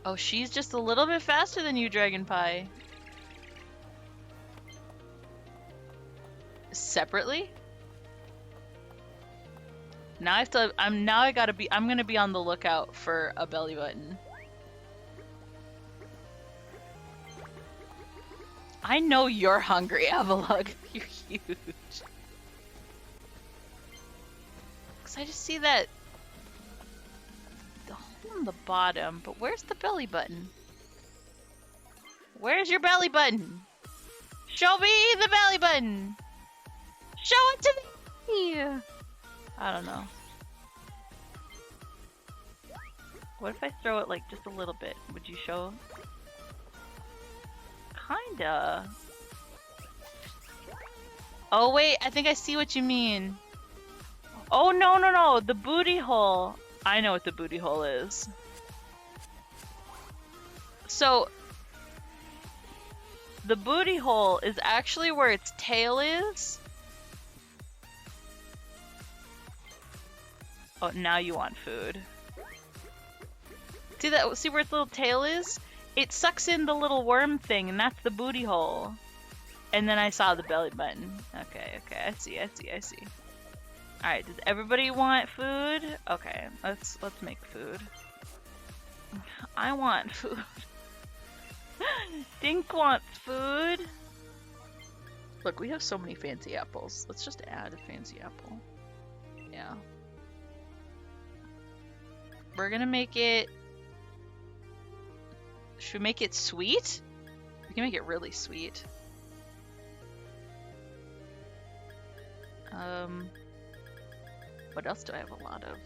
Oh, she's just a little bit faster than you, Dragon Pie. Separately? Now I have to. I'm gonna be on the lookout for a belly button. I know you're hungry, Avalug. You're huge. Cause I just see that the hole on the bottom, but where's the belly button? Where's your belly button? Show me the belly button. Show it to me. I don't know. What if I throw it like just a little bit? Would you show? Kinda. Oh wait, I think I see what you mean. Oh no, the booty hole. I know what the booty hole is. So The booty hole is actually where its tail is. Oh, now you want food. See that? See where its little tail is? It sucks in the little worm thing, and that's the booty hole. And then I saw the belly button. Okay, I see. Alright, does everybody want food? Okay, let's make food. I want food. Dink wants food. Look, we have so many fancy apples. Let's just add a fancy apple. Yeah. We're gonna make it... Should we make it sweet? We can make it really sweet. What else do I have a lot of?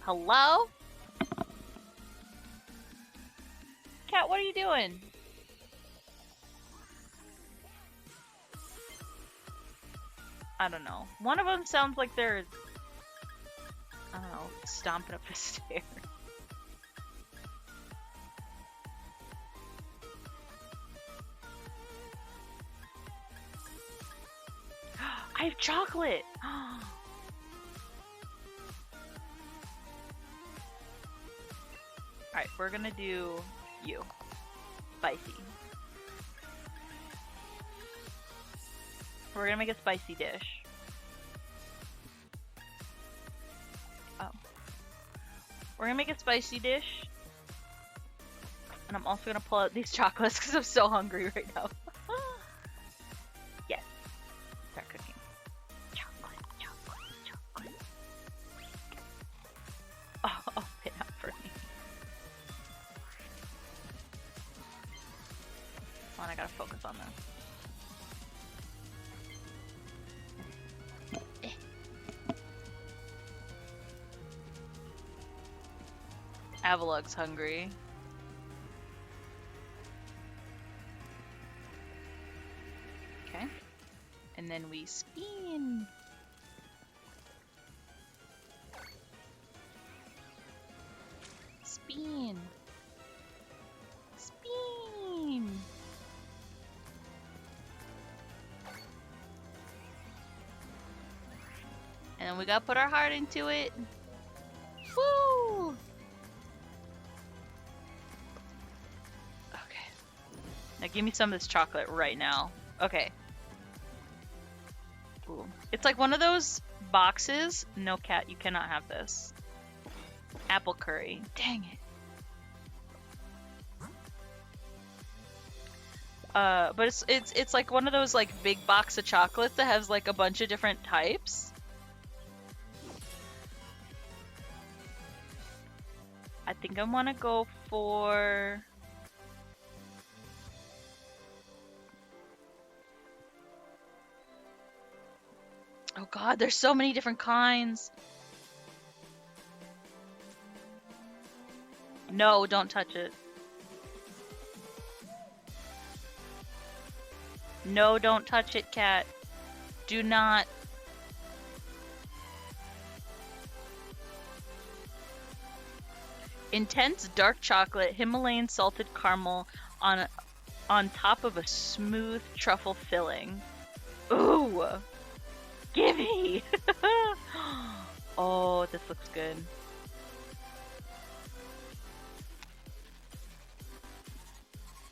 Hello? Cat, what are you doing? I don't know. One of them sounds like they're, I don't know, stomping up the stairs. I have chocolate! Alright, we're gonna do you. Spicy. We're gonna make a spicy dish. Oh. We're gonna make a spicy dish. And I'm also gonna pull out these chocolates because I'm so hungry right now. Yes. Start cooking. Chocolate. Oh, open up for me. Come on, I gotta focus on this. Avalug's hungry. Okay. And then we spin. Spin. Spin. And then we gotta put our heart into it. Woo! Now give me some of this chocolate right now. Okay. Ooh. It's like one of those boxes. No, Cat, you cannot have this. Apple curry. Dang it. But it's like one of those like big box of chocolates that has like a bunch of different types. I think I want to go for... Oh god, there's so many different kinds. No, don't touch it. No, don't touch it, Cat. Do not. Intense dark chocolate, Himalayan salted caramel on top of a smooth truffle filling. Ooh! Gimme! Oh, this looks good.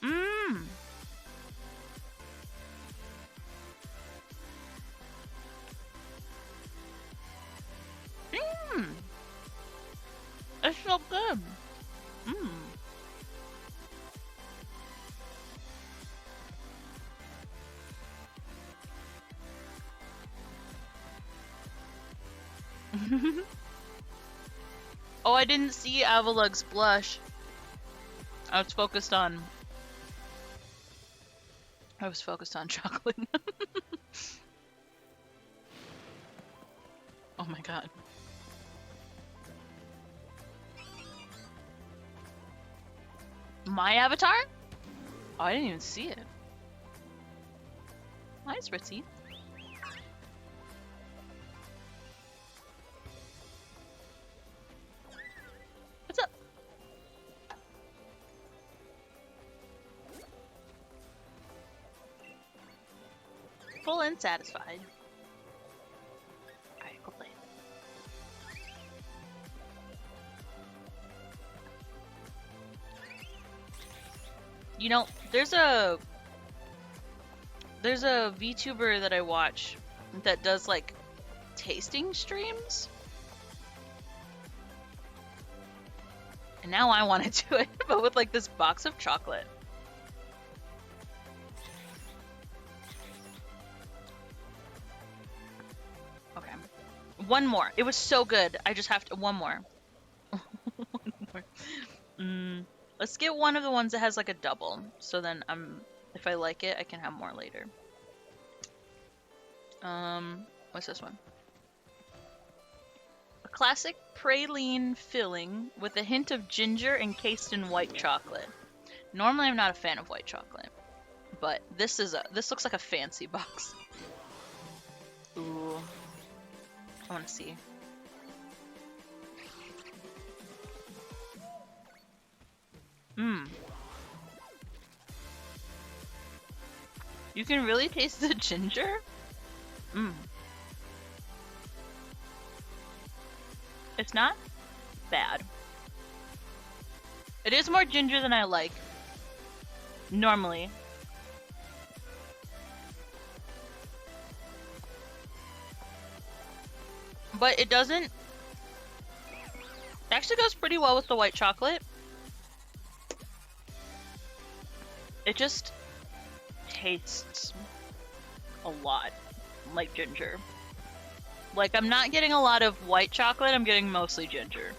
Mmm! Mmm! It's so good! Mmm! Oh, I didn't see Avalug's blush. I was focused on chocolate. Oh my god. My avatar? Oh, I didn't even see it. Nice, Ritzy. What's up? Full and satisfied. Alright, go play. You know, there's a VTuber that I watch that does like tasting streams. And now I want to do it, but with like this box of chocolate. Okay. One more. It was so good. I just have to. One more. One more. Let's get one of the ones that has like a double. So then if I like it, I can have more later. What's this one? A classic praline filling with a hint of ginger encased in white chocolate. Normally I'm not a fan of white chocolate, but this looks like a fancy box. Ooh. I want to see. You can really taste the ginger? It's not bad. It is more ginger than I like normally. But it doesn't... It actually goes pretty well with the white chocolate. It just tastes a lot like ginger. Like, I'm not getting a lot of white chocolate, I'm getting mostly ginger.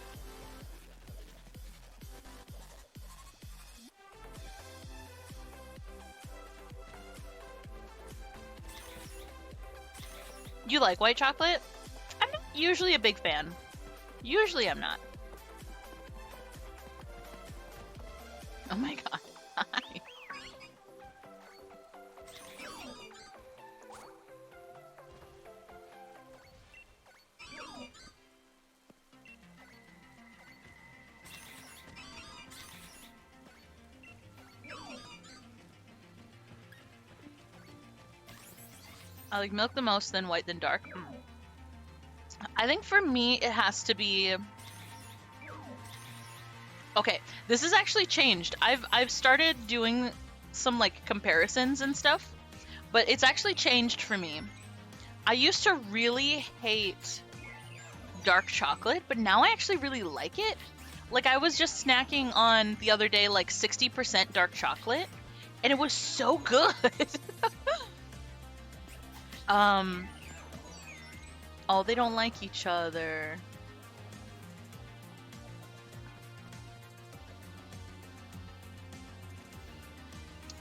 You like white chocolate? I'm not usually a big fan. Usually I'm not. Oh my god. Hi. I like milk the most, then white, then dark. I think for me, it has to be... Okay, this has actually changed. I've started doing some, like, comparisons and stuff, but it's actually changed for me. I used to really hate dark chocolate, but now I actually really like it. Like, I was just snacking on, the other day, like, 60% dark chocolate, and it was so good! Oh, they don't like each other.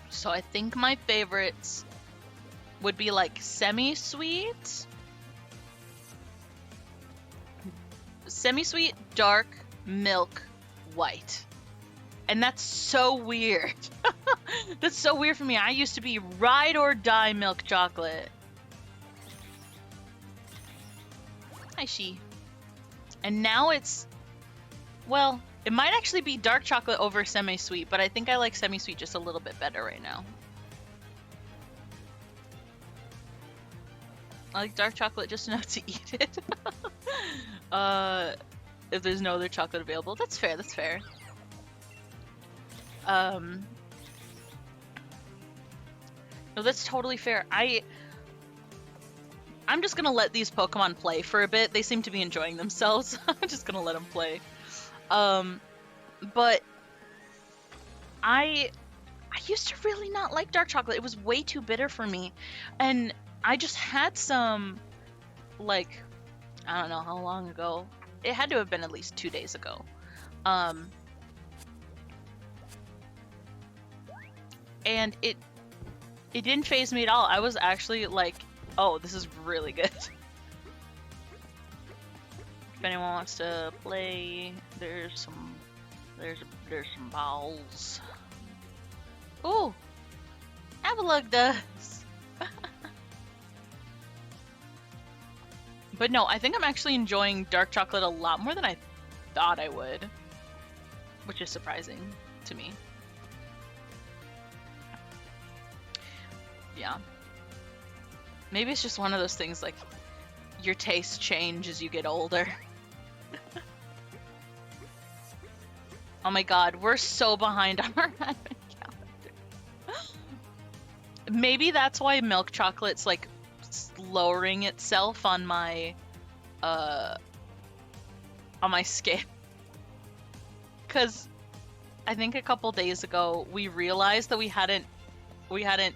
So I think my favorites would be like semi-sweet, dark, milk, white. And that's so weird. That's so weird for me. I used to be ride or die milk chocolate. Hi, she. And now it's, well, it might actually be dark chocolate over semi-sweet, but I think I like semi-sweet just a little bit better right now. I like dark chocolate just enough to eat it. If there's no other chocolate available. That's fair, that's fair. No, that's totally fair. I'm just gonna let these Pokemon play for a bit. They seem to be enjoying themselves. I'm just gonna let them play. But I used to really not like dark chocolate. It was way too bitter for me. And I just had some, like, I don't know how long ago. It had to have been at least 2 days ago. And it didn't faze me at all. I was actually like, oh, this is really good. If anyone wants to play, there's some balls. Ooh, Avalug does. But no, I think I'm actually enjoying dark chocolate a lot more than I thought I would, which is surprising to me. Yeah. Maybe it's just one of those things like your tastes change as you get older. Oh my god, we're so behind on our advent calendar. Maybe that's why milk chocolate's like lowering itself on my scale. Cause I think a couple days ago we realized that we hadn't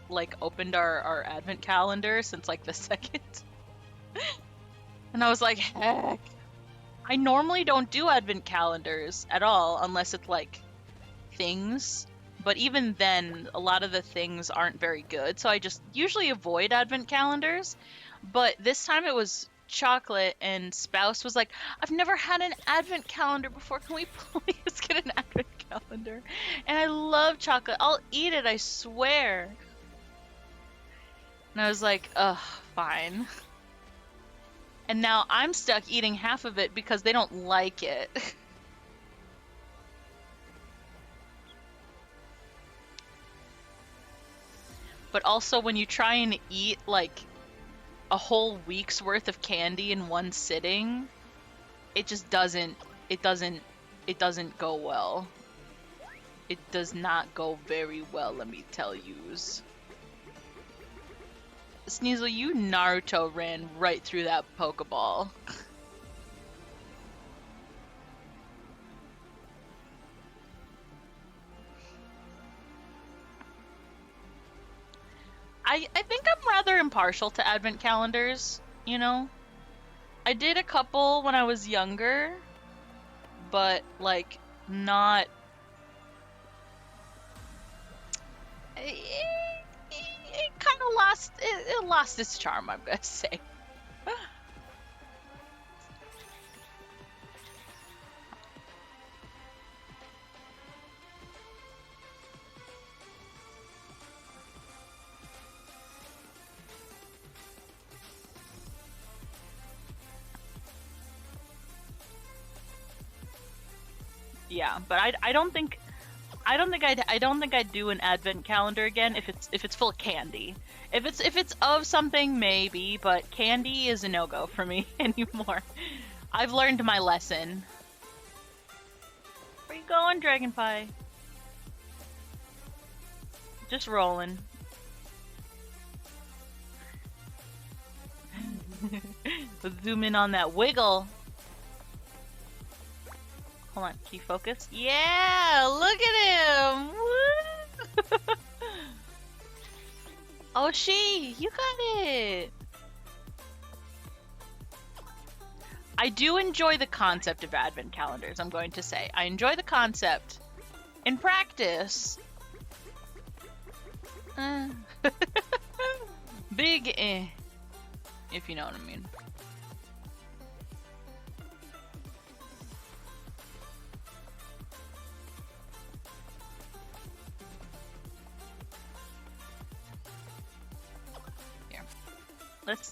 like opened our advent calendar since like the 2nd. And I was like, heck. I normally don't do advent calendars at all unless it's like things. But even then, a lot of the things aren't very good, so I just usually avoid advent calendars. But this time it was chocolate, and Spouse was like, I've never had an advent calendar before. Can we please get an advent calendar? And I love chocolate. I'll eat it, I swear. And I was like, ugh, fine. And now I'm stuck eating half of it because they don't like it. But also when you try and eat like a whole week's worth of candy in one sitting, it just doesn't go well. It does not go very well, let me tell yous. Sneasel, you Naruto ran right through that Pokeball. I think I'm rather impartial to advent calendars, you know? I did a couple when I was younger, but like not... It kind of lost, it lost its charm, I'm gonna say. Yeah, but I don't think I'd do an advent calendar again if it's full of candy. If it's of something, maybe, but candy is a no-go for me anymore. I've learned my lesson. Where you going, Dragon Pie? Just rolling. Let's zoom in on that wiggle. Hold on, can you focus? Yeah, look at him! Woo! Oh, you got it! I do enjoy the concept of advent calendars, I'm going to say. I enjoy the concept. In practice... big eh, if you know what I mean.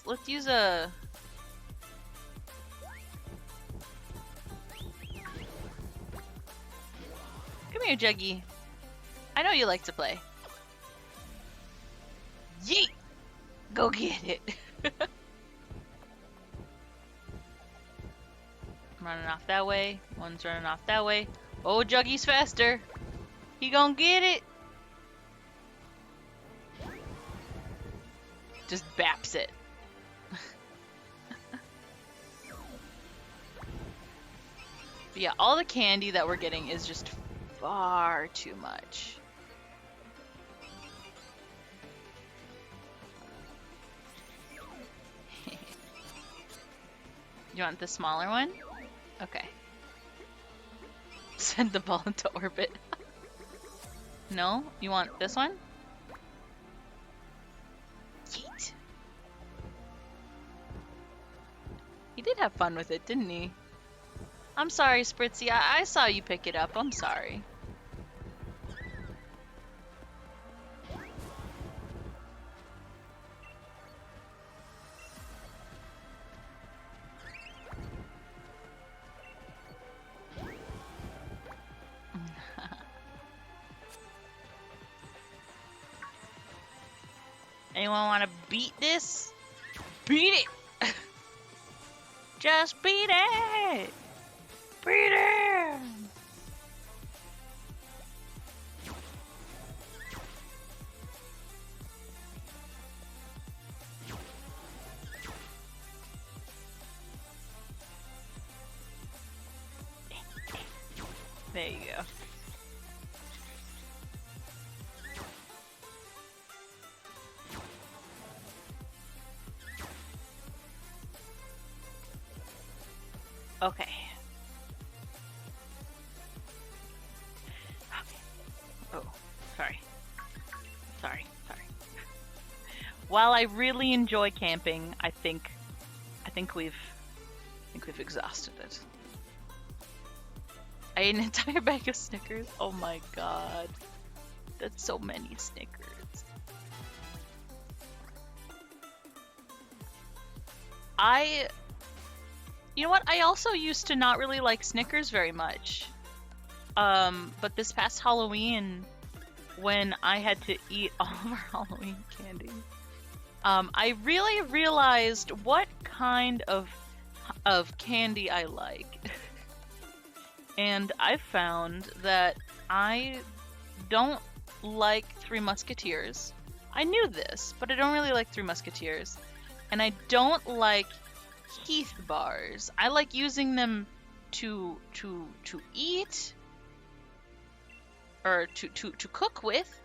Let's use a... Come here, Juggy. I know you like to play. Yeet! Go get it. Running off that way. One's running off that way. Oh, Juggy's faster. He gonna get it. Just baps it. But yeah, all the candy that we're getting is just far too much. You want the smaller one? Okay. Send the ball into orbit. No? You want this one? Yeet. He did have fun with it, didn't he? I'm sorry, Spritzy. I saw you pick it up. I'm sorry. Anyone want to beat this? Beat it! Just beat it! Beat it! There you go. Okay. Oh, sorry. Sorry. While I really enjoy camping, I think we've exhausted it. I ate an entire bag of Snickers. Oh my god. That's so many Snickers. You know what? I also used to not really like Snickers very much. But this past Halloween, when I had to eat all of our Halloween candy, I really realized what kind of candy I like. And I found that I don't like Three Musketeers. I knew this, but I don't really like Three Musketeers. And I don't like Heath bars. I like using them to eat or to cook with.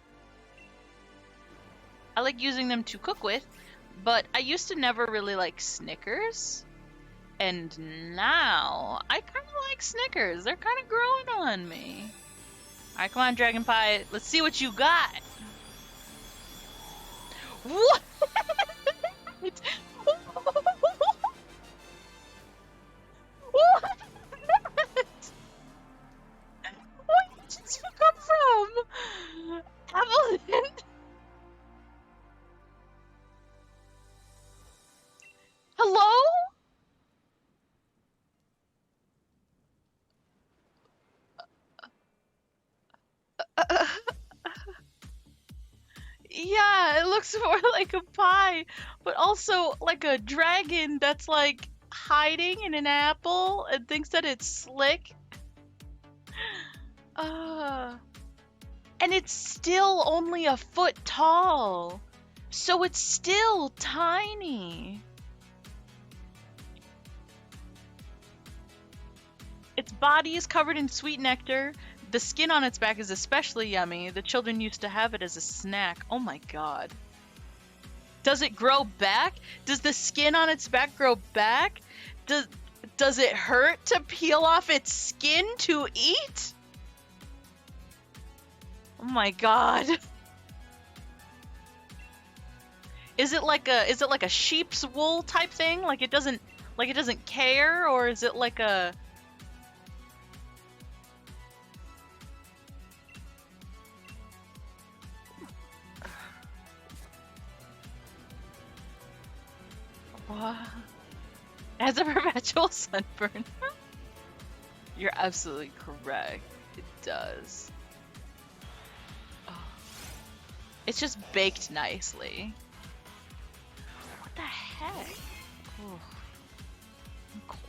I like using them to cook with, but I used to never really like Snickers. And now I kind of like Snickers. They're kind of growing on me. All right, come on, Dragon Pie. Let's see what you got. What? What? Where did you come from? Evelyn? Hello? Yeah, it looks more like a pie, but also like a dragon that's like hiding in an apple and thinks that it's slick. And it's still only a foot tall, so it's still tiny. Its body is covered in sweet nectar. The skin on its back is especially yummy. The children used to have it as a snack. Oh my god. Does it grow back? Does the skin on its back grow back? Does it hurt to peel off its skin to eat? Oh my god. Is it like a sheep's wool type thing? Like it doesn't care, or is it like a what? It has a perpetual sunburn. You're absolutely correct. It does. Oh. It's just baked nicely. What the heck? Oh. I'm cold.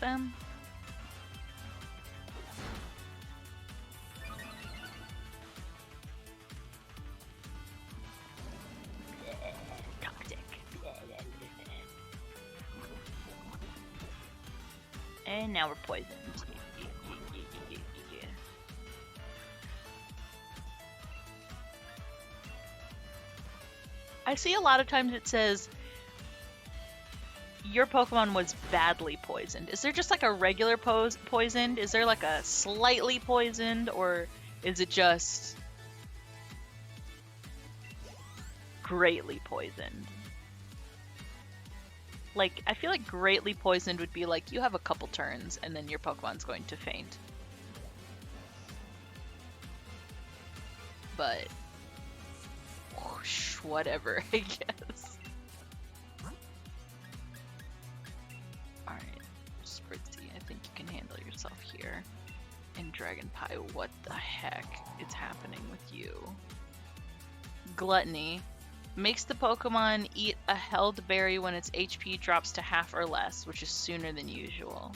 Bum. Toxic. And now we're poisoned. I see a lot of times it says your Pokemon was badly poisoned. Is there just like a regular poisoned? Is there like a slightly poisoned, or Is it just greatly poisoned? Like, I feel like greatly poisoned would be like you have a couple turns and then your Pokemon's going to faint. But whoosh, whatever, I guess. Alright, Spritzy, I think you can handle yourself here. And Dragon Pie, what the heck is happening with you? Gluttony. Makes the Pokemon eat a held berry when its HP drops to half or less, which is sooner than usual.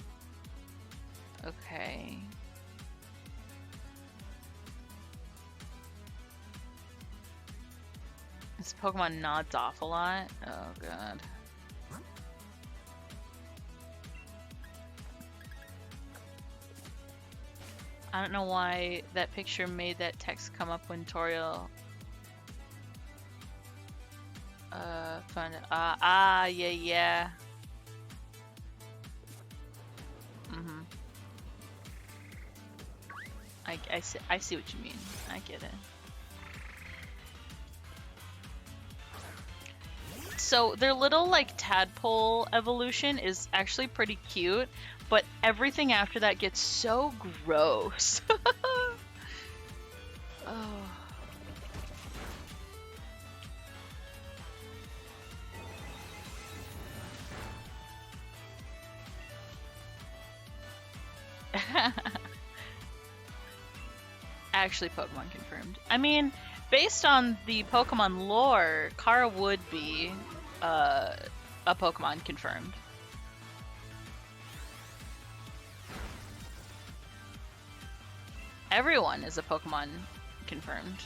Okay. This Pokemon nods off a lot. Oh god. I don't know why that picture made that text come up when Toriel found it. Yeah. I see what you mean. I get it. So their little like tadpole evolution is actually pretty cute, but everything after that gets so gross. Oh. Actually, Pokemon confirmed. I mean, based on the Pokemon lore, Kara would be a Pokemon confirmed. Everyone is a Pokemon confirmed.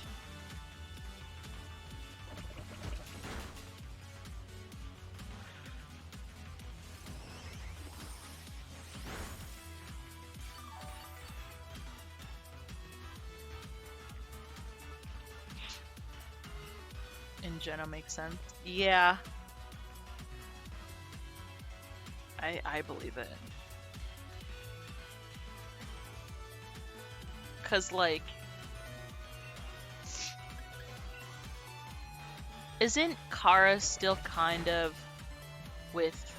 In general, makes sense. Yeah. I believe it. Cause like, isn't Kara still kind of with,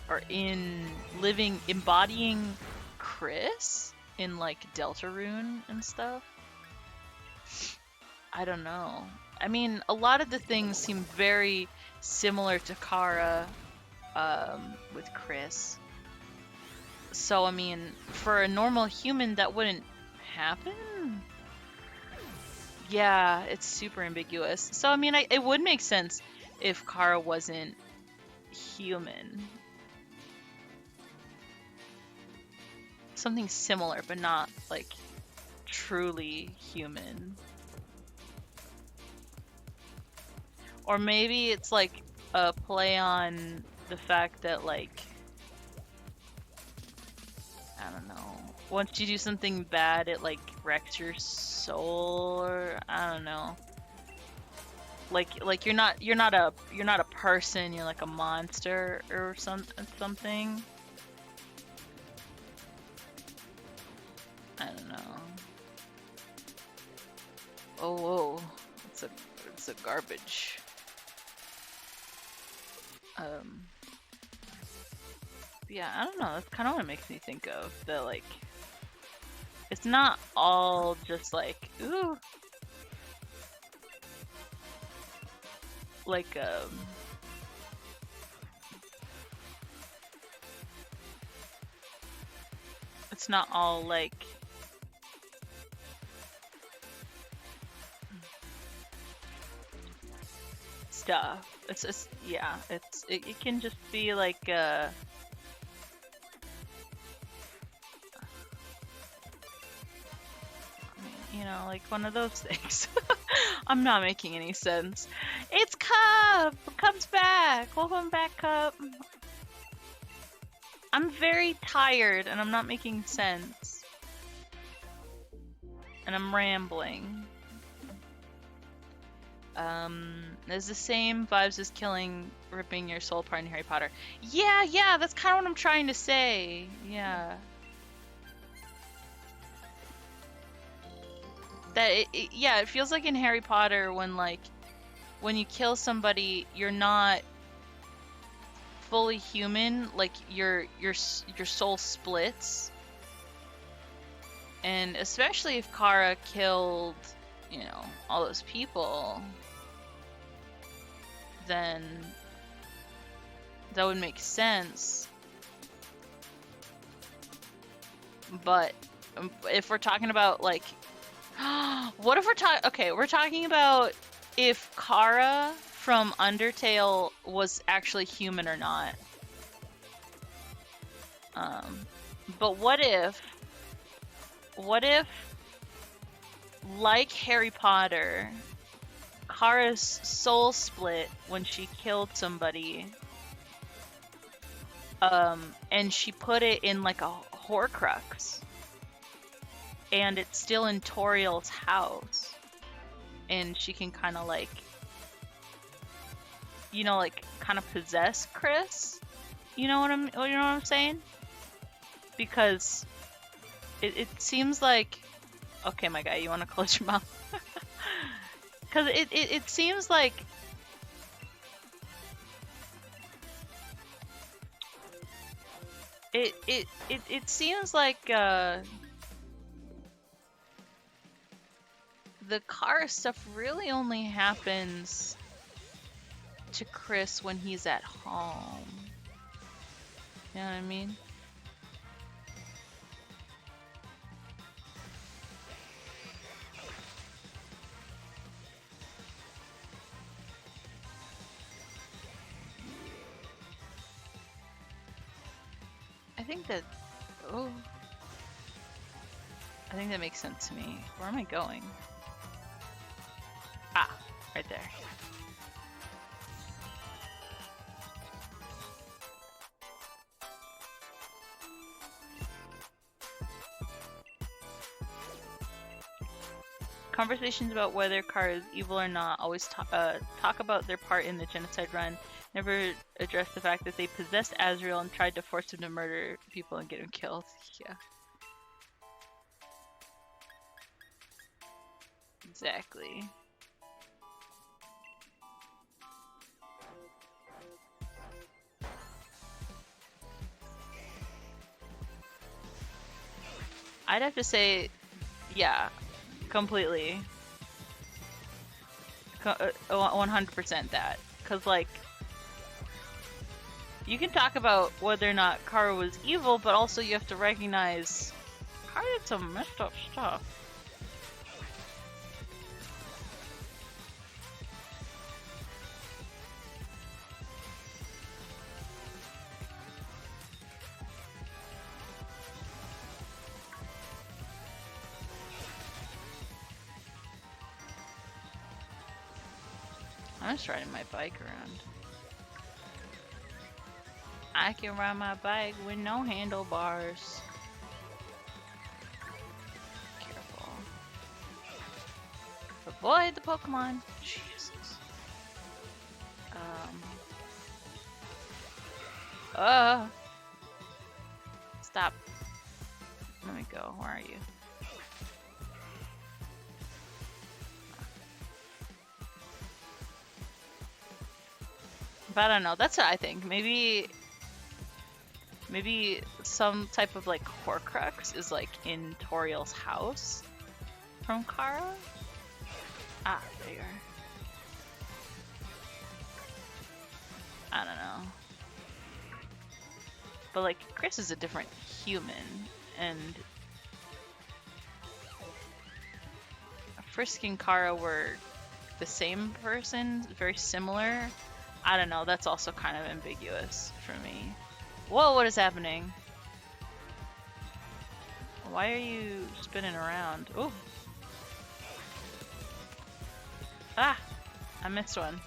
or in living, embodying Chris in like Deltarune and stuff? I don't know. I mean, a lot of the things seem very similar to Kara with Chris. So, I mean, for a normal human, that wouldn't happen? Yeah, it's super ambiguous. So, I mean, it would make sense if Kara wasn't human. Something similar, but not, like, truly human. Or maybe it's like a play on the fact that, like, I don't know, once you do something bad, it like wrecks your soul, or I don't know. Like you're not a person, you're like a monster or something. I don't know. Oh, whoa. It's a garbage. Yeah, I don't know. That's kind of what it makes me think of. That, like, it's not all just like, ooh. Like, it's not all like, stuff. It's just, yeah, it can just be like, you know, like one of those things. I'm not making any sense. It's Cup! Cup's back! Welcome back, Cup. I'm very tired and I'm not making sense. And I'm rambling. There's the same vibes as ripping your soul apart in Harry Potter. Yeah, that's kind of what I'm trying to say. Yeah. that yeah, it feels like in Harry Potter when like when you kill somebody, you're not fully human, like your soul splits. And especially if Kara killed, you know, all those people, then that would make sense. But if we're talking about like what if we're talking about if Kara from Undertale was actually human or not. But what if like Harry Potter, Kara's soul split when she killed somebody, and she put it in like a Horcrux, and it's still in Toriel's house, and she can kind of like, you know, like kind of possess Chris. You know what I'm saying? Because it seems like, okay, my guy, you want to close your mouth? Because it seems like it seems like the car stuff really only happens to Chris when he's at home. You know what I mean? I think that makes sense to me. Where am I going? Ah, right there. Conversations about whether Kara is evil or not always talk about their part in the genocide run. Never address the fact that they possessed Azrael and tried to force him to murder people and get him killed. Yeah. Exactly. I'd have to say, yeah, completely. 100% that. Because, like, you can talk about whether or not Kara was evil, but also you have to recognize Kara did some messed up stuff. I'm just riding my bike around. I can ride my bike with no handlebars. Careful. Avoid the Pokemon. Jesus. Stop. Let me go. Where are you? But I don't know. That's what I think. Maybe some type of like Horcrux is like in Toriel's house from Kara. Ah, there you are. I don't know. But like Chris is a different human, and Frisk and Kara were the same person, very similar. I don't know, that's also kind of ambiguous for me. Whoa, what is happening? Why are you spinning around? Oh. Ah! I missed one.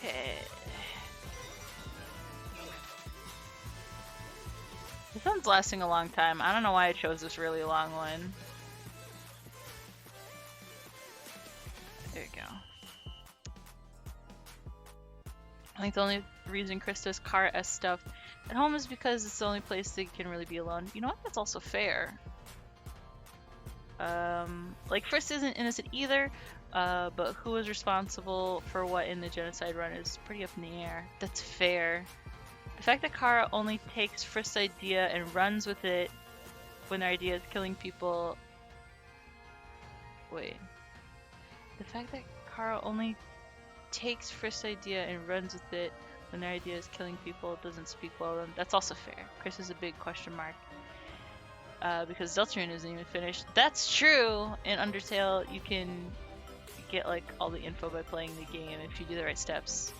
Okay. This one's lasting a long time. I don't know why I chose this really long one. There you go. I think the only reason Chris does Kara-esque stuff at home is because it's the only place they can really be alone. You know what? That's also fair. Like, Frisk isn't innocent either, but who is responsible for what in the genocide run is pretty up in the air. That's fair. The fact that Kara only takes Frisk's idea and runs with it when their idea is killing people... Wait. The fact that Kara only takes Frisk's idea and runs with it when their idea is killing people doesn't speak well of them. That's also fair. Chris is a big question mark. Because Deltarune isn't even finished. That's true! In Undertale, you can get like all the info by playing the game if you do the right steps.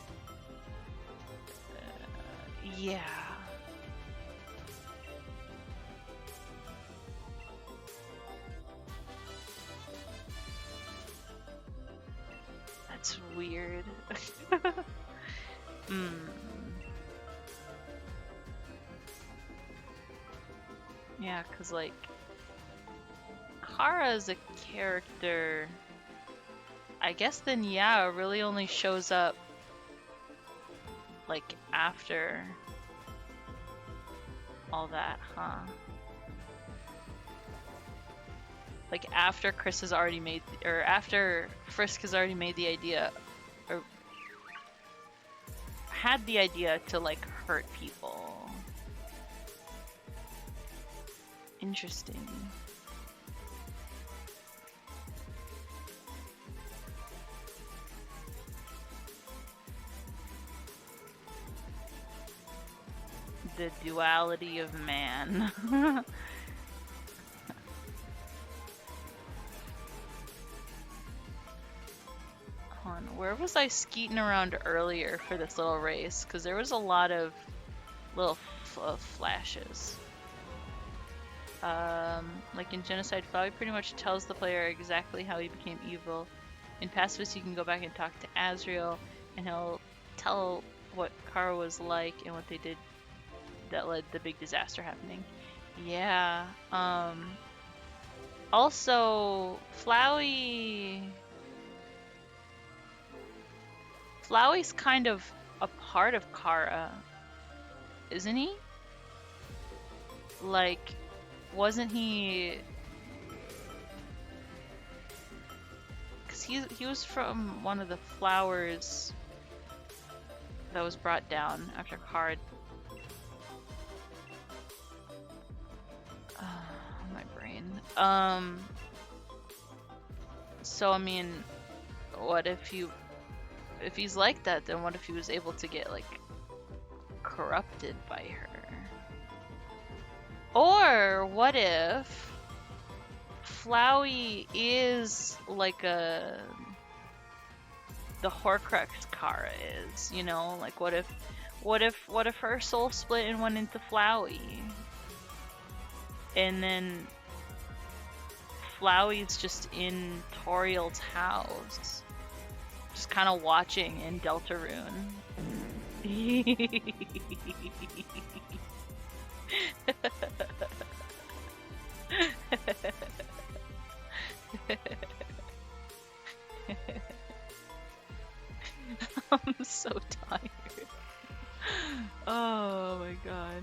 Yeah. That's weird. Yeah, because, like, Kara is a character, I guess then, yeah, really only shows up, like, after all that, huh? Like, after Chris has already made, or after Frisk has already made the idea, or had the idea to, like, hurt people. Interesting. The duality of man. Where was I skeeting around earlier for this little race? Because there was a lot of little flashes. Like in Genocide, Flowey pretty much tells the player exactly how he became evil. In Pacifist, you can go back and talk to Azrael, and he'll tell what Kara was like and what they did that led the big disaster happening. Yeah. Also, Flowey's kind of a part of Kara, isn't he? Like, wasn't he? Because he was from one of the flowers that was brought down after Kara. My brain. So I mean, what if he's like that? Then what if he was able to get like corrupted by her? Or what if Flowey is like the Horcrux Kara is, you know? Like what if her soul split and went into Flowey? And then Flowey's just in Toriel's house, just kind of watching in Deltarune. I'm so tired. Oh my god.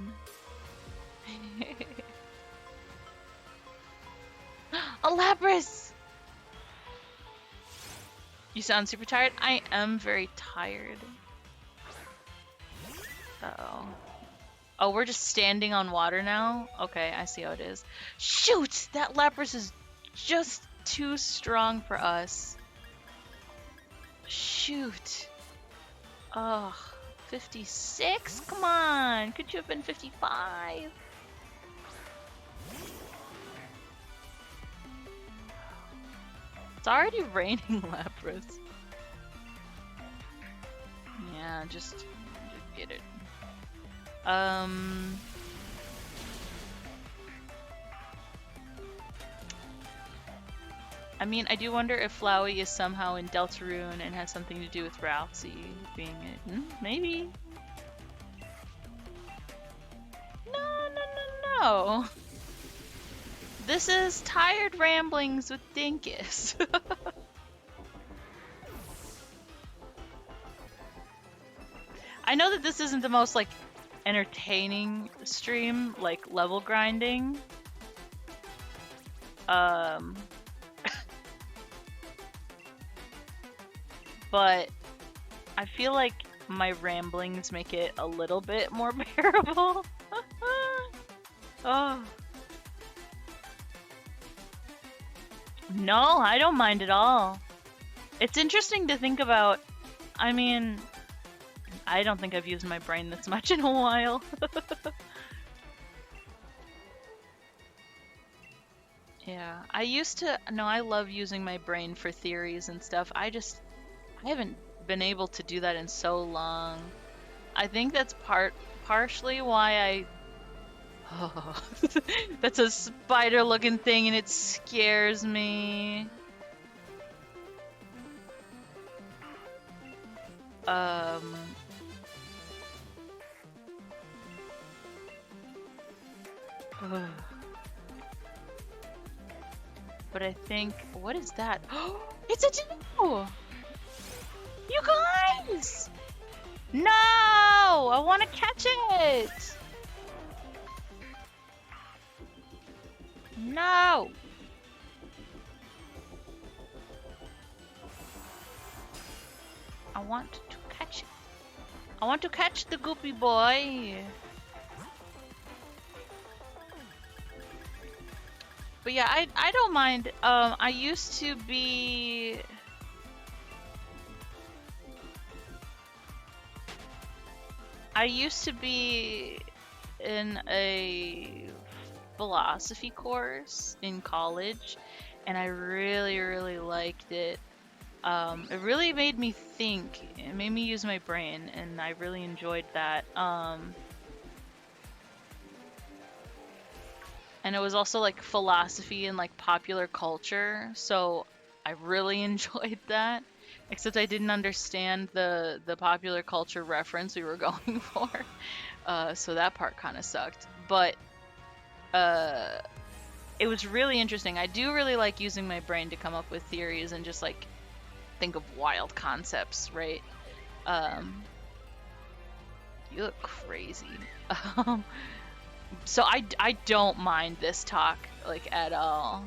A Lapras! You sound super tired? I am very tired. Uh-oh. Oh, we're just standing on water now? Okay, I see how it is. Shoot! That Lapras is just too strong for us. Shoot. Ugh. 56? Come on! Could you have been 55? It's already raining Lapras. Yeah, just get it. I mean, I do wonder if Flowey is somehow in Deltarune and has something to do with Ralsei being it. Maybe. No. This is Tired Ramblings with Dinkus. I know that this isn't the most like entertaining stream, like level grinding. But I feel like my ramblings make it a little bit more bearable. Oh. No, I don't mind at all. It's interesting to think about. I mean, I don't think I've used my brain this much in a while. Yeah, I used to. No, I love using my brain for theories and stuff. I haven't been able to do that in so long. I think that's partially why I. Oh, that's a spider-looking thing, and it scares me. But I think, what is that? It's a Dino! You guys! No! I want to catch it! No! I want to catch it. I want to catch the goopy boy. But yeah, I don't mind. I used to be in a philosophy course in college, and I really, really liked it. It really made me think. It made me use my brain, and I really enjoyed that. And it was also like philosophy and like popular culture, so I really enjoyed that. Except I didn't understand the popular culture reference we were going for, so that part kind of sucked. But it was really interesting. I do really like using my brain to come up with theories and just like think of wild concepts, right? You look crazy. So I don't mind this talk, like, at all.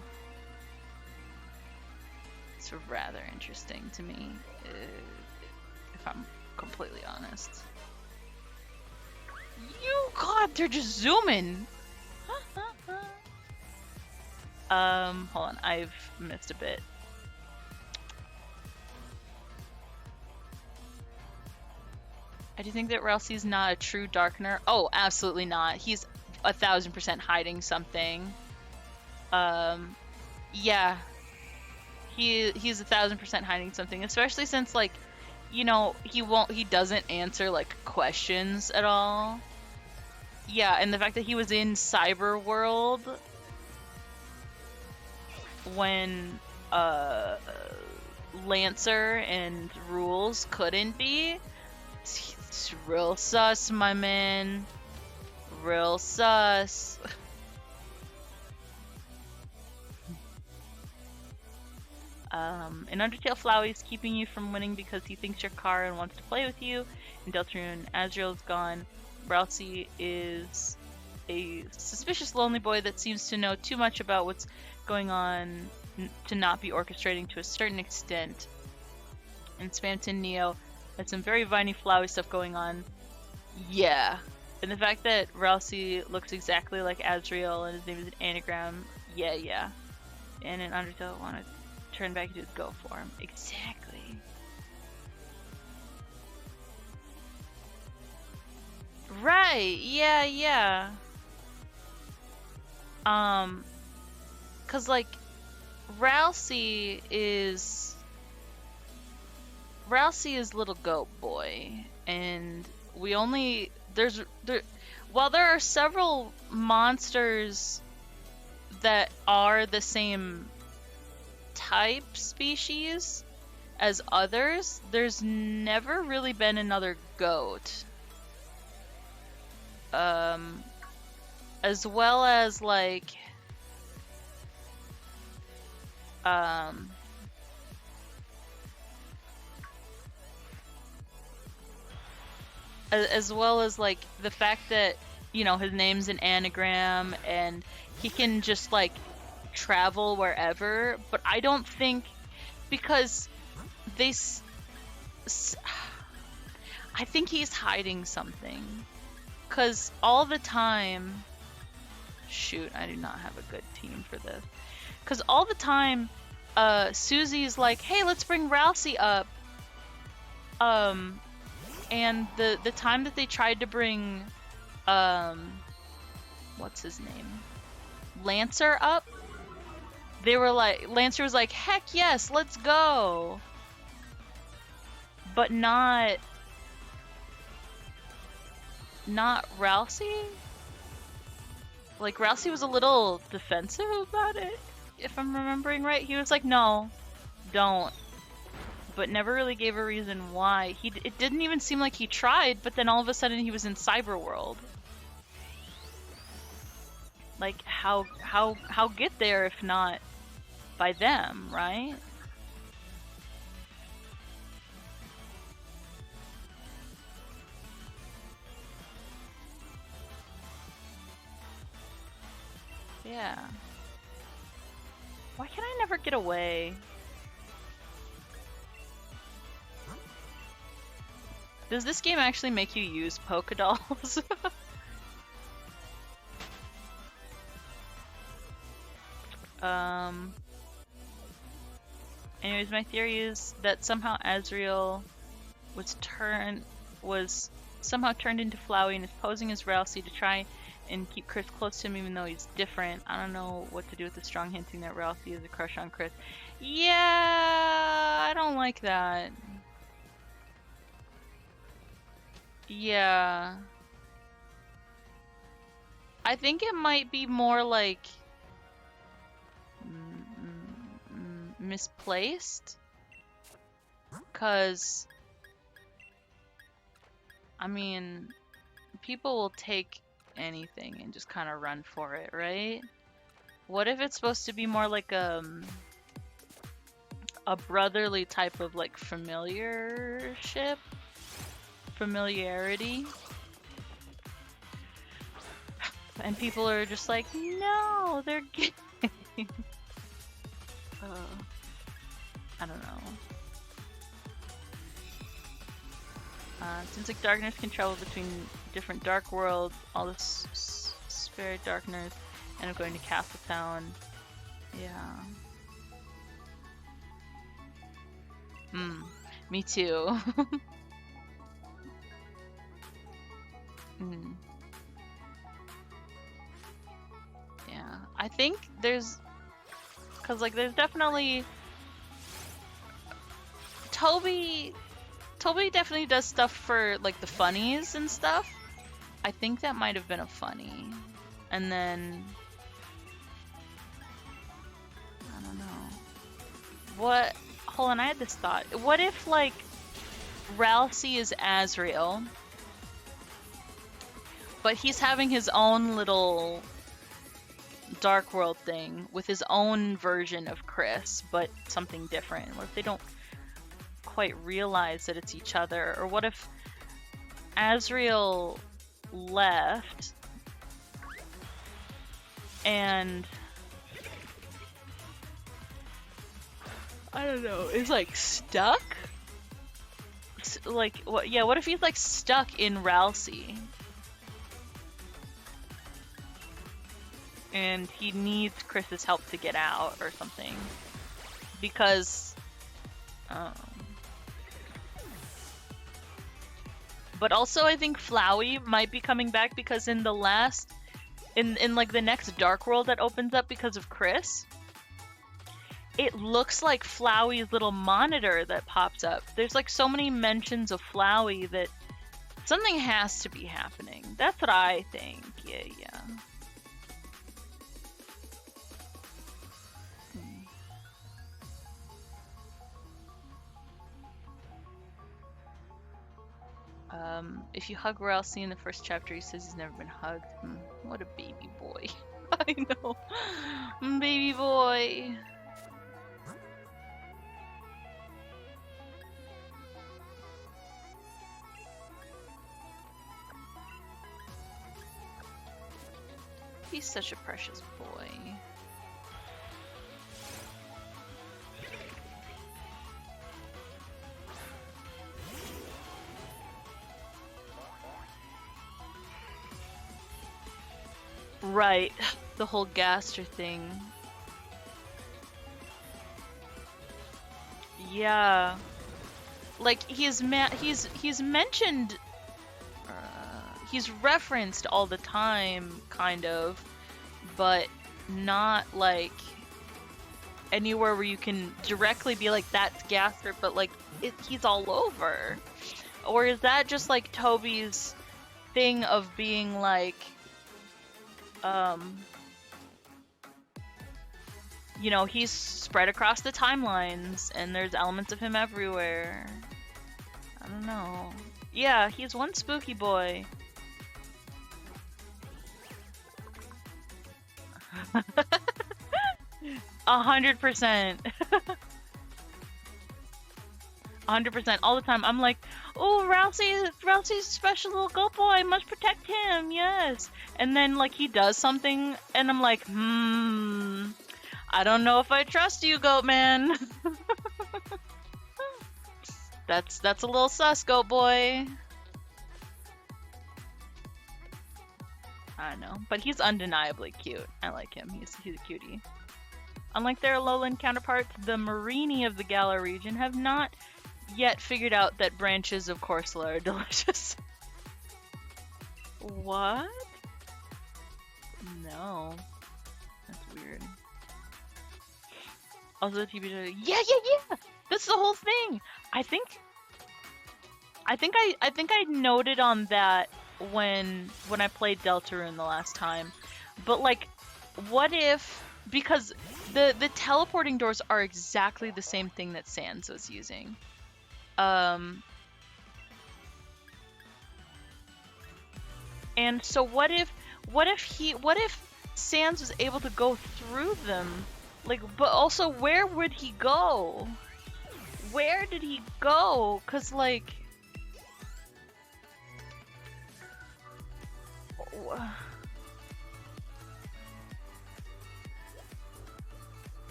It's rather interesting to me, if I'm completely honest. God, they're just zooming! Hold on, I've missed a bit. I do think that Ralsei's not a true Darkener. Oh, absolutely not. He's 1000% hiding something. Yeah. He's 1000% hiding something, especially since, like, you know, he doesn't answer, like, questions at all. Yeah, and the fact that he was in Cyber World when, Lancer and Rules couldn't be. It's real sus, my man. Real sus. In Undertale, Flowey's keeping you from winning because he thinks you're Kara and wants to play with you. In Deltarune, Azriel's gone. Ralsei is a suspicious lonely boy that seems to know too much about what's going on to not be orchestrating to a certain extent. In Spamton Neo, had some very viney, flowy stuff going on. Yeah. And the fact that Ralsei looks exactly like Azriel and his name is an anagram. Yeah. And in Undertale, I want to turn back into his go form. Exactly. Right. Yeah. Cause like Ralsei is little goat boy, and we only while there are several monsters that are the same type species as others, there's never really been another goat. As well as like as well as like the fact that, you know, his name's an anagram and he can just like travel wherever, but I don't think, because they I think he's hiding something, because all the time, shoot, I do not have a good team for this, because all the time Susie's like, hey, let's bring Rousey up, and the time that they tried to bring what's his name, Lancer up, they were like, Lancer was like, heck yes, let's go, but not Rousey. Like, Rousey was a little defensive about it, if I'm remembering right. He was like, no, don't, but never really gave a reason why. It didn't even seem like he tried, but then all of a sudden he was in Cyberworld. Like, how get there if not by them, right? Yeah. Why can I never get away? Does this game actually make you use Pokedolls? Anyways, my theory is that somehow Azriel was somehow turned into Flowey and is posing as Rousey to try and keep Chris close to him even though he's different. I don't know what to do with the strong hinting that Rousey is a crush on Chris. Yeah, I don't like that. Yeah. I think it might be more like misplaced, because I mean, people will take anything and just kind of run for it, right? What if it's supposed to be more like a brotherly type of like familiarity, and people are just like, no, they're gay. I don't know. Seems like darkness can travel between different dark worlds, all this spirit darkness, and I'm going to Castletown. Yeah. Me too. Yeah. I think there's definitely Toby definitely does stuff for like the funnies and stuff. I think that might have been a funny. And then I don't know. Hold on, I had this thought. What if like Rousey is Azriel, but he's having his own little dark world thing with his own version of Chris, but something different? What if they don't quite realize that it's each other? Or what if Azriel left and I don't know, is like stuck? Like what? Yeah, what if he's like stuck in Rousey and he needs Chris's help to get out or something? Because but also I think Flowey might be coming back, because in the last in like the next dark world that opens up because of Chris, it looks like Flowey's little monitor that pops up. There's like so many mentions of Flowey that something has to be happening. That's what I think. Yeah. If you hug Rousey in the first chapter, he says he's never been hugged. What a baby boy. I know. Baby boy. He's such a precious boy. Right, the whole Gaster thing. Yeah, like he's mentioned, he's referenced all the time, kind of, but not like anywhere where you can directly be like, that's Gaster, but like he's all over. Or is that just like Toby's thing of being like, you know, he's spread across the timelines and there's elements of him everywhere. I don't know. Yeah, he's one spooky boy. 100%. 100% all the time. I'm like, oh, Rousey's special little goat boy. I must protect him. Yes. And then like he does something, and I'm like, I don't know if I trust you, goat man. That's a little sus, goat boy. I know, but he's undeniably cute. I like him. He's a cutie. Unlike their lowland counterparts, the Marini of the Galar region have not yet figured out that branches of Corsola are delicious. What? No. That's weird. Also, TBW. Yeah. That's the whole thing. I think I noted on that when I played Deltarune the last time. But like, what if, because the teleporting doors are exactly the same thing that Sans was using. And so what if Sans was able to go through them? Like, but also, where would he go? Where did he go? 'Cause like,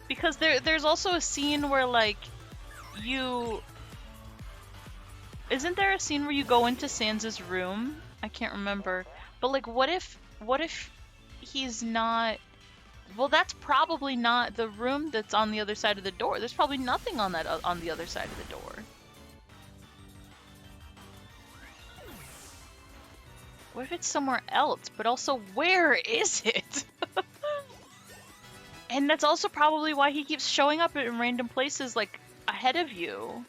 because there's also a scene where like isn't there a scene where you go into Sans's room? I can't remember. But like, what if he's not? Well, that's probably not the room that's on the other side of the door. There's probably nothing on the other side of the door. What if it's somewhere else? But also, where is it? And that's also probably why he keeps showing up in random places, like, ahead of you.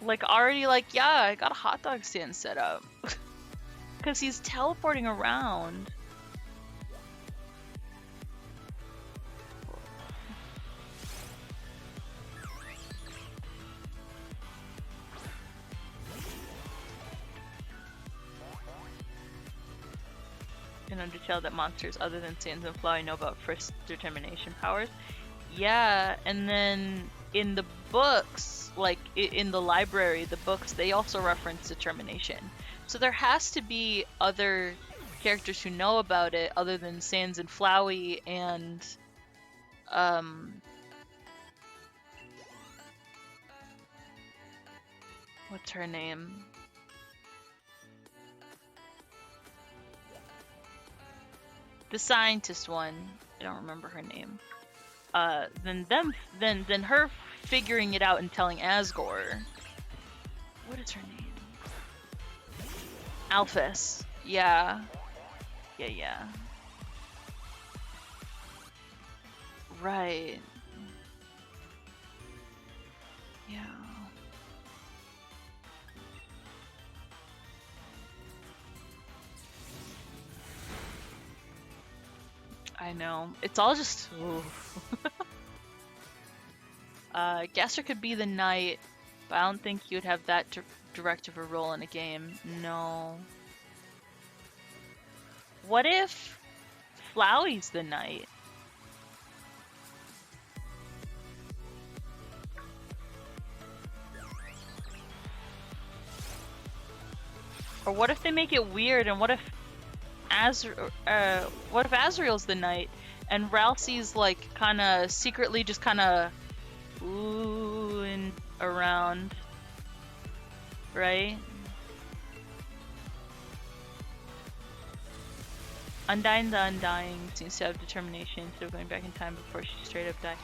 Like, already, like, yeah, I got a hot dog stand set up. Because he's teleporting around. In Undertale, that monsters other than Sans and Flowey know about first determination powers. Yeah, and then in the books, like in the library, the books, they also reference determination. So there has to be other characters who know about it other than Sans and Flowey and what's her name? The scientist one. I don't remember her name. Then her figuring it out and telling Asgore. What is her name? Alphys. Yeah. Yeah. Right. Yeah. I know. It's all just... Gaster could be the knight, but I don't think you'd have that direct of a role in a game. No. What if Flowey's the knight? Or what if they make it weird, and what if Azriel's the knight, and Ralsei's like kind of secretly just kind of oohing around, right? Undyne the Undying seems to have determination instead of going back in time before she straight up died.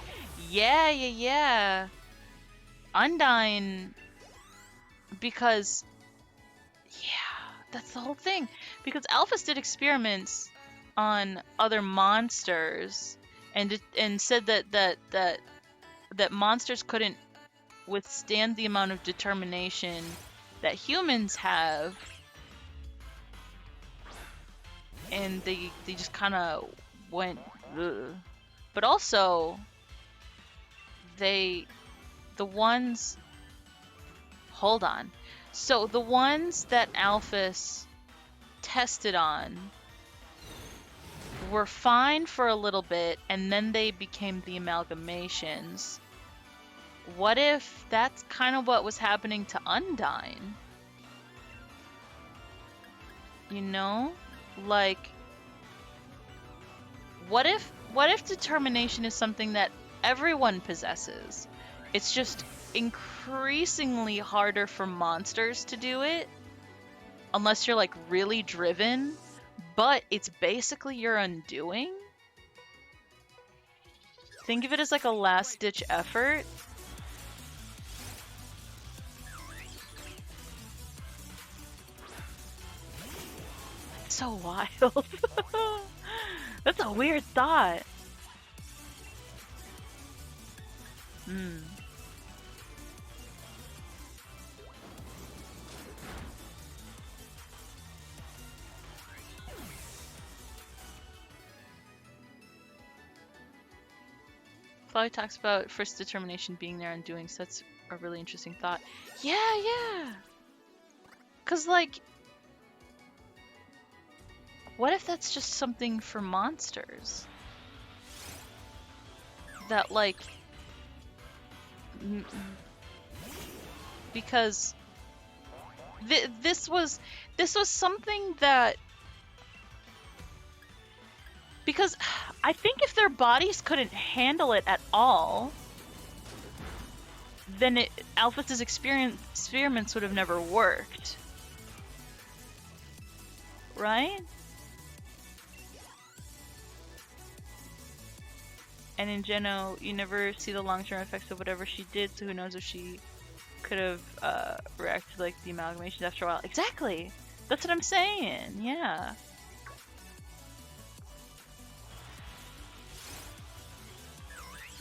Yeah. Undyne, because that's the whole thing. Because Alphys did experiments on other monsters and said that monsters couldn't withstand the amount of determination that humans have, and they just kind of went ugh. But also the ones, hold on, so the ones that Alphys tested on were fine for a little bit, and then they became the amalgamations. What if that's kind of what was happening to Undyne? You know? Like, what if determination is something that everyone possesses? It's just increasingly harder for monsters to do it, unless you're like really driven, but it's basically your undoing. Think of it as like a last-ditch effort. So wild. That's a weird thought. Chloe talks about first determination being there and doing, so that's a really interesting thought. Yeah. Cause like, what if that's just something for monsters? That like, because this was something that, because I think if their bodies couldn't handle it at all, then Alphys's experiments would have never worked. Right? And in Geno, you never see the long-term effects of whatever she did, so who knows if she could have reacted like the amalgamations after a while. Exactly! That's what I'm saying, yeah.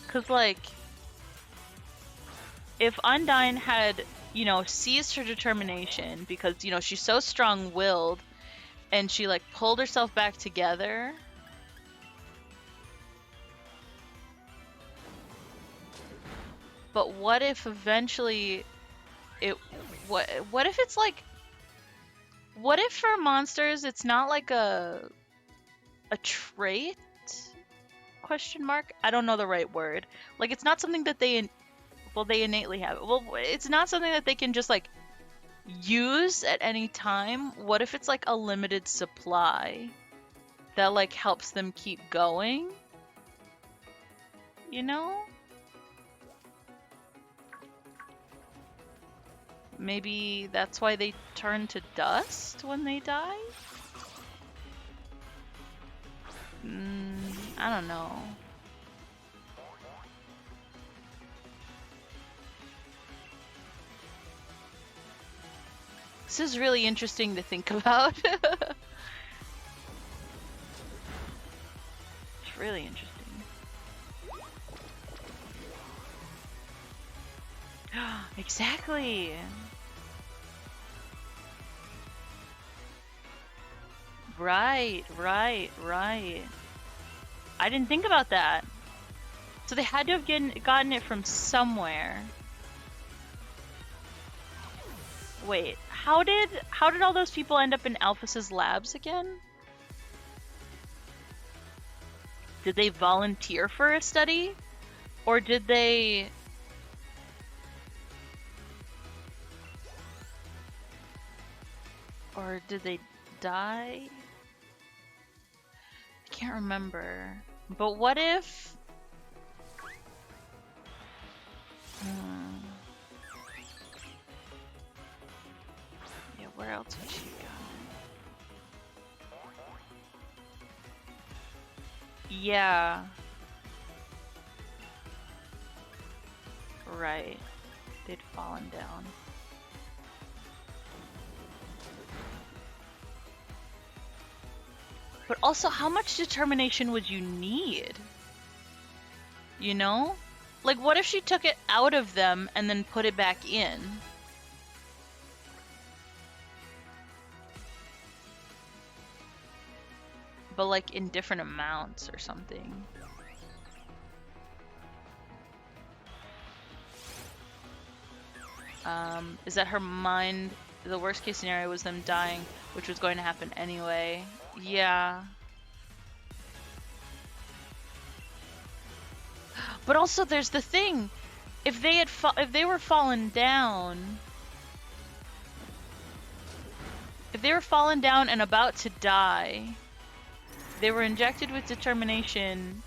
Because, like, if Undyne had, seized her determination because, she's so strong-willed and she, like, pulled herself back together, but what if eventually what if it's like, what if for monsters it's not like a trait? Question mark? I don't know the right word. Like, it's not something that they innately have. Well, it's not something that they can just like use at any time. What if it's like a limited supply that like helps them keep going? You know? Maybe that's why they turn to dust when they die? I don't know. This is really interesting to think about. It's really interesting. Exactly. Right. I didn't think about that. So they had to have gotten it from somewhere. Wait, how did all those people end up in Alphys's labs again? Did they volunteer for a study? Or did they... Or did they die? can't remember. But what if... Yeah, where else would she go? Yeah. Right. They'd fallen down. But also, how much determination would you need? You know? Like, what if she took it out of them and then put it back in? But, like, in different amounts or something. Is that her mind... The worst case scenario was them dying, which was going to happen anyway. Yeah. But also, there's the thing. If they were fallen down... If they were fallen down and about to die, they were injected with determination,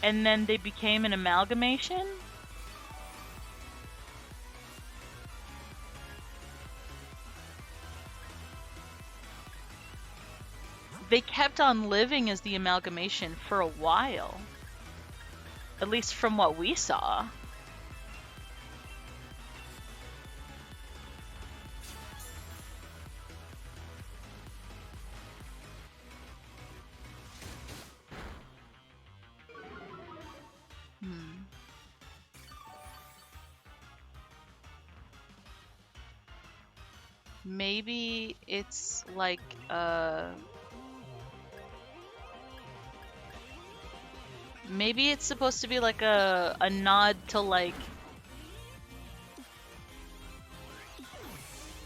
and then they became an amalgamation? They kept on living as the amalgamation for a while. At least from what we saw. Maybe it's like maybe it's supposed to be like a nod to like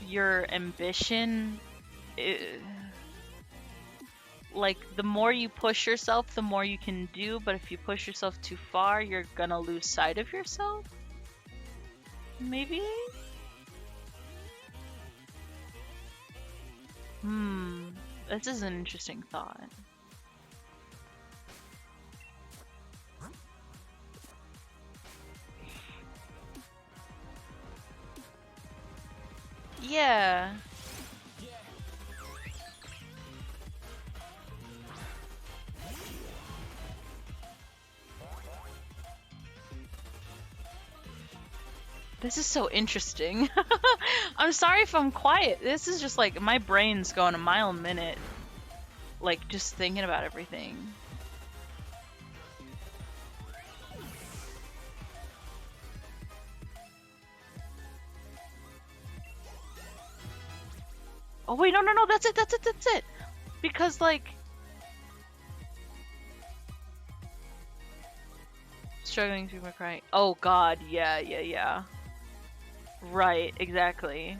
your ambition. Like the more you push yourself, the more you can do, but if you push yourself too far, you're gonna lose sight of yourself? Maybe? This is an interesting thought. Yeah. This is so interesting. I'm sorry if I'm quiet. This is just like my brain's going a mile a minute. Like just thinking about everything. Oh wait, no, that's it. Because like struggling through my crying. Oh god, yeah. Right, exactly.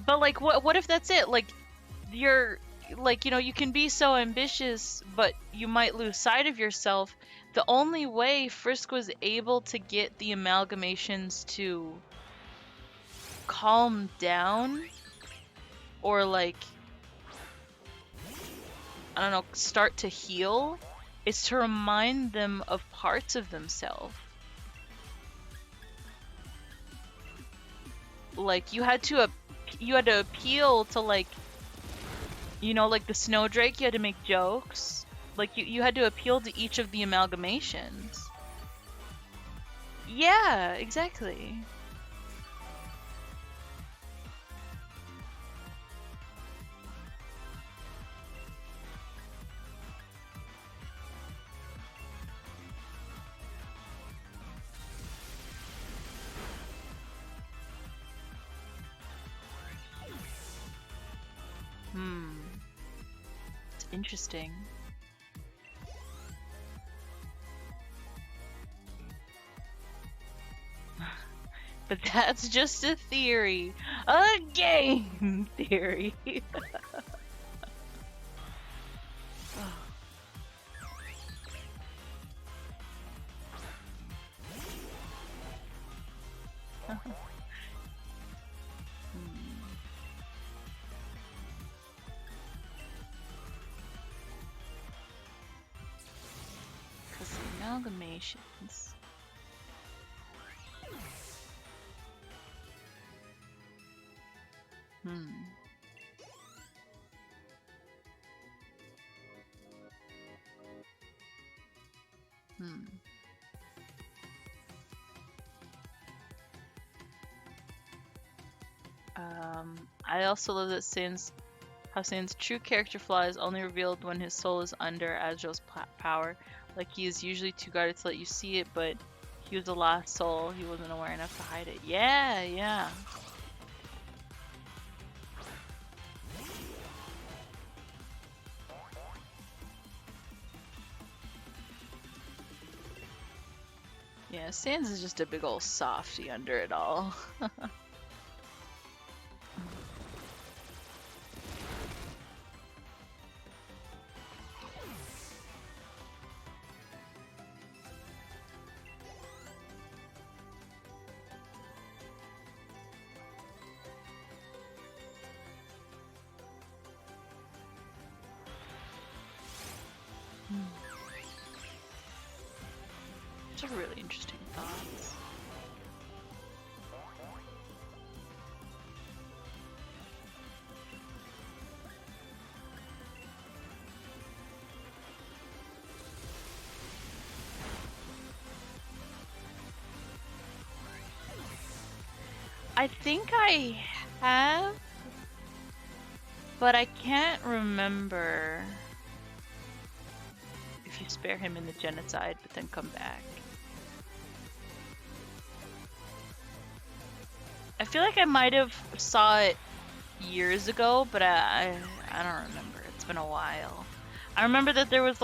But like what if that's it? Like you're like, you know, you can be so ambitious, but you might lose sight of yourself. The only way Frisk was able to get the amalgamations to calm down or like I don't know, start to heal is to remind them of parts of themselves. Like you had to appeal to like, you know, like the Snowdrake, you had to make jokes. Like you had to appeal to each of the amalgamations. Yeah, exactly. It's interesting. But that's just a theory. A game theory. animations. Hmm. Hmm. I also love that how Sain's true character flaw is only revealed when his soul is under Agil's power. Like, he is usually too guarded to let you see it, but he was a lost soul. He wasn't aware enough to hide it. Yeah, yeah. Yeah, Sans is just a big old softy under it all. Those are really interesting thoughts. I think I have, but I can't remember if you spare him in the genocide, but then come back. I feel like I might have saw it years ago, but I don't remember. It's been a while. I remember that there's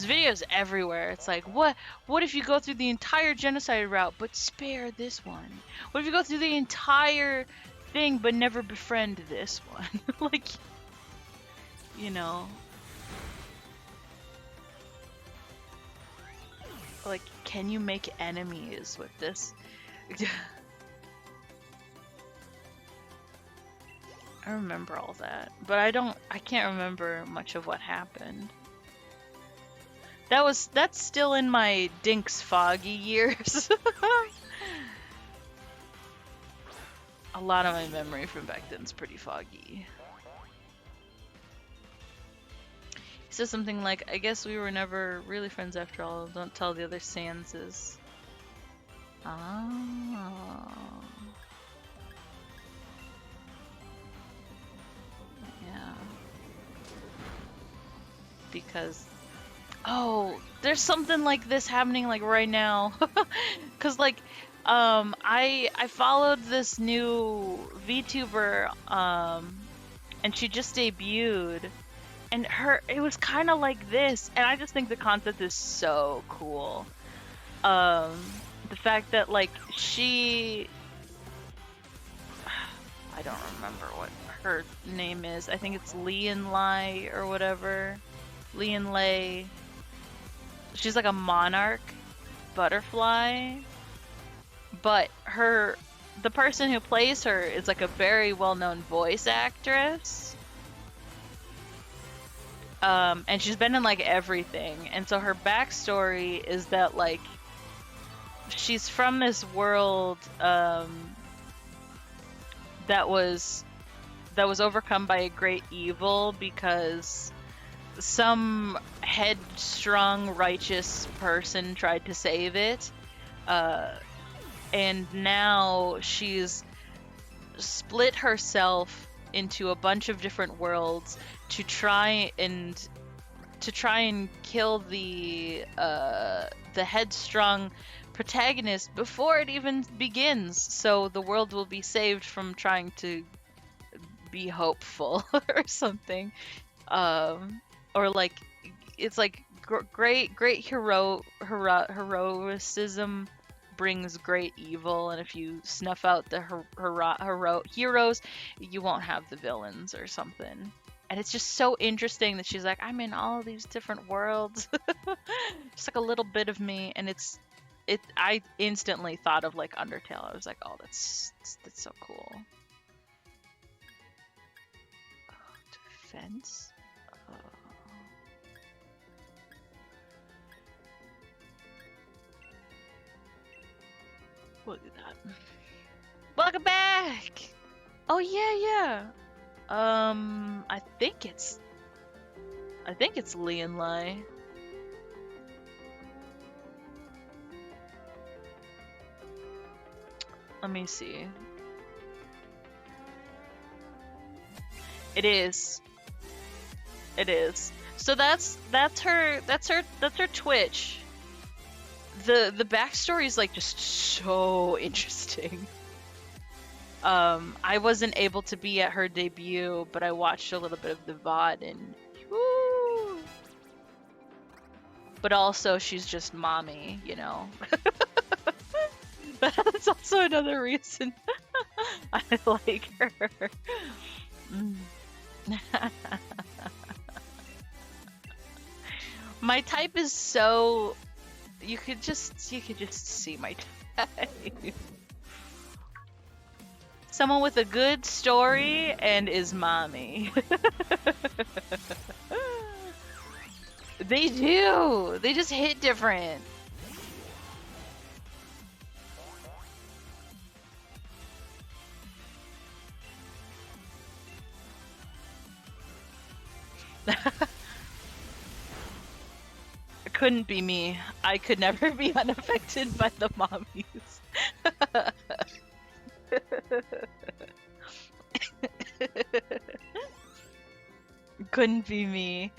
videos everywhere. It's like, what if you go through the entire genocide route but spare this one? What if you go through the entire thing but never befriend this one? Like, you know, like, can you make enemies with this? I remember all that, but I can't remember much of what happened. That's still in my Dinks foggy years. A lot of my memory from back then is pretty foggy. He says something like, I guess we were never really friends after all. Don't tell the other Sanses. Oh. Yeah. Because there's something like this happening like right now. Cause like I followed this new VTuber and she just debuted, and it was kind of like this, and I just think the concept is so cool. The fact that like I don't remember what her name is. I think it's Lian Lai or whatever. Lian Lei. She's like a monarch butterfly, but the person who plays her is like a very well-known voice actress. And she's been in like everything, and so her backstory is that like she's from this world that was overcome by a great evil because some headstrong righteous person tried to save it, and now she's split herself into a bunch of different worlds to try and kill the headstrong protagonist before it even begins, so the world will be saved from trying to be hopeful or something. Or like it's like great heroism brings great evil, and if you snuff out the heroes, you won't have the villains or something. And it's just so interesting that she's like, I'm in all these different worlds. Just like a little bit of me, and I instantly thought of like Undertale. I was like, oh, that's so cool. Defense. We'll do that. Welcome back! Oh yeah. I think it's Lee and Lai. Let me see. It is. So that's her Twitch. The backstory is like just so interesting. I wasn't able to be at her debut, but I watched a little bit of the VOD and woo! But also she's just mommy, you know. That's also another reason I like her. My type is so you could just see my type. Someone with a good story and is mommy. They do. They just hit different. It couldn't be me. I could never be unaffected by the mommies. Couldn't be me.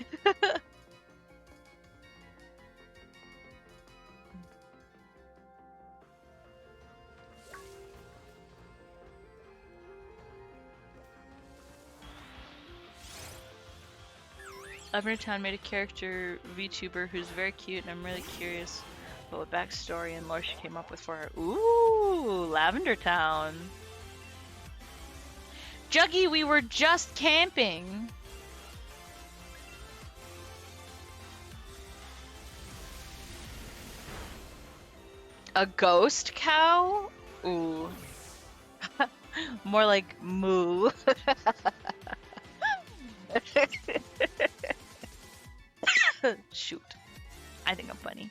Lavender Town made a character VTuber who's very cute, and I'm really curious what backstory and lore she came up with for her. Ooh, Lavender Town. Juggy, we were just camping. A ghost cow? Ooh. More like moo. Shoot. I think I'm funny.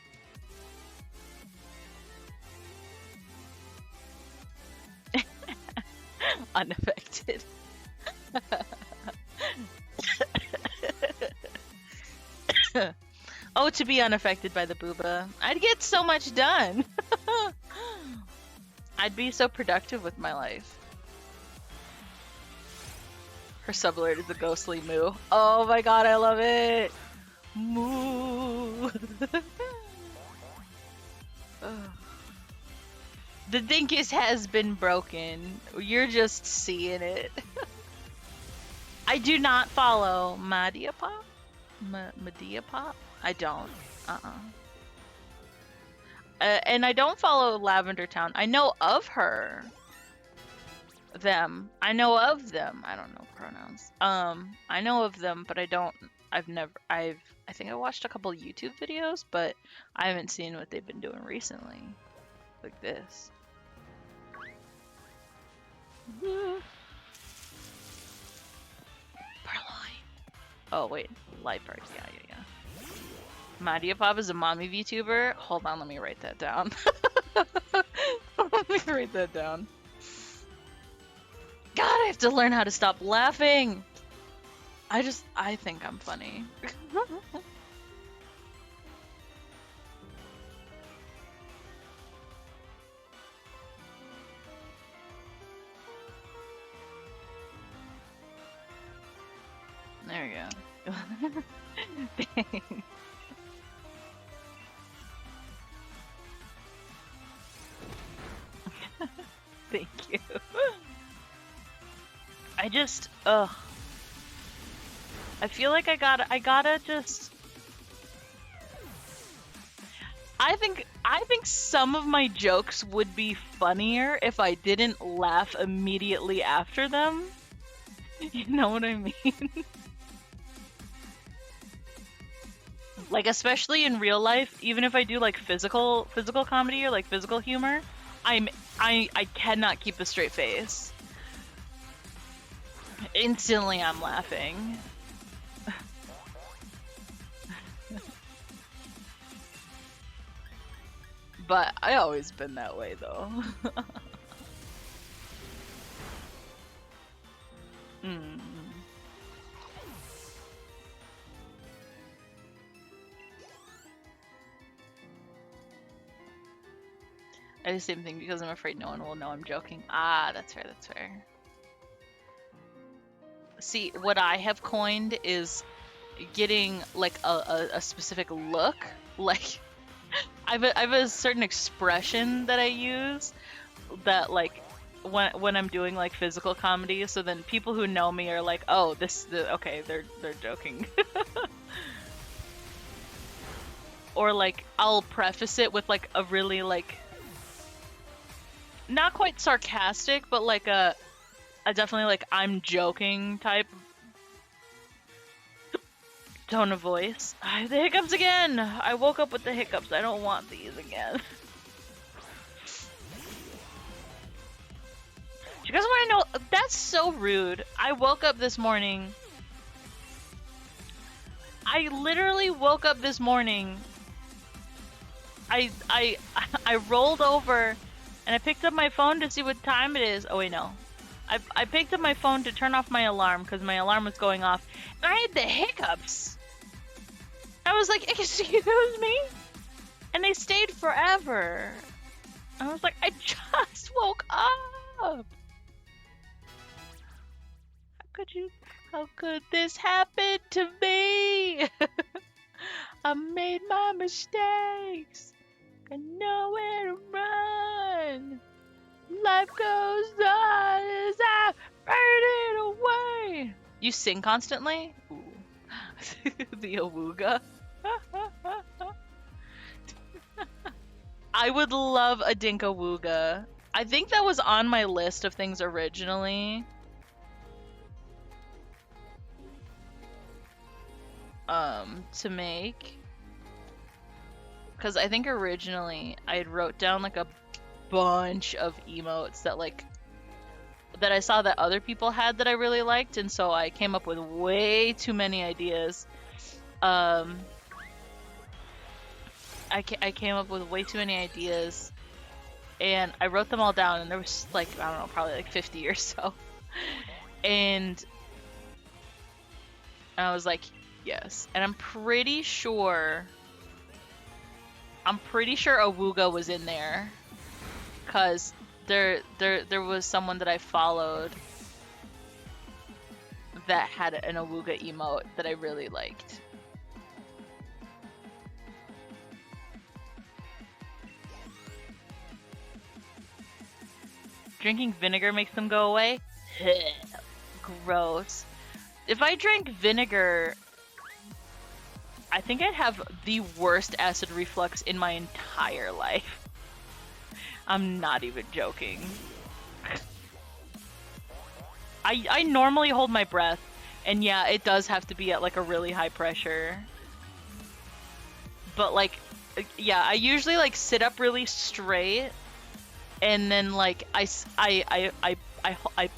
Unaffected. Oh, to be unaffected by the booba. I'd get so much done. I'd be so productive with my life. Her subalert is a ghostly moo. Oh my god, I love it. Moo. The dinkus has been broken. You're just seeing it. I do not follow Madea Pop. Madea Pop? I don't. And I don't follow Lavender Town. I know of her. Them. I know of them. I don't know pronouns. I know of them, but I don't. I think I watched a couple YouTube videos, but I haven't seen what they've been doing recently. Like this. Purloin. Oh wait, light part. Yeah. Madea Pop is a mommy VTuber. Hold on, let me write that down. Let me write that down. God, I have to learn how to stop laughing. I think I'm funny. There we go. Thanks. Thank you. I feel like I gotta just. I think some of my jokes would be funnier if I didn't laugh immediately after them. You know what I mean? Like, especially in real life, even if I do like physical comedy or like physical humor, I cannot keep a straight face. Instantly I'm laughing. But I always been that way though. Mm. I do the same thing because I'm afraid no one will know I'm joking. Ah, that's fair, that's fair. See, what I have coined is getting like a specific look. Like I have a certain expression that I use that like when I'm doing like physical comedy, so then people who know me are like, oh, okay, they're joking. Or like I'll preface it with like a really like not quite sarcastic, but like a definitely like I'm joking type tone of voice. The hiccups again! I woke up with the hiccups. I don't want these again. Do you guys want to know? That's so rude. I woke up this morning. I literally woke up this morning. I rolled over and I picked up my phone to see what time it is. Oh wait, no. I picked up my phone to turn off my alarm because my alarm was going off, and I had the hiccups. I was like, excuse me? And they stayed forever. I was like, I just woke up. How could this happen to me? I made my mistakes. I know where to run. Life goes on as I burn it away. You sing constantly? Ooh. The awooga. I would love a dinkawooga. I think that was on my list of things originally. To make. Because I think originally I had wrote down like a bunch of emotes that like that I saw that other people had that I really liked, and so I came up with way too many ideas. I came up with way too many ideas, and I wrote them all down, and there was like, I don't know, probably like 50 or so. And I was like, yes. And I'm pretty sure Awooga was in there, cause there was someone that I followed that had an Awooga emote that I really liked. Drinking vinegar makes them go away? Gross. If I drank vinegar, I think I'd have the worst acid reflux in my entire life. I'm not even joking. I normally hold my breath, and yeah, it does have to be at like a really high pressure. But like, yeah, I usually like sit up really straight, and then like I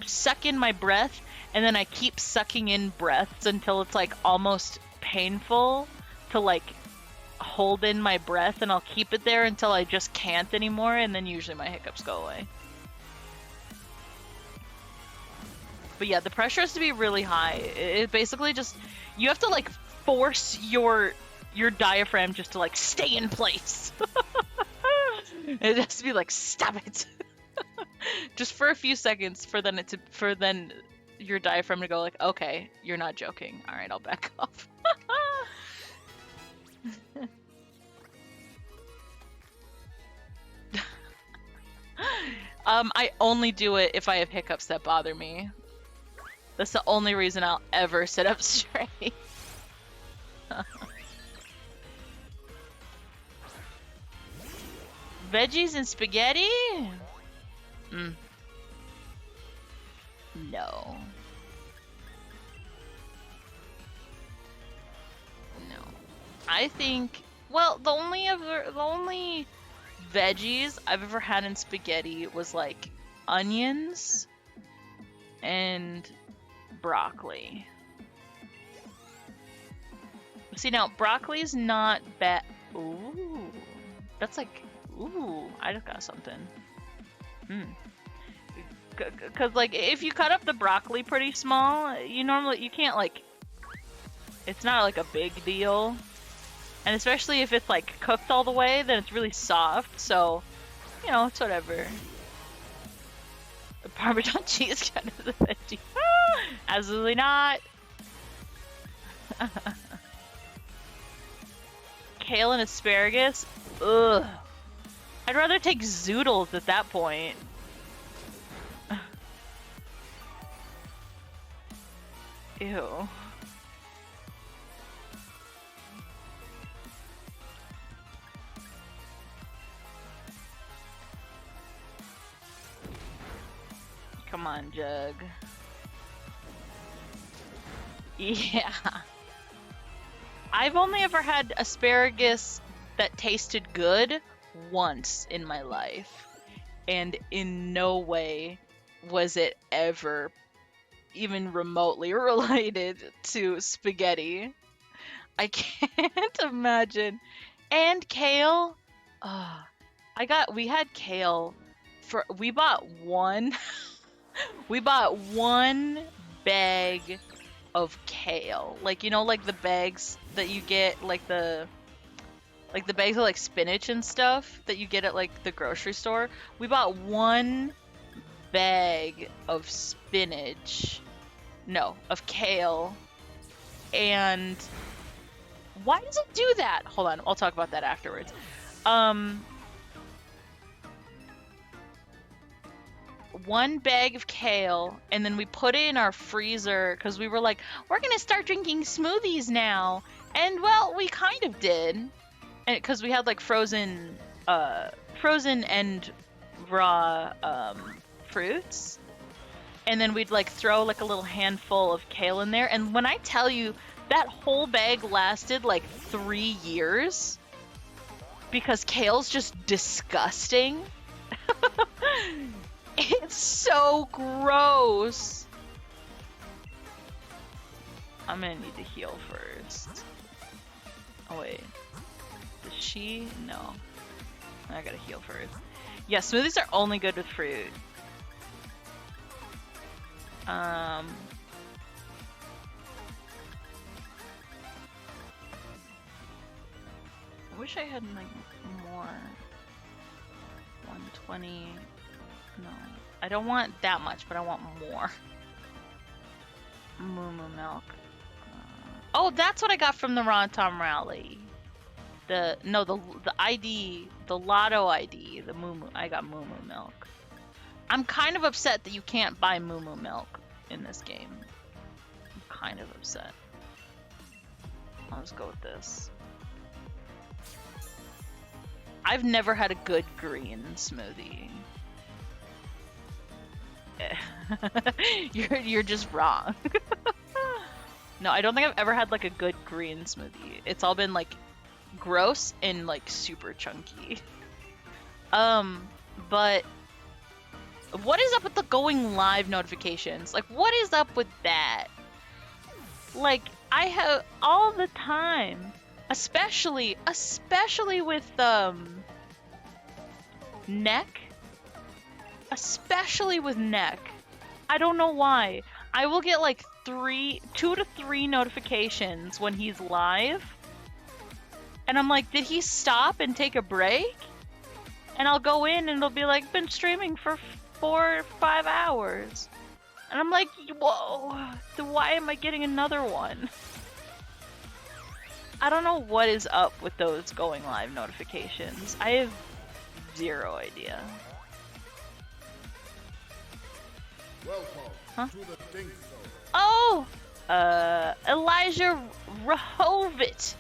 suck in my breath, and then I keep sucking in breaths until it's like almost painful to like hold in my breath, and I'll keep it there until I just can't anymore, and then usually my hiccups go away. But yeah, the pressure has to be really high. It basically just, you have to like force your diaphragm just to like stay in place. It has to be like, stop it. Just for a few seconds for then your diaphragm to go like, okay, you're not joking. All right, I'll back off. I only do it if I have hiccups that bother me. That's the only reason I'll ever sit up straight. Veggies and spaghetti? No. No. I think, well, the only veggies I've ever had in spaghetti was like onions and broccoli. See, now broccoli's not bad. Ooh, that's like Ooh, I just got something. Cause like if you cut up the broccoli pretty small, you can't like. It's not like a big deal, and especially if it's like cooked all the way, then it's really soft. So, it's whatever. The Parmesan cheese kind of a veggie. Absolutely not. Kale and asparagus? Ugh. I'd rather take zoodles at that point. Ew. Come on, Jug. Yeah. I've only ever had asparagus that tasted good once in my life. And in no way was it ever even remotely related to spaghetti. I can't imagine. And kale. We had kale we bought one bag of kale. Like, like the bags that you get, like the bags of like spinach and stuff that you get at like the grocery store. We bought one bag of of kale. And why does it do that? Hold on, I'll talk about that afterwards. One bag of kale, and then we put it in our freezer because we were like, we're gonna start drinking smoothies now. And well, we kind of did, and because we had like frozen and raw fruits, and then we'd like throw like a little handful of kale in there. And when I tell you, that whole bag lasted like 3 years because kale's just disgusting. It's so gross. I'm gonna need to heal first. Oh wait. Does she? No. I gotta heal first. Yeah, smoothies are only good with fruit. I wish I had like more. 120. No, I don't want that much, but I want more. Moo milk. Oh, that's what I got from the Ron Tom rally. The ID, the Lotto ID, the Moo. I got Moo milk. I'm kind of upset that you can't buy Moo milk in this game. I'm kind of upset. I'll just go with this. I've never had a good green smoothie. You're just wrong. No, I don't think I've ever had like a good green smoothie. It's all been like gross and like super chunky. But what is up with the going live notifications? Like, what is up with that? Like, I have all the time, especially with neck. Especially with neck. I don't know why. I will get like 2 to 3 notifications when he's live. And I'm like, did he stop and take a break? And I'll go in and it'll be like, been streaming for 4 or 5 hours. And I'm like, whoa, so why am I getting another one? I don't know what is up with those going live notifications. I have zero idea. Welcome to the Dink Zone. Oh! Elijah Rahovit.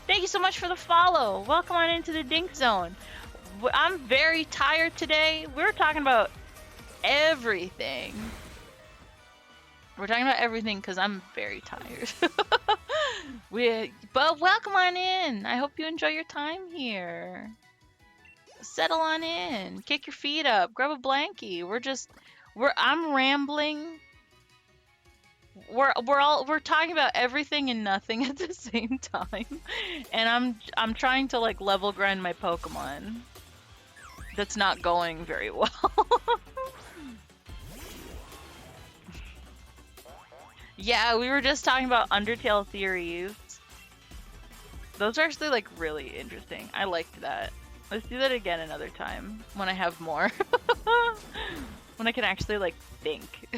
Thank you so much for the follow. Welcome on into the Dink Zone. I'm very tired today. We're talking about everything. We're talking about everything because I'm very tired. But welcome on in. I hope you enjoy your time here. Settle on in. Kick your feet up. Grab a blankie. I'm rambling. We're talking about everything and nothing at the same time, and I'm trying to like level grind my Pokemon. that's not going very well. Yeah, we were just talking about Undertale theories. Those are actually like really interesting. I liked that. Let's do that again another time when I have more. When I can actually like think.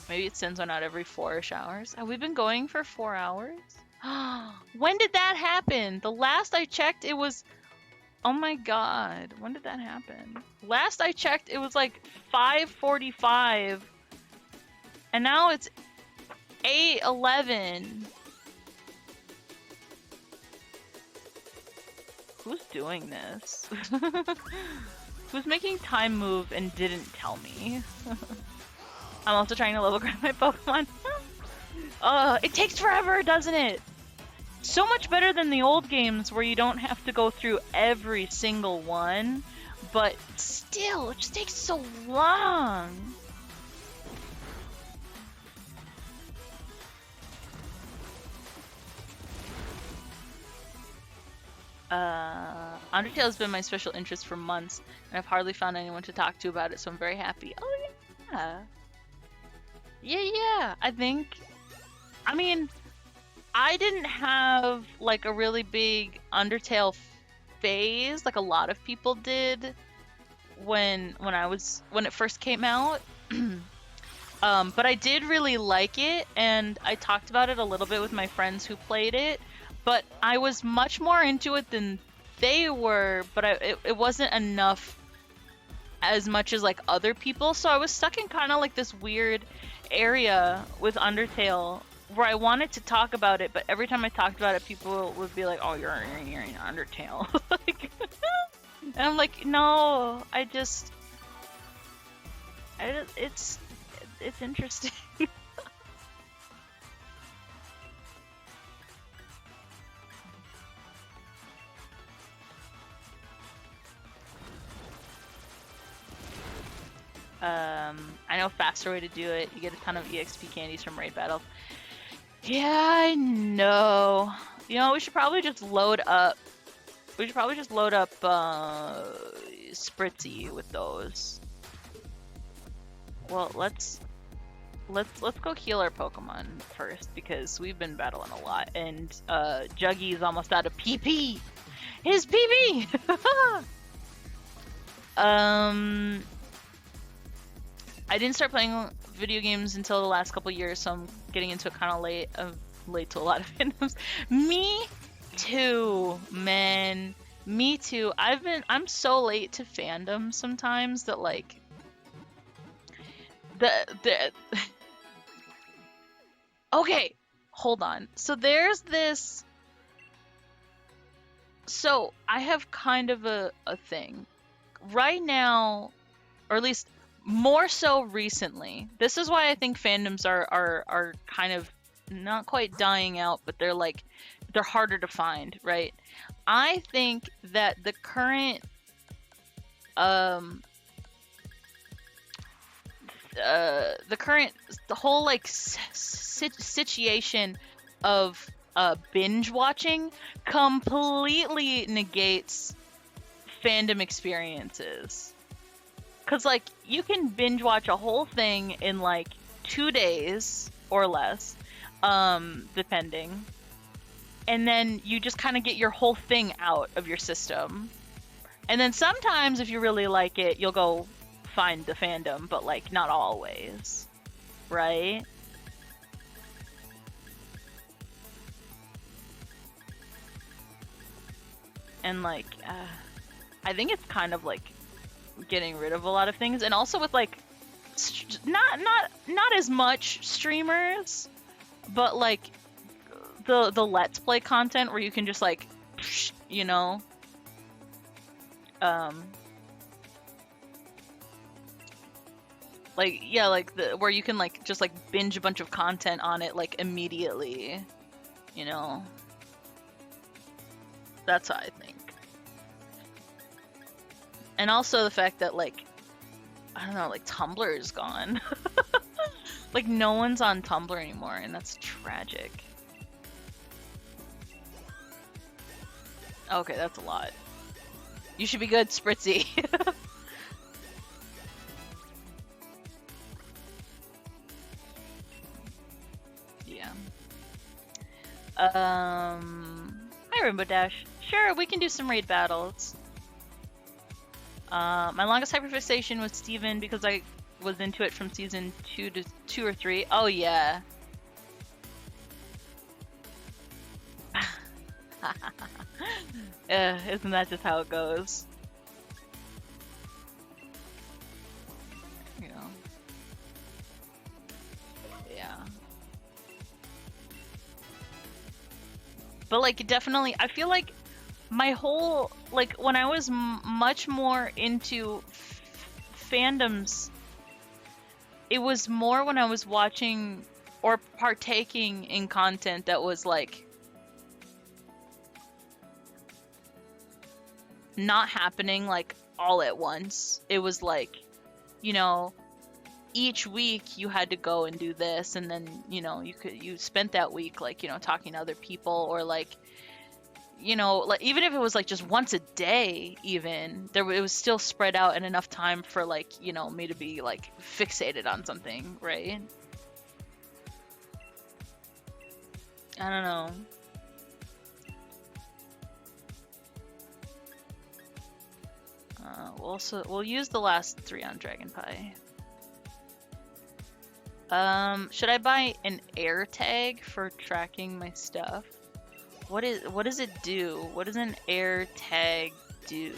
Maybe it sends one out every 4-ish hours. Have we been going for 4 hours? When did that happen? The last I checked, it was... Oh my god. When did that happen? Last I checked, it was like 5:45. And now it's 8:11. Who's doing this? Who's making time move and didn't tell me? I'm also trying to level grind my Pokemon. It takes forever, doesn't it? So much better than the old games where you don't have to go through every single one, but still, it just takes so long. Undertale has been my special interest for months, and I've hardly found anyone to talk to about it, so I'm very happy. Oh yeah. Yeah, I mean, I didn't have like a really big Undertale phase like a lot of people did when it first came out. But I did really like it, and I talked about it a little bit with my friends who played it, but I was much more into it than they were, but it wasn't enough as much as like other people, so I was stuck in kind of like this weird area with Undertale where I wanted to talk about it, but every time I talked about it, people would be like, "Oh, you're in Undertale," like, and I'm like, "No, it's interesting." I know a faster way to do it. You get a ton of EXP candies from raid battles. Yeah, I know. You know, we should probably just load up. Spritzy with those. Well, let's go heal our Pokemon first because we've been battling a lot, and Juggy's almost out of PP. His PP. I didn't start playing video games until the last couple years, so I'm getting into it kind of late. Late to a lot of fandoms. Me too, man. Me too. I'm so late to fandom sometimes that like the okay, hold on. So there's this. So I have kind of a thing right now, or at least more so recently. This is why I think fandoms are kind of not quite dying out, but they're harder to find, right? I think that the current the whole like situation of binge watching completely negates fandom experiences. Cause like you can binge watch a whole thing in like 2 days or less, depending, and then you just kind of get your whole thing out of your system. And then sometimes if you really like it, you'll go find the fandom, but like not always, right? And like I think it's kind of like getting rid of a lot of things, and also with like not as much streamers, but like the let's play content where you can just like, you know, like yeah, like where you can like just like binge a bunch of content on it like immediately, you know. That's what I think. And also the fact that like, I don't know, like Tumblr is gone. Like no one's on Tumblr anymore, and that's tragic. Okay, that's a lot. You should be good, Spritzy. Yeah. Hi, Rainbow Dash. Sure, we can do some raid battles. My longest hyperfixation was Steven because I was into it from season 2 to 2 or 3. Oh, yeah. Isn't that just how it goes? You know. Yeah. But like definitely I feel like my whole like when I was much more into fandoms, it was more when I was watching or partaking in content that was like not happening like all at once. It was like, you know, each week you had to go and do this, and then, you know, you spent that week like, you know, talking to other people, or like, you know, like even if it was like just once a day, even it was still spread out and enough time for like, you know, me to be like fixated on something, right? I don't know. We'll use the last 3 on Dragon Pie. Should I buy an air tag for tracking my stuff? What does it do? What does an air tag do?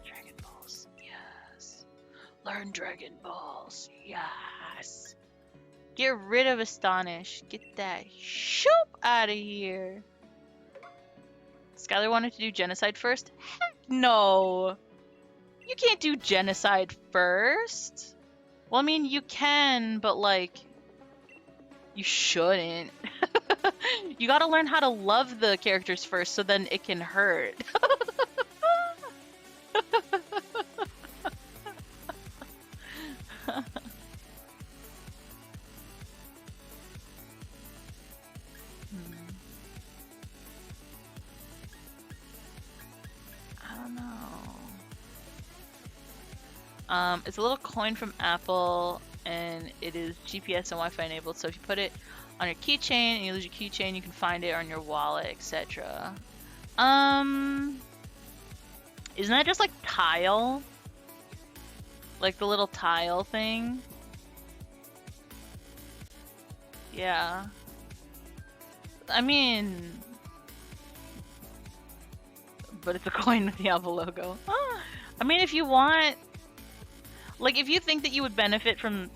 Dragon Balls, yes. Learn Dragon Balls, yes. Get rid of Astonish. Get that shoop out of here. Skylar wanted to do genocide first? Heck no! You can't do genocide first. Well, I mean, you can, but like, you shouldn't. You gotta learn how to love the characters first, so then it can hurt. I don't know. It's a little coin from Apple, and it is GPS and Wi-Fi enabled. So if you put it on your keychain and you lose your keychain, you can find it on your wallet, etc. Isn't that just like tile? Like the little tile thing? Yeah. I mean, but it's a coin with the Apple logo. I mean, if you want, like, if you think that you would benefit from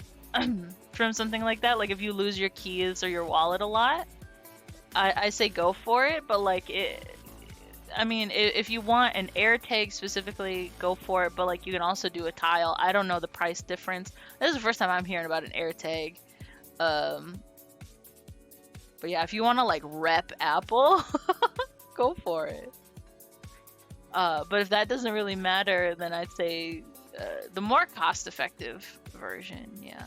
from something like that, like if you lose your keys or your wallet a lot, I say go for it. But like I mean, if you want an air tag specifically, go for it. But like, you can also do a tile. I don't know the price difference. This is the first time I'm hearing about an air tag. But yeah, if you want to like rep Apple, go for it. But if that doesn't really matter, then I'd say the more cost-effective version, yeah.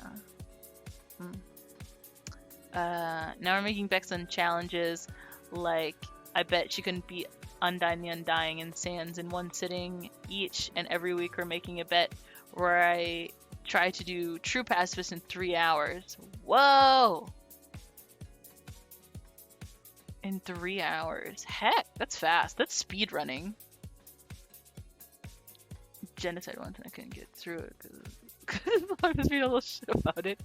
Now we're making bets on challenges, like I bet she couldn't beat Undyne the Undying and Sans in one sitting each, and every week we're making a bet where I try to do True Pacifist in 3 hours. Whoa! In 3 hours. Heck, that's fast. That's speed running. Genocide once and I couldn't get through it because I was reading a little shit about it.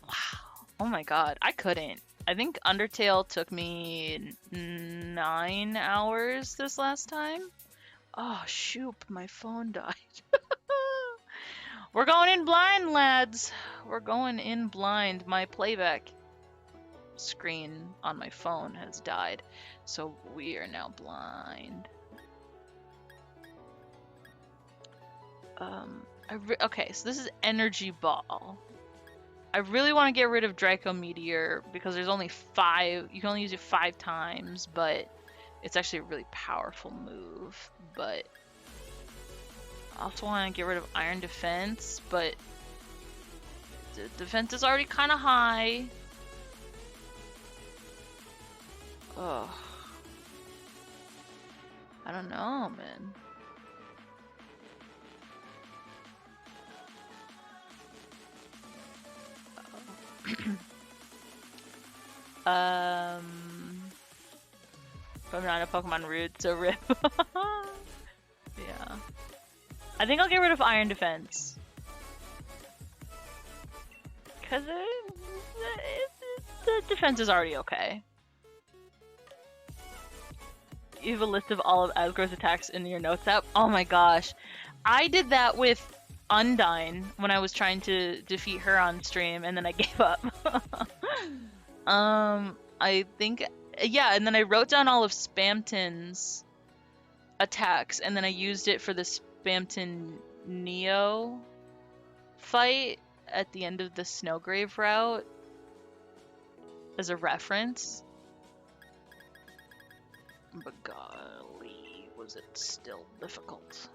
Wow. Oh my god. I couldn't. I think Undertale took me 9 hours this last time. Oh, shoot. My phone died. We're going in blind, lads. We're going in blind. My playback screen on my phone has died. So we are now blind. Okay, so this is Energy Ball. I really want to get rid of Draco Meteor because there's only 5. You can only use it 5 times, but it's actually a really powerful move. But I also want to get rid of Iron Defense, but the defense is already kind of high. Ugh. I don't know, man. I'm not a Pokemon rude, so rip. Yeah. I think I'll get rid of Iron Defense. Because the defense is already okay. You have a list of all of Asgro's attacks in your notes app? Oh my gosh. I did that with Undyne when I was trying to defeat her on stream, and then I gave up. I think... Yeah, and then I wrote down all of Spamton's attacks, and then I used it for the Spamton Neo fight at the end of the Snowgrave route as a reference. But golly, was it still difficult.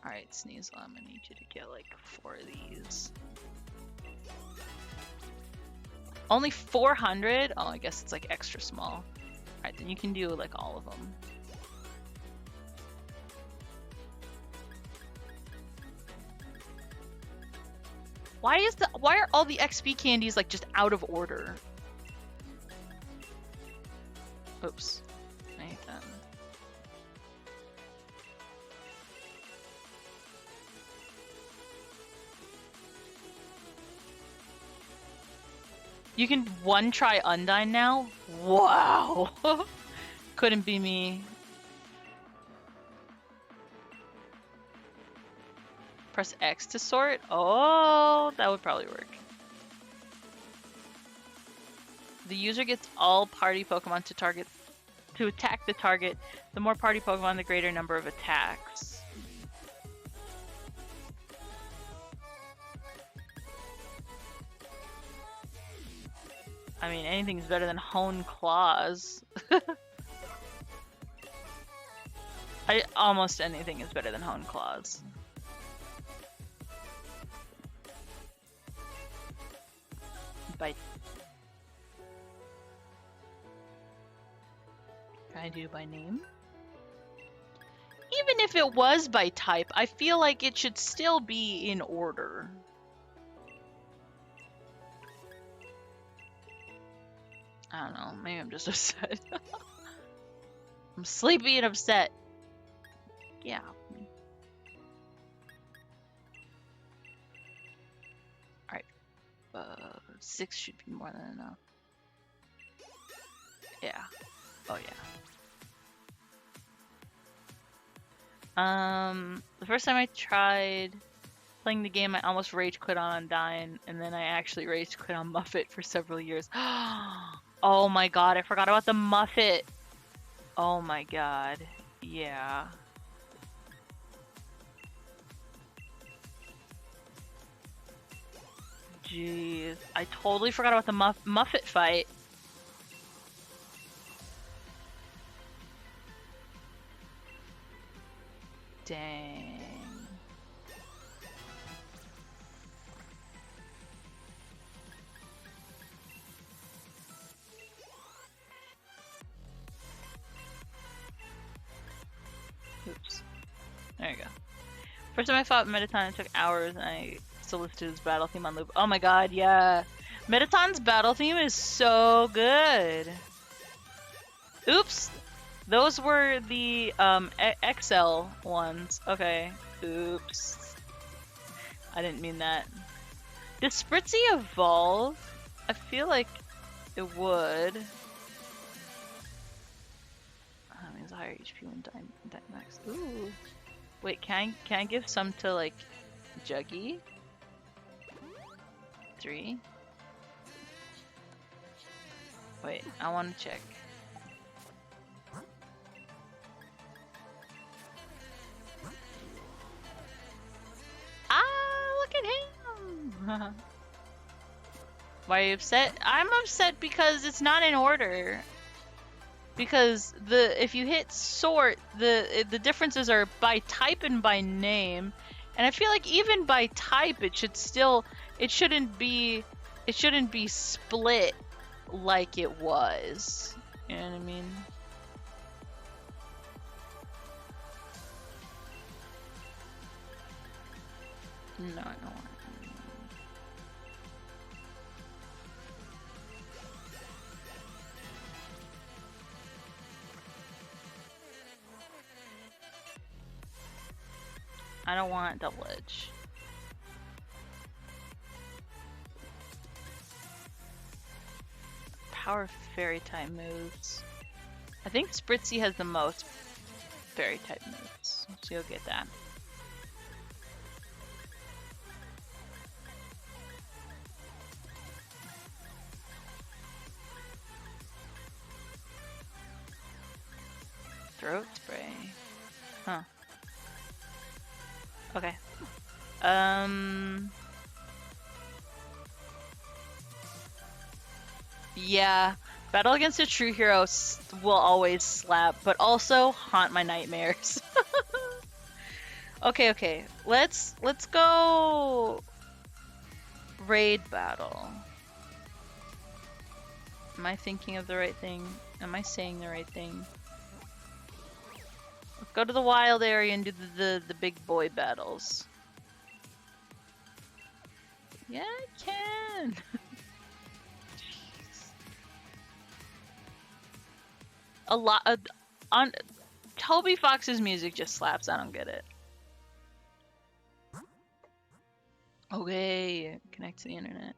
Alright, Sneasel, I'm gonna need you to get like 4 of these. Only 400? Oh, I guess it's like extra small. Alright, then you can do like all of them. Why are all the XP candies like just out of order? Oops. I hate that. You can one try Undyne now? Wow! Couldn't be me. Press X to sort? Oh, that would probably work. The user gets all party Pokemon to attack the target. The more party Pokemon, the greater number of attacks. I mean, anything's better than Hone Claws. Almost anything is better than Hone Claws. By... Can I do by name? Even if it was by type, I feel like it should still be in order. I don't know, maybe I'm just upset. I'm sleepy and upset. Yeah. Alright. 6 should be more than enough. Yeah. Oh yeah. The first time I tried playing the game, I almost rage quit on Undyne, and then I actually rage quit on Muffet for several years. Oh my god, I forgot about the Muffet. Oh my god. Yeah. Jeez. I totally forgot about the Muffet fight. Dang. Oops. There you go. First time I fought Mettaton, it took hours, and I still listened to his battle theme on loop. Oh my god, yeah. Mettaton's battle theme is so good. Oops. Those were the XL ones. Okay. Oops. I didn't mean that. Does Spritzy evolve? I feel like it would. Means higher HP when Dynamax. Ooh. Wait, can I give some to like Juggy? 3. Wait, I want to check. Look at him! Why are you upset? I'm upset because it's not in order. Because if you hit sort, the differences are by type and by name, and I feel like even by type it shouldn't be split like it was. You know what I mean? No, I don't want it. I don't want double edge. Power fairy type moves. I think Spritzy has the most fairy type moves, so you'll get that. Throat spray. Huh. Okay. Yeah. Battle against a true hero will always slap, but also haunt my nightmares. Okay. Let's go raid battle. Am I thinking of the right thing? Am I saying the right thing? Let's go to the wild area and do the big boy battles. Yeah, I can. Jeez. A lot of, on Toby Fox's music just slaps. I don't get it. Okay, connect to the internet.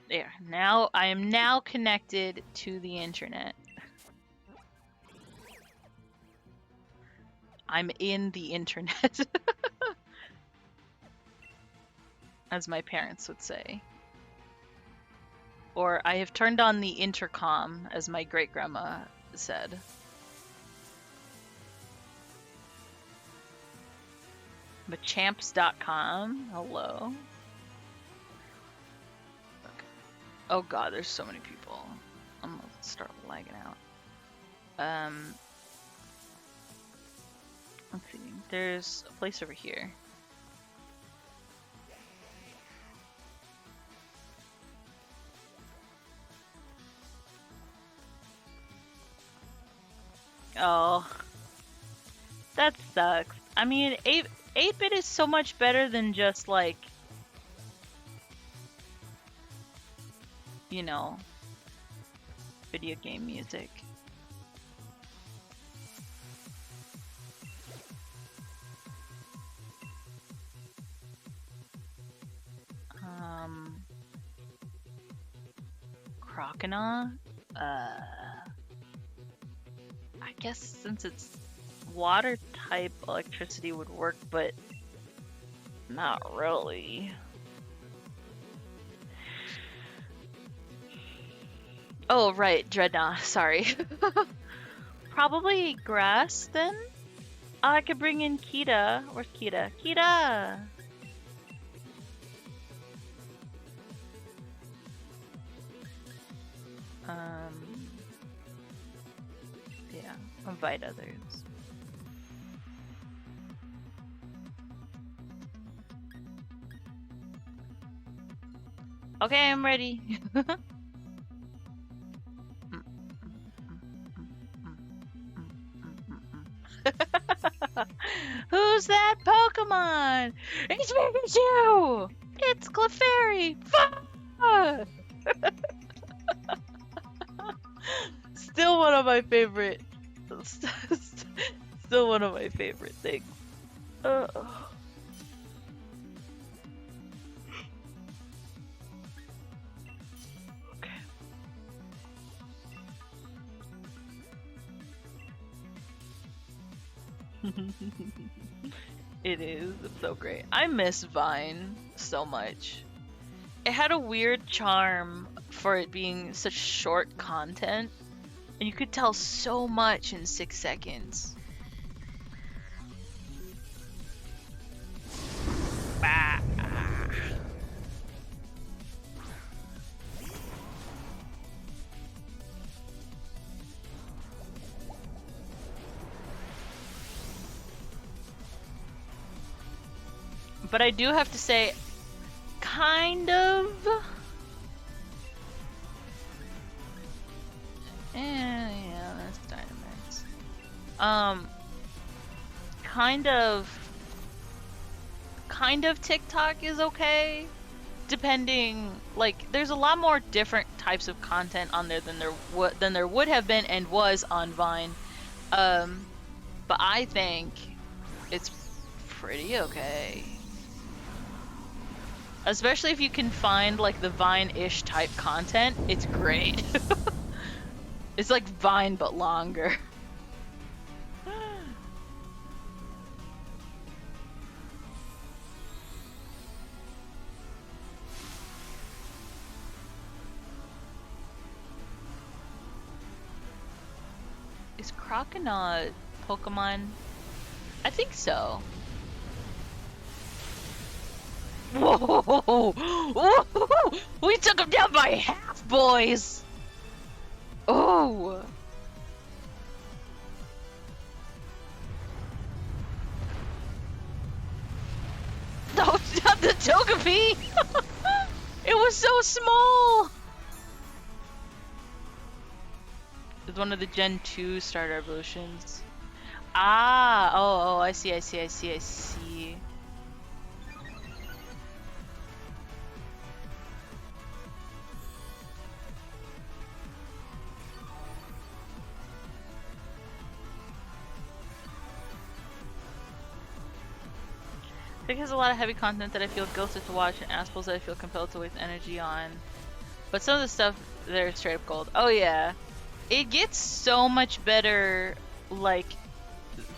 There. Now I am now connected to the internet. I'm in the internet. As my parents would say. Or I have turned on the intercom, as my great grandma said. Machamps.com. Hello. Okay. Oh god, there's so many people. I'm gonna start lagging out. Let's see. There's a place over here. Oh, that sucks. I mean, 8-bit is so much better than just like, you know, video game music. Croconaw? I guess since it's water type, electricity would work, but not really. Oh, right, Dreadnought, sorry. Probably grass then? I could bring in Kita. Where's Kita? Kita! Yeah, invite others. Okay, I'm ready. Who's that Pokemon? It's Pikachu! It's Clefairy! Still one of my favorite. Still one of my favorite things. It is. It's so great. I miss Vine so much. It had a weird charm for it being such short content, and you could tell so much in 6 seconds. Bah. But I do have to say, kind of. Yeah, that's Dynamax. Kind of TikTok is okay. Depending, like, there's a lot more different types of content on there than there would have been and was on Vine. But I think it's pretty okay. Especially if you can find like the Vine-ish type content, it's great. It's like Vine but longer. Is Croconaw Pokemon? I think so. Whoa! Whoa! We took him down by half, boys! Oh! No, not the Togepi! It was so small! It's one of the Gen 2 starter evolutions. Ah! Oh, I see. It has a lot of heavy content that I feel guilty to watch and assholes that I feel compelled to waste energy on. But some of the stuff there is straight up gold. Oh yeah. It gets so much better, like,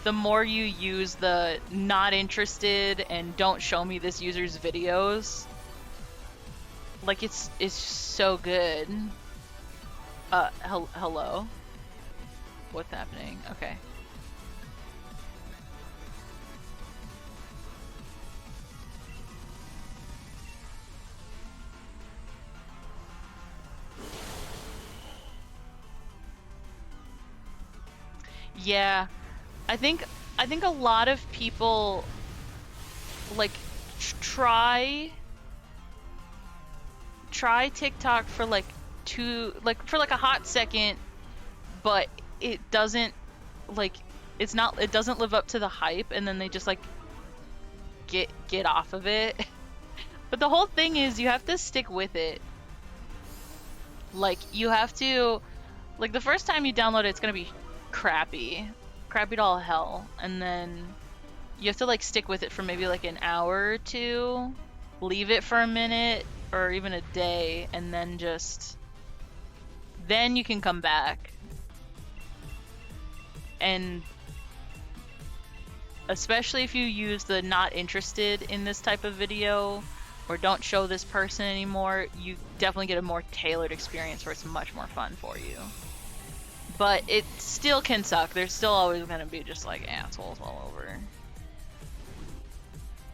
the more you use the not interested and don't show me this user's videos. Like, it's so good. Hello? What's happening? Okay. Yeah, I think a lot of people like try TikTok for like a hot second, but it doesn't it doesn't live up to the hype, and then they just like get off of it. But the whole thing is you have to stick with it. Like, you have to, like, the first time you download it, it's gonna be crappy to all hell, and then you have to like stick with it for maybe like an hour or two, leave it for a minute or even a day, and then you can come back. And especially if you use the not interested in this type of video or don't show this person anymore, you definitely get a more tailored experience where it's much more fun for you. But it still can suck. There's still always gonna be just like assholes all over.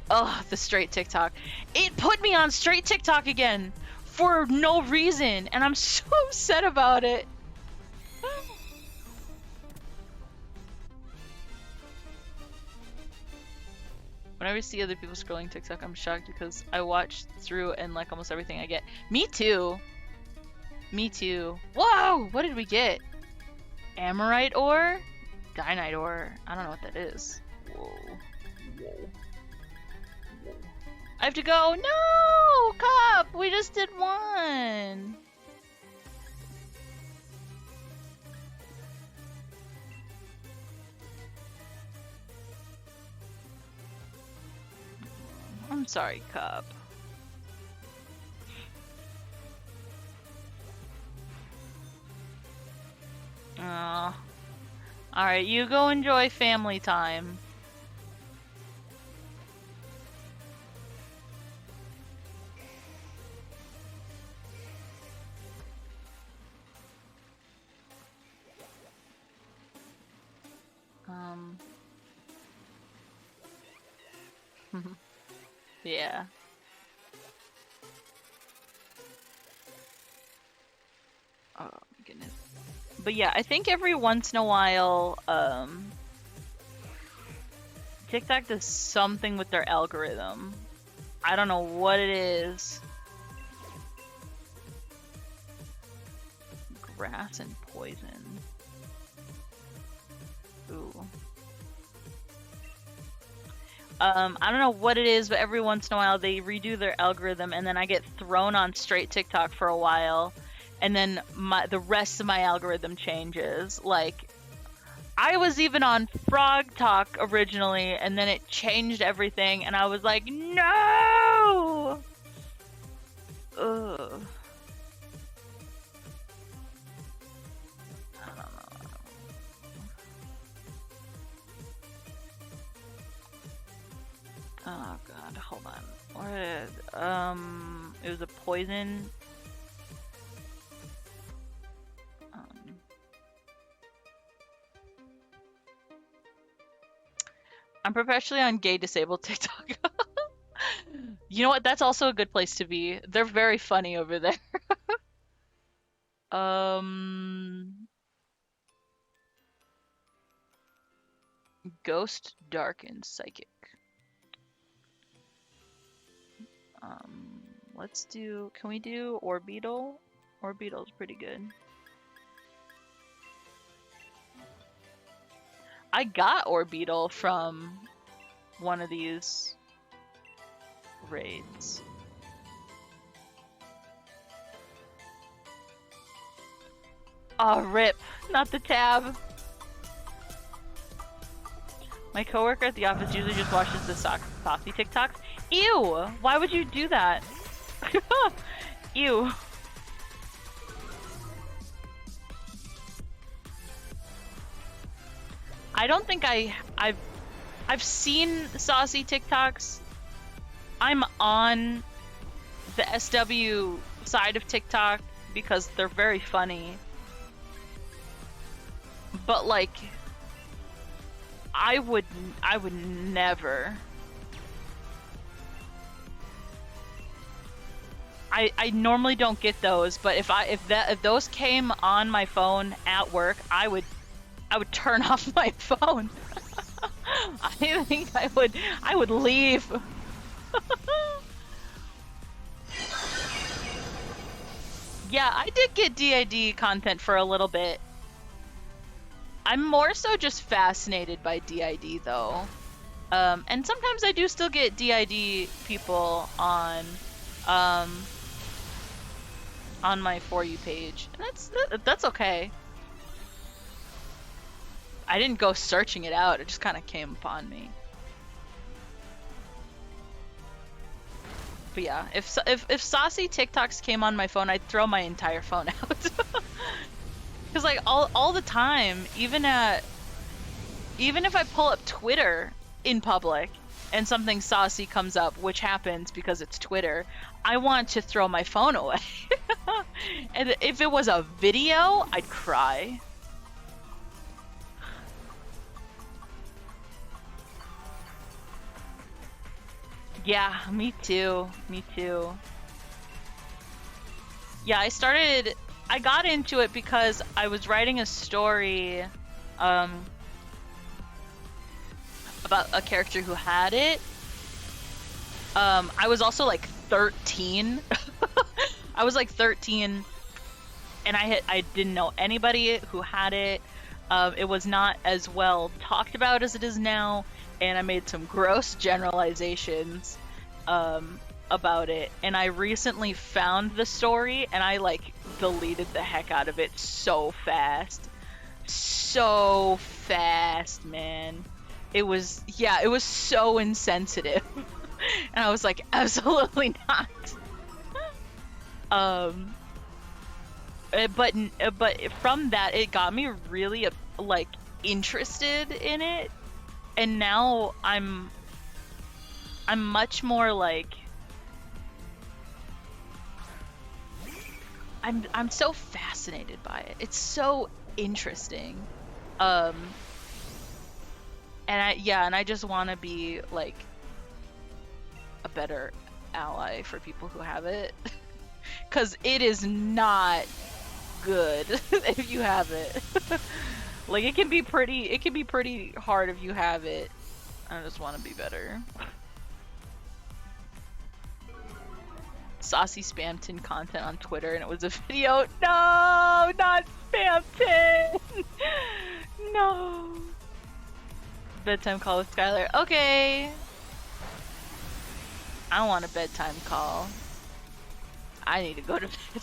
Oh, the straight TikTok. It put me on straight TikTok again for no reason, and I'm so upset about it. Whenever I see other people scrolling TikTok, I'm shocked because I watch through and like almost everything I get. Me too. Whoa! What did we get? Amorite ore? Dynite ore. I don't know what that is. Whoa. I have to go. No! Cup! We just did one! I'm sorry, Cup. Alright, you go enjoy family time. Yeah. Oh my goodness. But yeah, I think every once in a while, TikTok does something with their algorithm I don't know what it is. Grass and poison. Ooh. I don't know what it is, but every once in a while they redo their algorithm, and then I get thrown on straight TikTok for a while, and then the rest of my algorithm changes. Like, I was even on Frog Talk originally, and then it changed everything, and I was like, no! Ugh. I don't know. Oh god, hold on. What? It was a poison. I'm professionally on gay disabled TikTok. You know what? That's also a good place to be. They're very funny over there. Ghost, dark, and psychic. Let's do. Can we do Orbital? Orbital's pretty good. I got Orbital from one of these raids. Oh, rip. Not the tab. My coworker at the office usually just watches the saucy TikToks. Ew! Why would you do that? Ew. I don't think I've seen saucy TikToks. I'm on the SW side of TikTok because they're very funny. But like, I would never. I normally don't get those, but if those came on my phone at work, I would turn off my phone. I think I would leave. Yeah, I did get DID content for a little bit. I'm more so just fascinated by DID though. And sometimes I do still get DID people on my For You page. And that's okay. I didn't go searching it out, it just kind of came upon me. But yeah, if saucy TikToks came on my phone, I'd throw my entire phone out. Because like all the time, even if I pull up Twitter in public and something saucy comes up, which happens because it's Twitter, I want to throw my phone away. And if it was a video, I'd cry. Yeah, me too. Me too. Yeah, I got into it because I was writing a story about a character who had it. I was also like 13. I was like 13 and I didn't know anybody who had it. It was not as well talked about as it is now, and I made some gross generalizations about it. And I recently found the story, and I like deleted the heck out of it so fast. So fast, man. It was so insensitive. And I was like, absolutely not. But from that, it got me really like interested in it, and now I'm much more like I'm so fascinated by it. It's so interesting, and I just want to be like a better ally for people who have it. Because it is not good if you have it. Like, it can be pretty hard if you have it. I just want to be better. Saucy Spamton content on Twitter, and it was a video. No, not Spamton. No. Bedtime call with Skylar. Okay. I want a bedtime call. I need to go to bed.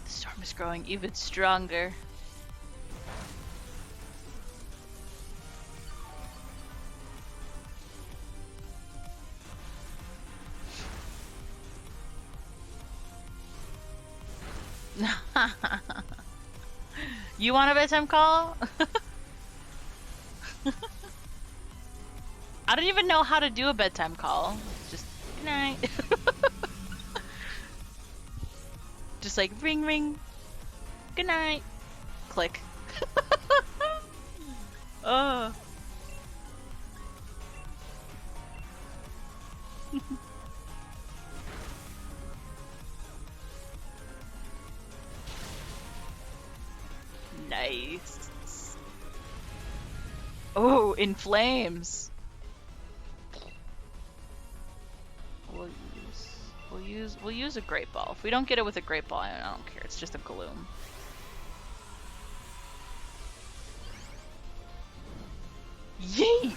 The storm is growing even stronger. You want a bedtime call? I don't even know how to do a bedtime call. Just good night. Just like ring ring. Good night. Click. Oh. Nice. Oh, in flames. We'll use a great ball. If we don't get it with a great ball, I don't care. It's just a gloom. Yay!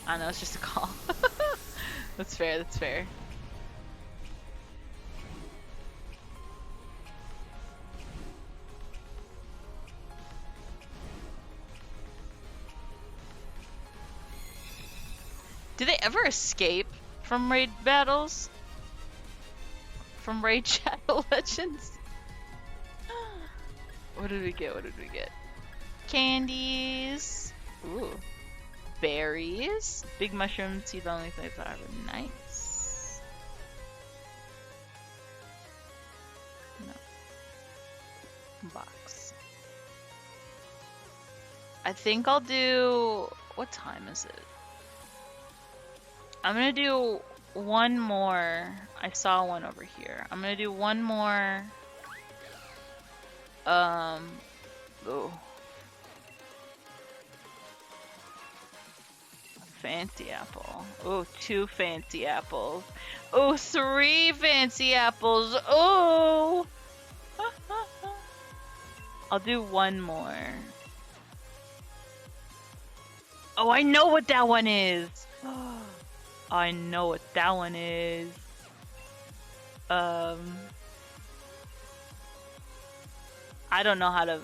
I know, it's just a call. That's fair, that's fair. Do they ever escape from raid battles? From Raid Shadow Legends? What did we get? What did we get? Candies. Ooh. Berries. Big mushroom, seed only flavor. Nice. No. Box. I think I'll do... What time is it? I'm gonna do one more. I saw one over here. I'm gonna do one more. Oh. Fancy apple. Oh, 2 fancy apples. Oh, 3 fancy apples. Oh. I'll do one more. Oh, I know what that one is. I know what that one is. I don't know how to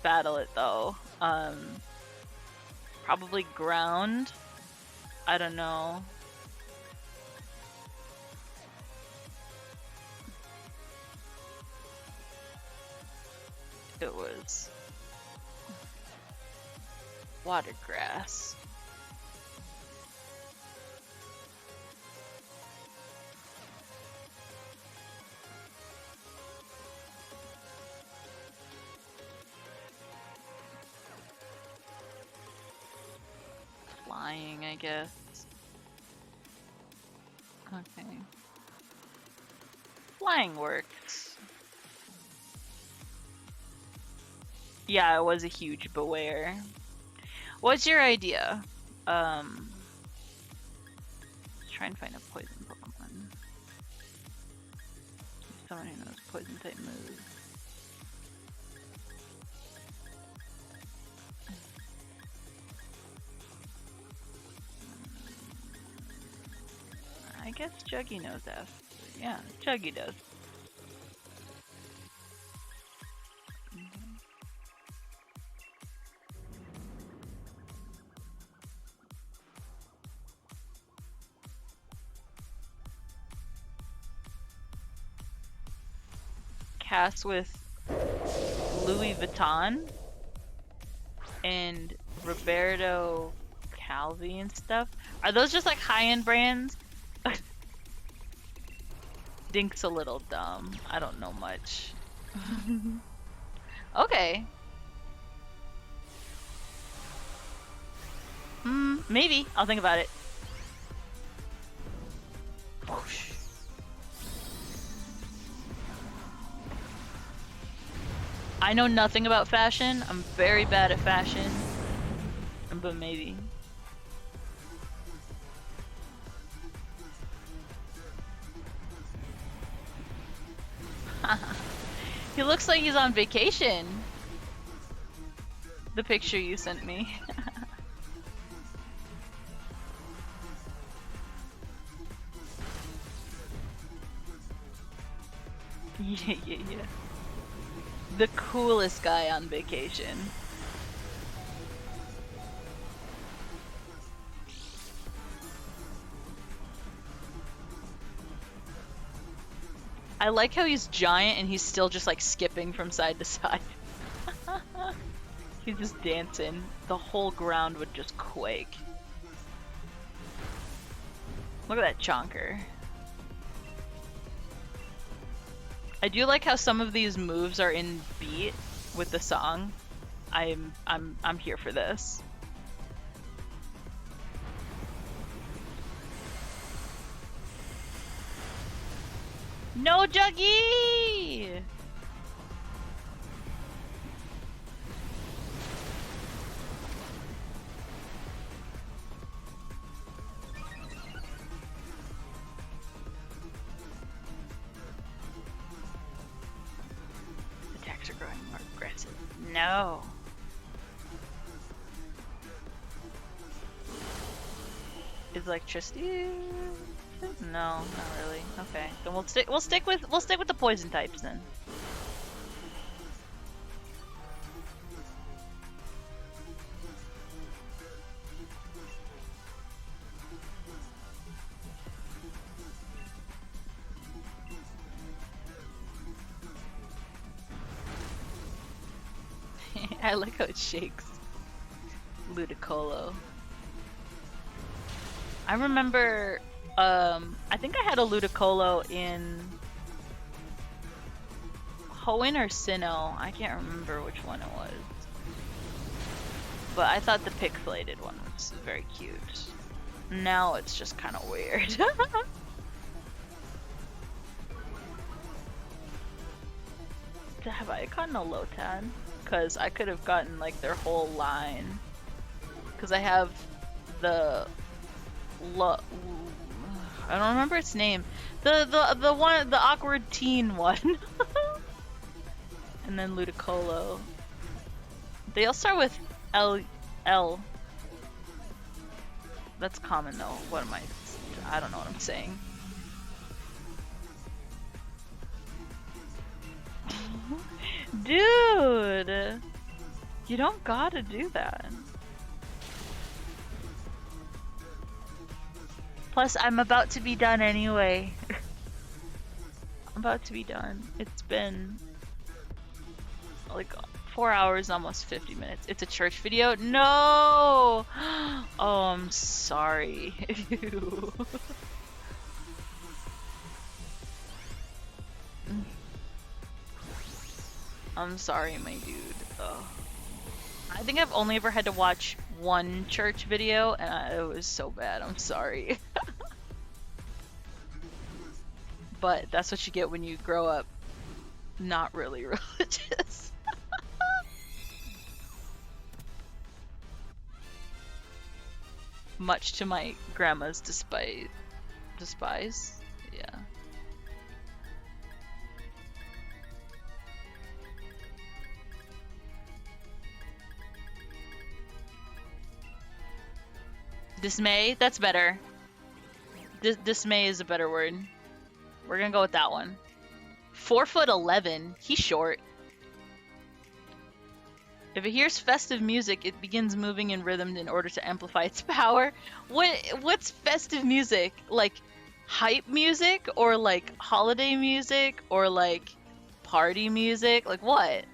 battle it though. Probably ground. I don't know. It was watergrass. Flying, I guess. Okay. Flying works. Yeah, it was a huge beware. What's your idea? Try and find a poison Pokemon. Someone who knows poison type moves. I guess Juggy knows that. Yeah, Juggy does. Cast with Louis Vuitton and Roberto Calvi and stuff. Are those just like high-end brands? Dink's a little dumb. I don't know much. Okay. Maybe. I'll think about it. Whoosh. I know nothing about fashion. I'm very bad at fashion. But maybe. He looks like he's on vacation. The picture you sent me. Yeah. The coolest guy on vacation. I like how he's giant and he's still just like skipping from side to side. He's just dancing. The whole ground would just quake. Look at that chonker. I do like how some of these moves are in beat with the song. I'm here for this. No, Juggy! Attacks are growing more aggressive. No. Is electricity? No, not really. Okay, then we'll stick with the poison types then. I like how it shakes. Ludicolo. I remember, I think I had a Ludicolo in Hoenn or Sinnoh. I can't remember which one it was. But I thought the pixelated one was very cute. Now it's just kind of weird. Have I gotten a Lotad? Because I could have gotten like their whole line. Because I have the I don't remember its name. The one, the awkward teen one. And then Ludicolo. They all start with L. That's common though. What am I don't know what I'm saying. Dude! You don't gotta do that. Plus, I'm about to be done anyway. I'm about to be done. It's been like 4 hours, almost 50 minutes. It's a church video? No! Oh, I'm sorry. I'm sorry, my dude. Ugh. I think I've only ever had to watch one church video, and it was so bad. I'm sorry. But that's what you get when you grow up not really religious. Much to my grandma's despise. Yeah. Dismay? That's better. Dismay is a better word. We're gonna go with that one. 4'11". He's short. If it hears festive music, it begins moving in rhythm in order to amplify its power. What's festive music? Like hype music, or like holiday music, or like party music? Like what?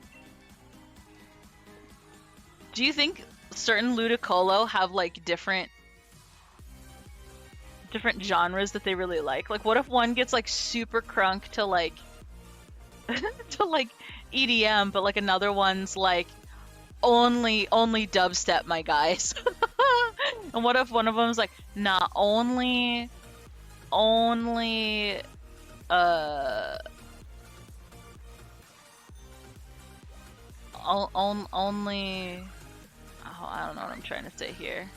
Do you think certain Ludicolo have like different genres that they really like? Like what if one gets like super crunk to like to like EDM, but like another one's like only dubstep, my guys. And what if one of them's like, nah, only only. Oh, I don't know what I'm trying to say here.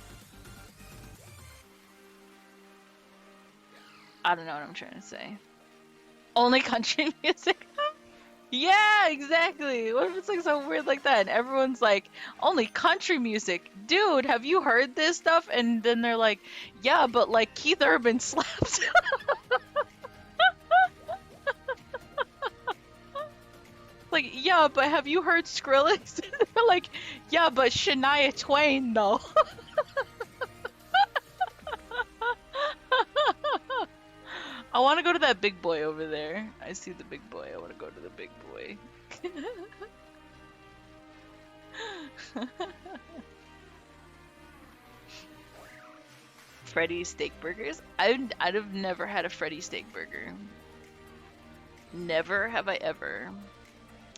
I don't know what I'm trying to say. Only country music. Yeah, exactly. What if it's like so weird like that? And everyone's like, only country music. Dude, have you heard this stuff? And then they're like, yeah, but like Keith Urban slaps. Like, yeah, but have you heard Skrillex? They're like, yeah, but Shania Twain, though. I want to go to that big boy over there. I see the big boy. I want to go to the big boy. Freddy's steak burgers? I'd have never had a Freddy steak burger. Never have I ever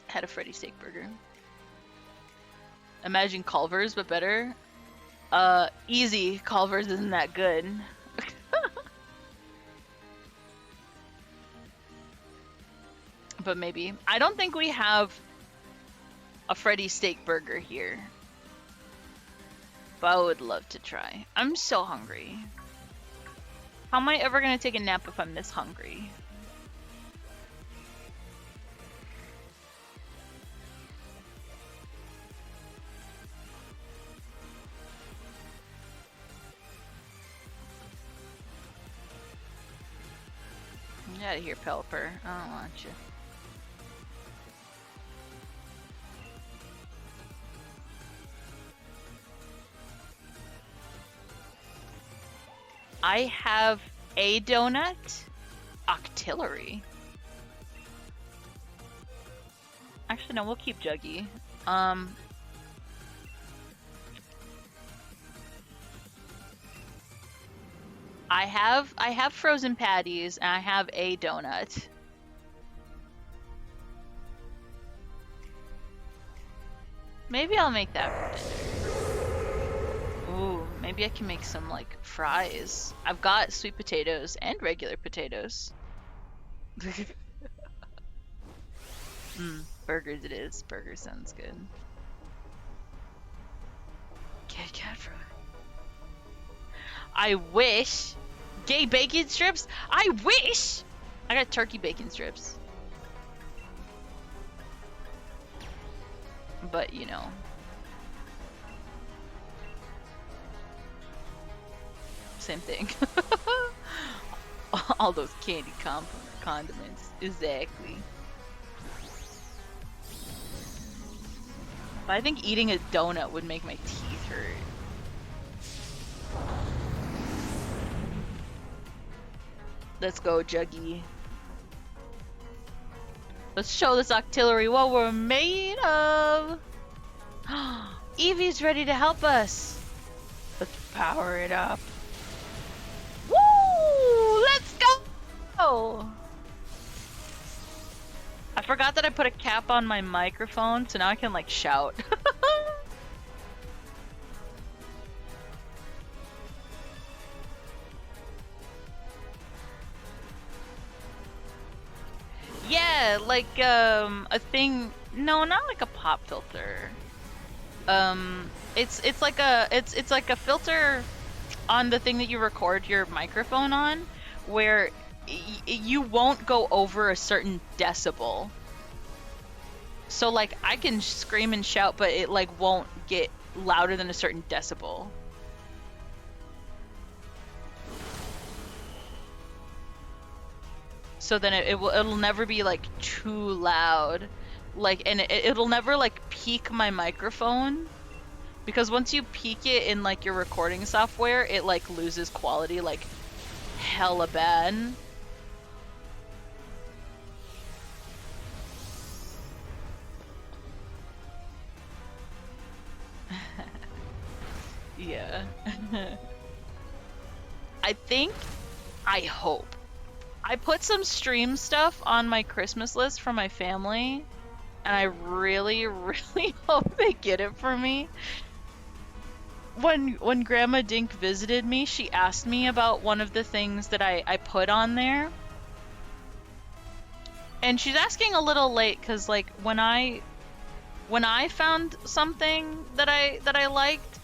had a Freddy steak burger. Imagine Culver's, but better. Easy. Culver's isn't that good. But maybe. I don't think we have a Freddy steak burger here. But I would love to try. I'm so hungry. How am I ever gonna take a nap if I'm this hungry? Get out of here, Pelper. I don't want you. I have a donut. Octillery. Actually, no, we'll keep Juggy. I have frozen patties and I have a donut. Maybe I'll make that for dinner. Ooh, maybe I can make some like fries. I've got sweet potatoes and regular potatoes. Burgers it is. Burger sounds good. Kit Kat fry. I wish. Gay bacon strips? I wish! I got turkey bacon strips. But, you know. Same thing. All those candy condiments. Exactly. But I think eating a donut would make my teeth hurt. Let's go, Juggy. Let's show this octillery what we're made of. Evie's ready to help us. Let's power it up. Woo! Let's go! I forgot that I put a cap on my microphone, so now I can like shout. Yeah, like a thing. No, not like a pop filter. It's like a filter on the thing that you record your microphone on, where you won't go over a certain decibel. So like I can scream and shout, but it like won't get louder than a certain decibel. So then it'll never be like too loud, like, and it'll never like peak my microphone, because once you peak it in like your recording software, it like loses quality like hella bad. Yeah. I hope. I put some stream stuff on my Christmas list for my family, and I really, really hope they get it for me. When Grandma Dink visited me, she asked me about one of the things that I put on there. And she's asking a little late, because like when I when I found something that I liked,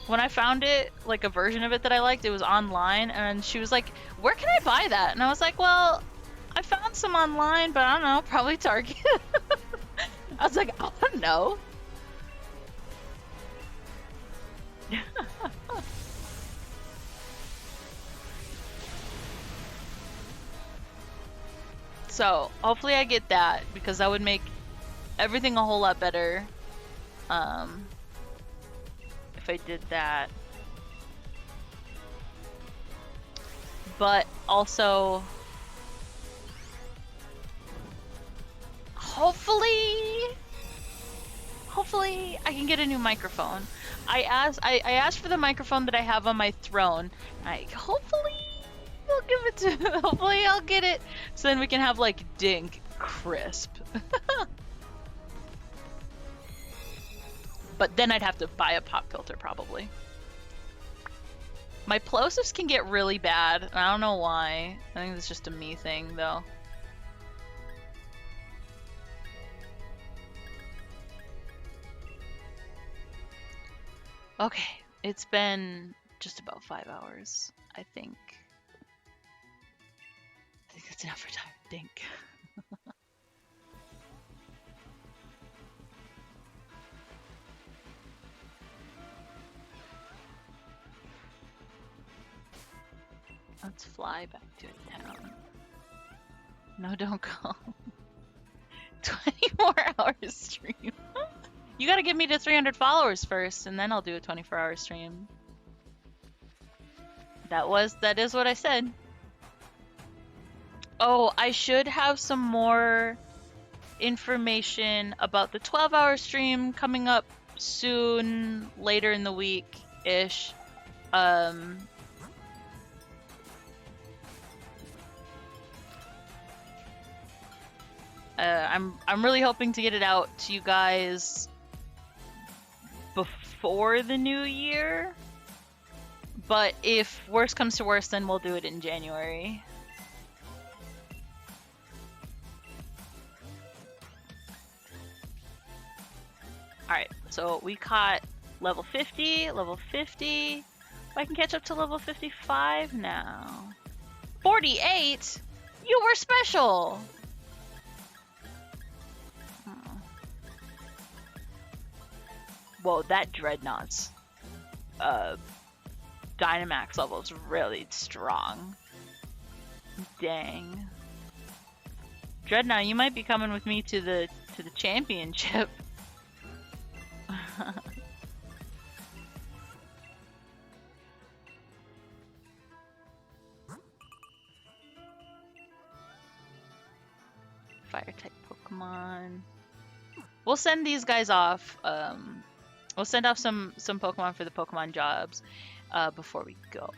when I found it, like a version of it that I liked, it was online, and she was like, "Where can I buy that?" And I was like, "Well, I found some online, but I don't know, probably Target." I was like, "I don't know." So hopefully I get that, because that would make everything a whole lot better. If I did that. But also, hopefully I can get a new microphone. I asked for the microphone that I have on my throne. Hopefully they'll give it to hopefully I'll get it, so then we can have like dink crisp. But then I'd have to buy a pop filter probably. My plosives can get really bad, and I don't know why. I think it's just a me thing though. Okay, it's been just about 5 hours, I think. I think that's enough for time. Dink. Let's fly back to town. No, don't go. 20 more hours stream. You gotta get me to 300 followers first, and then I'll do a 24-hour stream. That is what I said. Oh, I should have some more information about the 12-hour stream coming up soon, later in the week-ish. I'm really hoping to get it out to you guys before the new year. But if worse comes to worse, then we'll do it in January. Alright, so we caught level 50, level 50. I can catch up to level 55 now. 48? You were special! Whoa, that Dreadnought's Dynamax level is really strong. Dang. Dreadnought, you might be coming with me to the championship. Fire type Pokemon. We'll send these guys off. We'll send off some Pokemon for the Pokemon jobs before we go.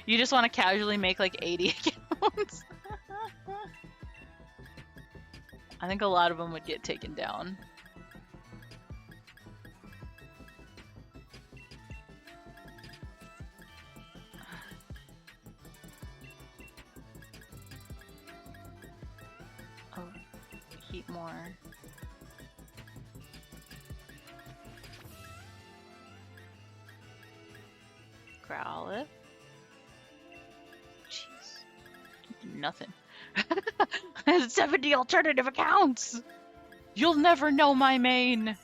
You just want to casually make like 80 accounts. I think a lot of them would get taken down. Oh, heat more. Growlithe. Jeez. Nothing. I have 70 alternative accounts! You'll never know my main!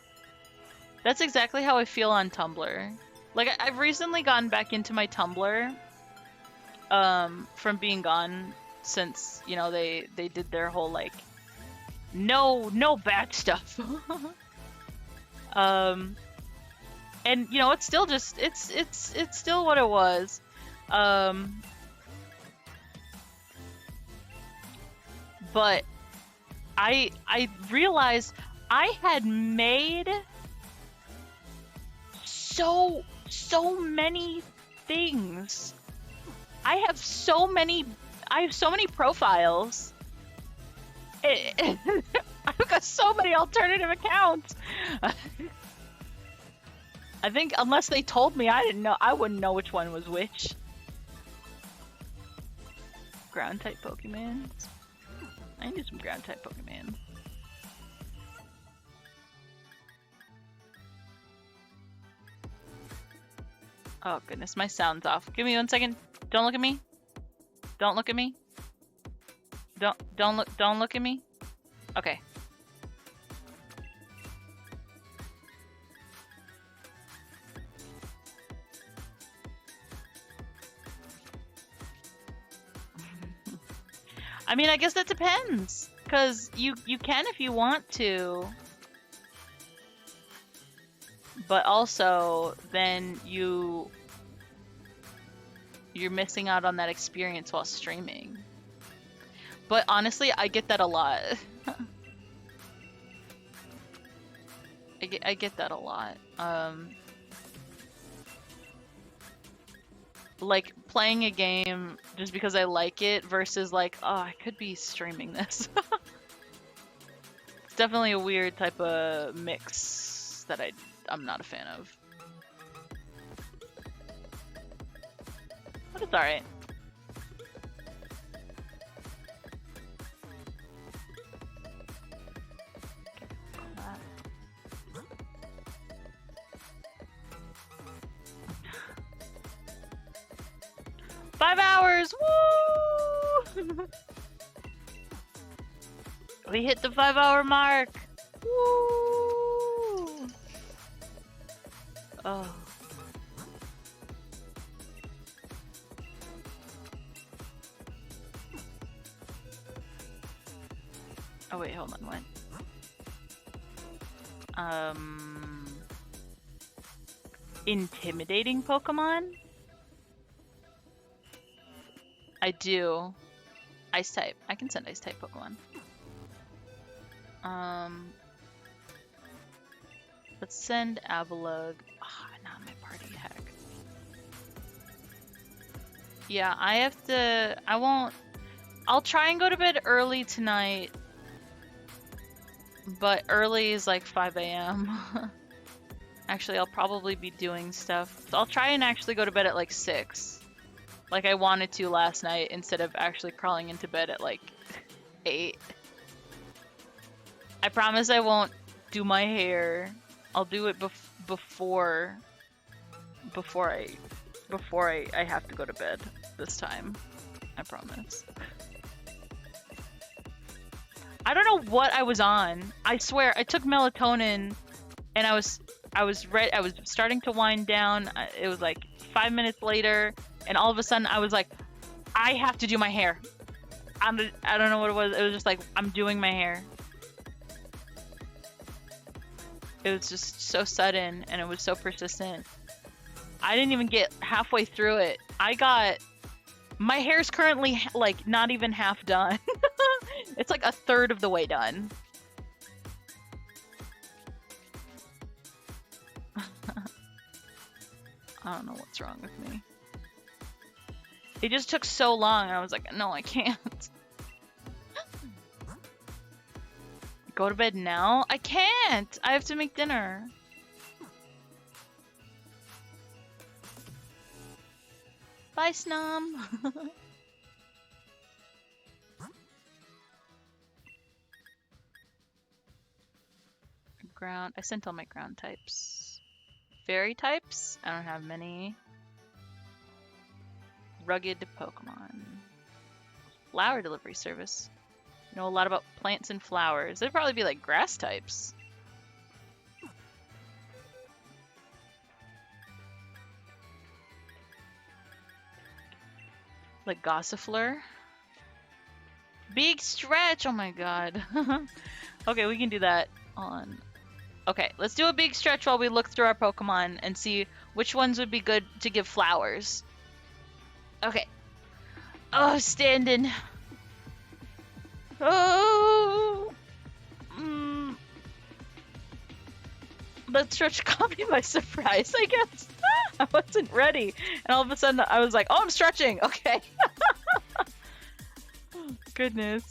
That's exactly how I feel on Tumblr. Like, I've recently gotten back into my Tumblr from being gone since, you know, they did their whole, like, no bad stuff. And, you know, it's still just, it's still what it was. But I realized I had made so many things. I have so many profiles. I've got so many alternative accounts. I think unless they told me, I wouldn't know which one was which. Ground type Pokemon. I need some ground type Pokemon. Oh goodness, my sound's off. Give me 1 second. Don't look at me. Don't look at me. Don't look at me. Okay. I mean, I guess that depends, cause you can if you want to, but also then you're missing out on that experience while streaming. But honestly, I get that a lot. I get that a lot. Like playing a game just because I like it versus like, oh, I could be streaming this. It's definitely a weird type of mix that I'm not a fan of. But it's alright. 5 hours! Woo! We hit the 5-hour mark! Woo! Oh. Oh wait, hold on, what? Intimidating Pokemon? I do. Ice type. I can send ice type Pokemon. Let's send Avalugg. Ah, not my party, heck. Yeah, I have to. I'll try and go to bed early tonight. But early is like 5 a.m. Actually, I'll probably be doing stuff. So I'll try and actually go to bed at like 6. Like I wanted to last night instead of actually crawling into bed at like 8. I promise I won't do my hair. I'll do it before I have to go to bed this time. I promise. I don't know what I was on. I swear I took melatonin and I was starting to wind down. It was like 5 minutes later and all of a sudden I was like, I have to do my hair. I don't know what it was. It was just like, I'm doing my hair. It was just so sudden and it was so persistent. I didn't even get halfway through it. My hair's currently like not even half done. It's like a third of the way done. I don't know what's wrong with me. It just took so long. I was like, no, I can't. Go to bed now? I can't! I have to make dinner. Bye, Snom. Ground. I sent all my ground types. Fairy types? I don't have many. Rugged Pokemon. Flower delivery service. Know a lot about plants and flowers. They'd probably be like grass types. Like Gossifleur. Big stretch! Oh my god. Okay, we can do that on... Okay, let's do a big stretch while we look through our Pokemon and see which ones would be good to give flowers. Okay. Oh, standing. Oh! That stretch caught me by surprise, I guess. I wasn't ready. And all of a sudden, I was like, oh, I'm stretching. Okay. Goodness.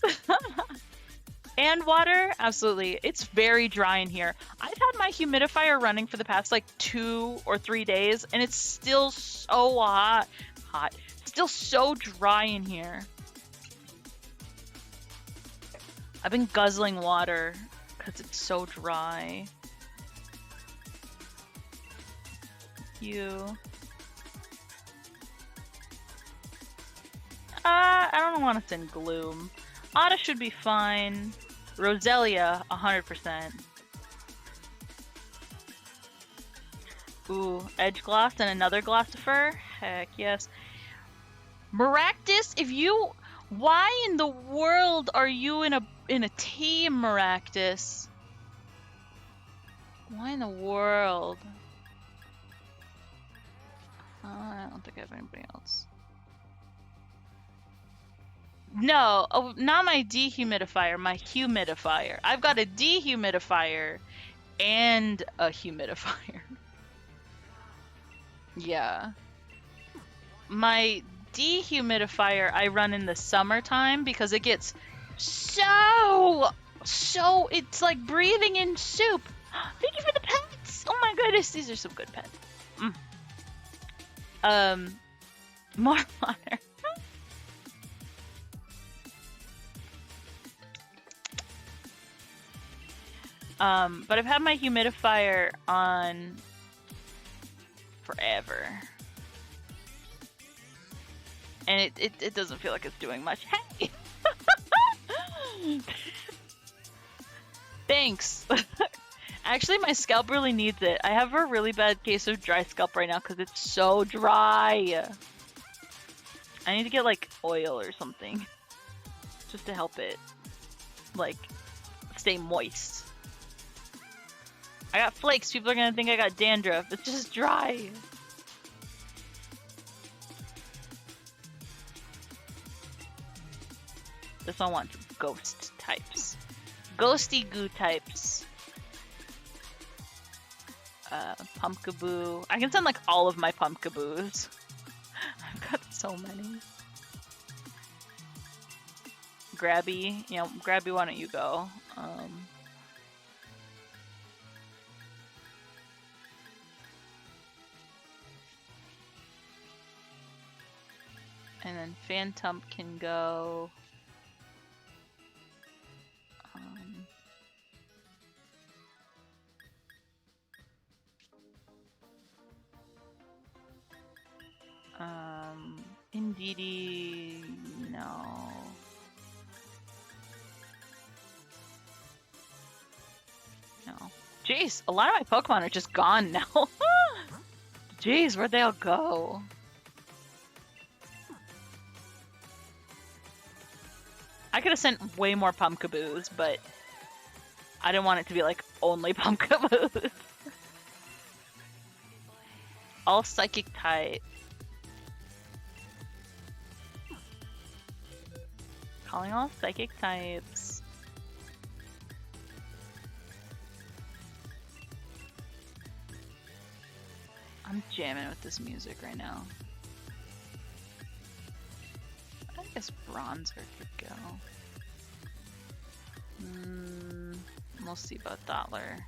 And water? Absolutely. It's very dry in here. I've had my humidifier running for the past like 2 or 3 days, and it's still so hot. Still so dry in here. I've been guzzling water because it's so dry. You. I don't want to send Gloom. Ada should be fine. Roselia, 100%. Ooh, Edge Gloss and another Glossifer? Heck yes. Maractus, if you... Why in the world are you in a team, Maractus? Why in the world? I don't think I have anybody else. No, oh, not my dehumidifier, my humidifier. I've got a dehumidifier and a humidifier. Yeah. My dehumidifier I run in the summertime because it gets so it's like breathing in soup. Thank you for the pets. Oh my goodness, these are some good pets. More water. But I've had my humidifier on forever. And it doesn't feel like it's doing much. Hey! Thanks! Actually, my scalp really needs it. I have a really bad case of dry scalp right now because it's so dry. I need to get, like, oil or something. Just to help it, like, stay moist. I got flakes. People are gonna think I got dandruff. It's just dry. This one wants ghost types. Ghosty goo types. Pumpkaboo. I can send like all of my pumpkaboos. I've got so many. Grabby. You know, Grabby, why don't you go? And then Phantom can go. Indeedy, no. No. Jeez, a lot of my Pokemon are just gone now. Jeez, where'd they all go? I could have sent way more Pumpkaboos, but I didn't want it to be like only Pumpkaboos. All Psychic type. Calling all Psychic types. I'm jamming with this music right now. I guess Bronzer could go. We'll see about Dottler.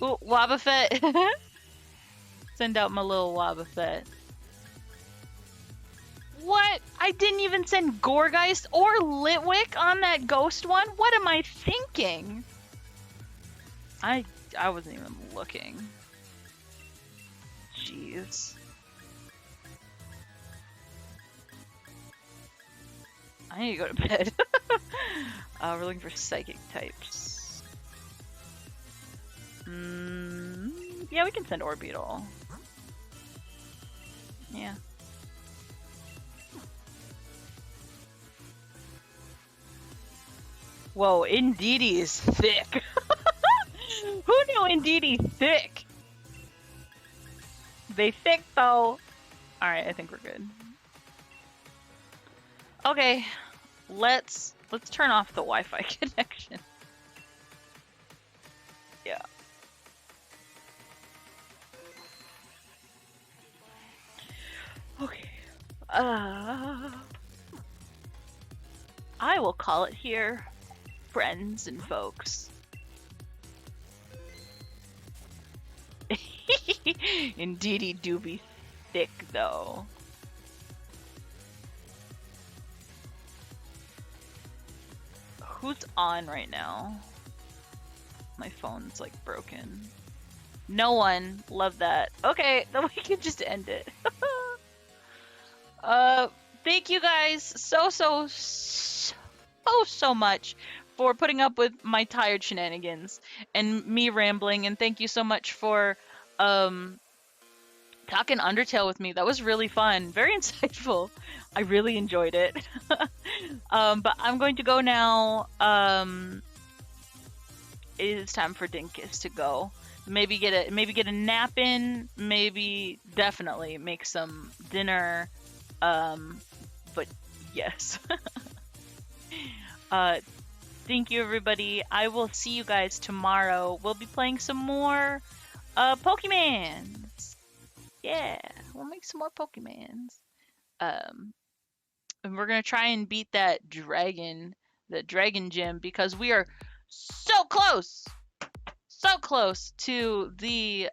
Ooh, Wobbuffet! Send out my little Wobbuffet. What? I didn't even send Gorgeist or Litwick on that ghost one? What am I thinking? I wasn't even looking. Jeez. I need to go to bed. We're looking for Psychic types. Yeah, we can send Orbeetle. Yeah. Whoa, Indeedee is thick. Who knew Indeedee thick? They thick though. Alright, I think we're good. Okay, let's turn off the Wi-Fi connection. Yeah. Okay. I will call it here, friends and folks. Indeedy do be thick though. Who's on right now? My phone's like broken. No one. Love that. Okay, then we can just end it. Thank you guys so much for putting up with my tired shenanigans and me rambling, and thank you so much for talking Undertale with me. That was really fun, very insightful. I really enjoyed it. But I'm going to go now. It is time for Dinkus to go. Maybe get a nap in. Maybe definitely make some dinner. But yes. Thank you, everybody. I will see you guys tomorrow. We'll be playing some more Pokemans. Yeah, we'll make some more Pokemans. And we're gonna try and beat that dragon, the dragon gym, because we are so close to the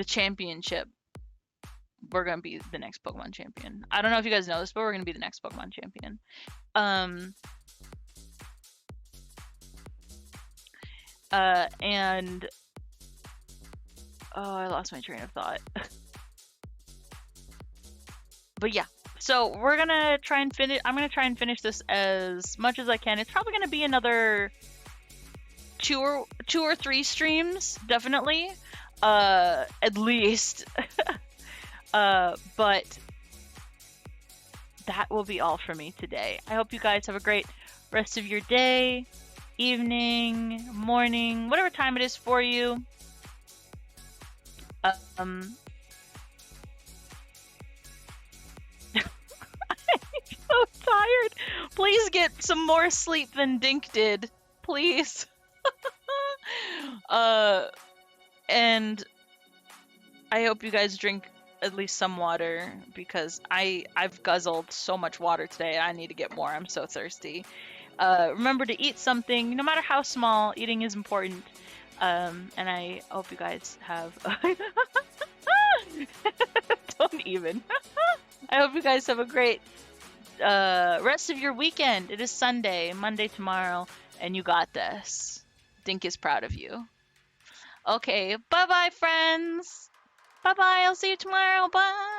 championship. We're gonna be the next Pokemon champion. I don't know if you guys know this, but we're gonna be the next Pokemon champion. And oh, I lost my train of thought. But yeah, so we're gonna try and finish. I'm gonna try and finish this as much as I can. It's probably gonna be another two or three streams, definitely, at least. But that will be all for me today. I hope you guys have a great rest of your day, evening, morning, whatever time it is for you. I'm so tired. Please get some more sleep than Dink did. Please. And I hope you guys drink at least some water, because I've guzzled so much water today. I need to get more. I'm so thirsty. Remember to eat something, no matter how small. Eating is important. And I hope you guys have don't even. I hope you guys have a great rest of your weekend. It is Sunday, Monday tomorrow, and you got this. Dink is proud of you. Okay, bye-bye, friends. Bye-bye. I'll see you tomorrow. Bye.